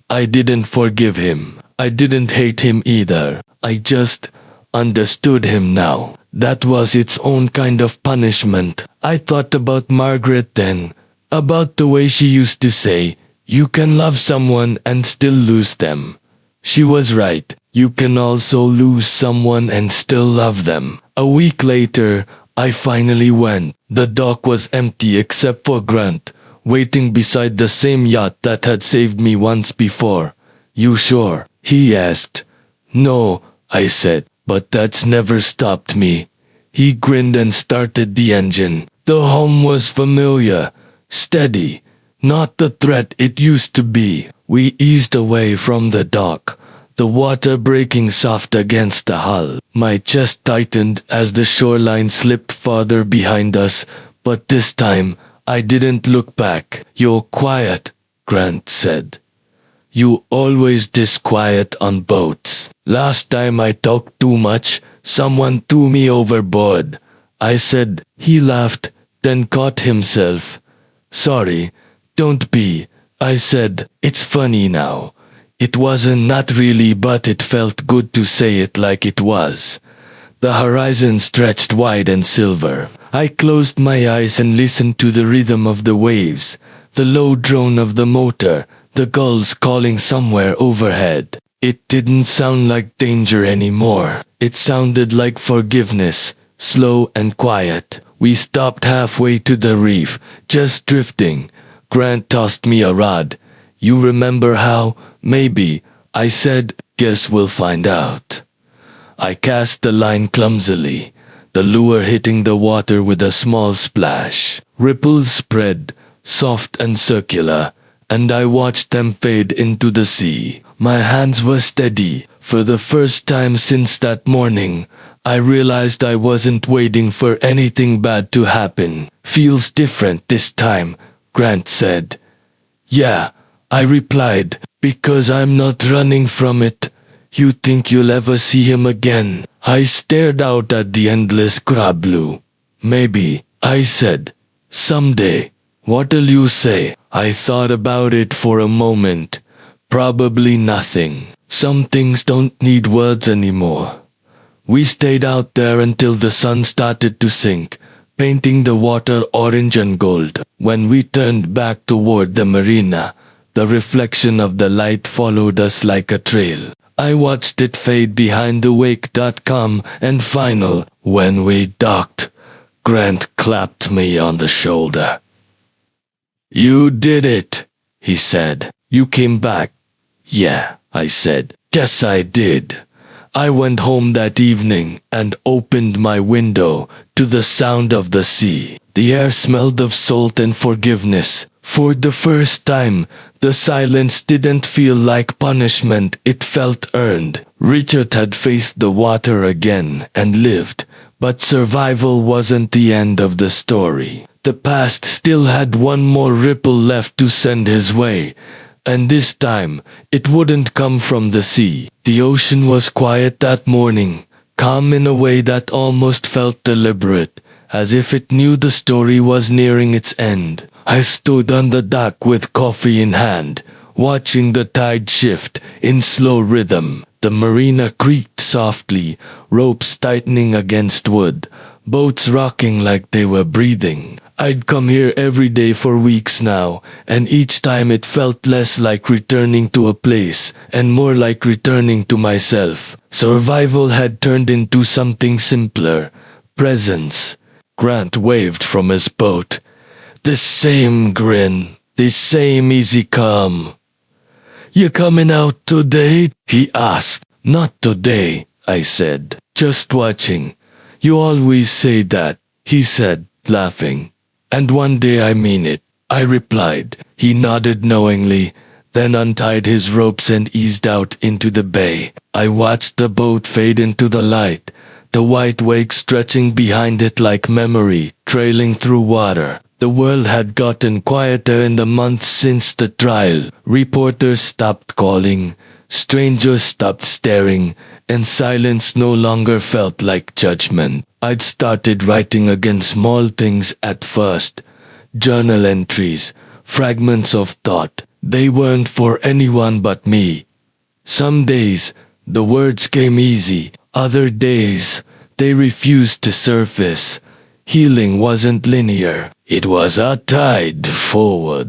I didn't forgive him. I didn't hate him either. I just understood him now. That was its own kind of punishment. I thought about Margaret then, about the way she used to say, "You can love someone and still lose them." She was right. You can also lose someone and still love them. A week later, I finally went. The dock was empty except for Grant, waiting beside the same yacht that had saved me once before. "You sure?" he asked. "No," I said, "but that's never stopped me." He grinned and started the engine. The home was familiar, steady, not the threat it used to be. We eased away from the dock, the water breaking soft against the hull. My chest tightened as the shoreline slipped farther behind us, but this time I didn't look back. "You're quiet," Grant said. "You always this quiet on boats." "Last time I talked too much, someone threw me overboard," I said. He laughed, then caught himself. "Sorry, don't be," I said. "It's funny now. It wasn't, not really, but it felt good to say it like it was." The horizon stretched wide and silver. I closed my eyes and listened to the rhythm of the waves, the low drone of the motor, the gulls calling somewhere overhead. It didn't sound like danger anymore. It sounded like forgiveness, slow and quiet. We stopped halfway to the reef, just drifting. Grant tossed me a rod. "You remember how?" "Maybe," I said. "Guess we'll find out." I cast the line clumsily, the lure hitting the water with a small splash. Ripples spread, soft and circular, and I watched them fade into the sea. My hands were steady. For the first time since that morning, I realized I wasn't waiting for anything bad to happen. "Feels different this time," Grant said. "Yeah," I replied, "because I'm not running from it." "You think you'll ever see him again?" I stared out at the endless crab blue. "Maybe," I said. "Someday." "What'll you say?" I thought about it for a moment. Probably nothing. Some things don't need words anymore. We stayed out there until the sun started to sink, painting the water orange and gold. When we turned back toward the marina, the reflection of the light followed us like a trail. I watched it fade behind the wake.com and final. When we docked, Grant clapped me on the shoulder. "You did it," he said. "You came back." "Yeah," I said. "Guess I did." I went home that evening and opened my window to the sound of the sea. The air smelled of salt and forgiveness. For the first time, the silence didn't feel like punishment, it felt earned. Richard had faced the water again and lived, But survival wasn't the end of the story. The past still had one more ripple left to send his way, and this time it wouldn't come from the sea. The ocean was quiet that morning, calm in a way that almost felt deliberate, as if it knew the story was nearing its end. I stood on the dock with coffee in hand, watching the tide shift in slow rhythm. The marina creaked softly, ropes tightening against wood, boats rocking like they were breathing. I'd come here every day for weeks now, and each time it felt less like returning to a place, and more like returning to myself. Survival had turned into something simpler. Presence. Grant waved from his boat. The same grin, the same easy calm. "You coming out today?" he asked. "Not today," I said. "Just watching." "You always say that," he said, laughing. "And one day I mean it," I replied. He nodded knowingly, then untied his ropes and eased out into the bay. I watched the boat fade into the light, the white wake stretching behind it like memory, trailing through water. The world had gotten quieter in the months since the trial. Reporters stopped calling, strangers stopped staring, and silence no longer felt like judgment. I'd started writing again, small things at first. Journal entries, fragments of thought. They weren't for anyone but me. Some days, the words came easy. Other days, they refused to surface. Healing wasn't linear. It was a tide, forward,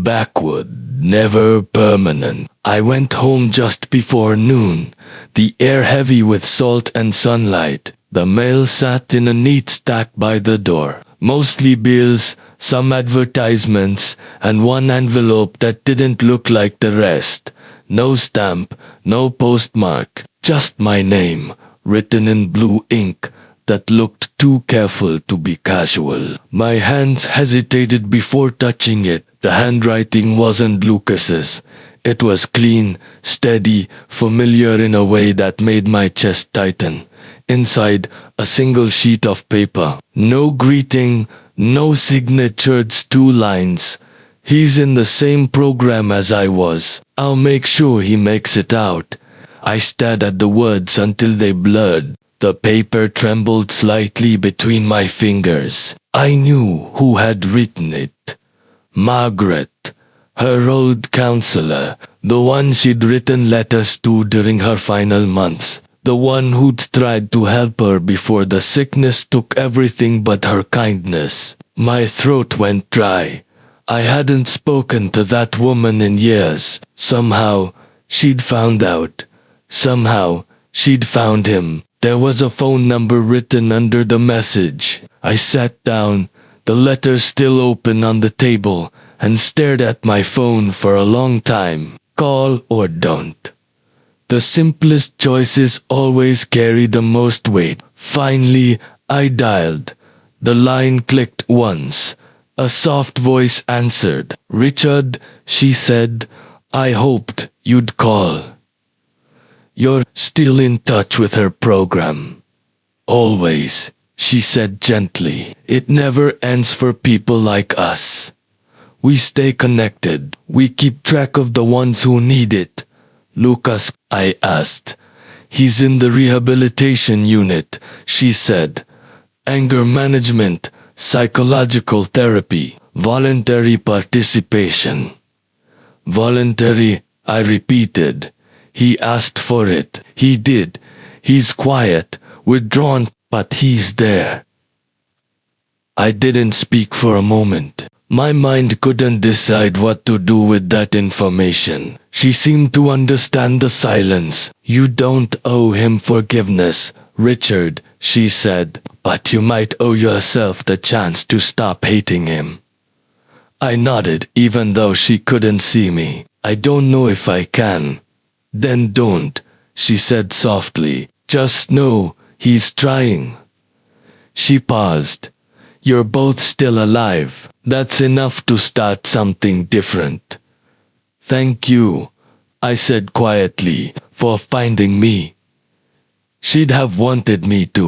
backward, never permanent. I went home just before noon, the air heavy with salt and sunlight. The mail sat in a neat stack by the door. Mostly bills, some advertisements, and one envelope that didn't look like the rest. No stamp, no postmark, just my name, written in blue ink that looked too careful to be casual. My hands hesitated before touching it. The handwriting wasn't Lucas's. It was clean, steady, familiar in a way that made my chest tighten. Inside, a single sheet of paper. No greeting, no signature, 2 lines. "He's in the same program as I was. I'll make sure he makes it out." I stared at the words until they blurred. The paper trembled slightly between my fingers. I knew who had written it. Margaret, her old counselor, the one she'd written letters to during her final months, the one who'd tried to help her before the sickness took everything but her kindness. My throat went dry. I hadn't spoken to that woman in years. Somehow, she'd found out. Somehow, she'd found him. There was a phone number written under the message. I sat down, the letter still open on the table, and stared at my phone for a long time. Call or don't. The simplest choices always carry the most weight. Finally, I dialed. The line clicked once. A soft voice answered. "Richard," she said, "I hoped you'd call. You're still in touch with her program." "Always," she said gently. "It never ends for people like us. We stay connected. We keep track of the ones who need it." "Lucas," I asked. "He's in the rehabilitation unit," she said. "Anger management, psychological therapy, voluntary participation." "Voluntary," I repeated. "He asked for it." "He did. He's quiet, withdrawn, but he's there." I didn't speak for a moment. My mind couldn't decide what to do with that information. She seemed to understand the silence. "You don't owe him forgiveness, Richard," she said, "but you might owe yourself the chance to stop hating him." I nodded even though she couldn't see me. "I don't know if I can." "Then don't," she said softly. "Just know he's trying." She paused. "You're both still alive. That's enough to start something different." "Thank you," I said quietly, "for finding me." She'd have wanted me to.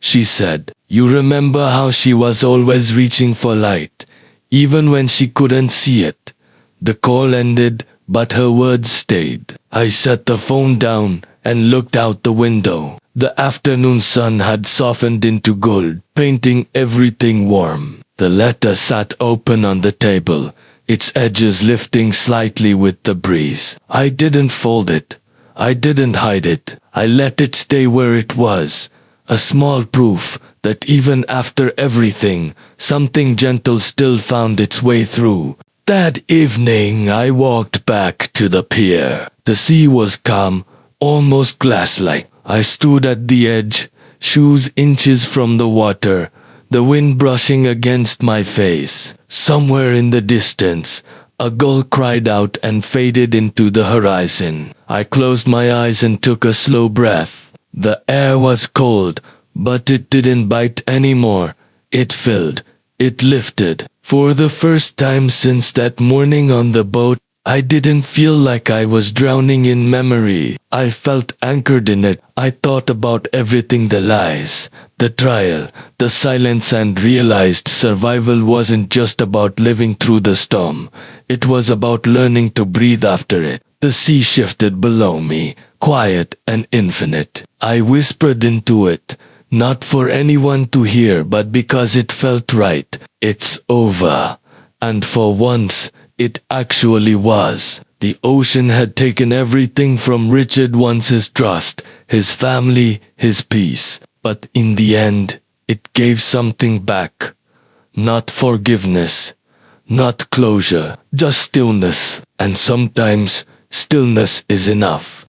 she said. You remember how she was always reaching for light, even when she couldn't see it. The call ended, but her words stayed. I set the phone down and looked out the window. The afternoon sun had softened into gold, painting everything warm. The letter sat open on the table, its edges lifting slightly with the breeze. I didn't fold it. I didn't hide it. I let it stay where it was, a small proof that even after everything, something gentle still found its way through. That evening I walked back to the pier. The sea was calm, almost glass-like. I stood at the edge, shoes inches from the water, the wind brushing against my face. Somewhere in the distance, a gull cried out and faded into the horizon. I closed my eyes and took a slow breath. The air was cold, but it didn't bite anymore. It filled. It lifted. For the first time since that morning on the boat, I didn't feel like I was drowning in memory. I felt anchored in it. I thought about everything, the lies, the trial, the silence, and realized survival wasn't just about living through the storm. It was about learning to breathe after it. The sea shifted below me, quiet and infinite. I whispered into it, not for anyone to hear, but because it felt right. It's over. And for once, it actually was. The ocean had taken everything from Richard, once his trust, his family, his peace. But in the end, it gave something back. Not forgiveness, not closure, just stillness. And sometimes, stillness is enough.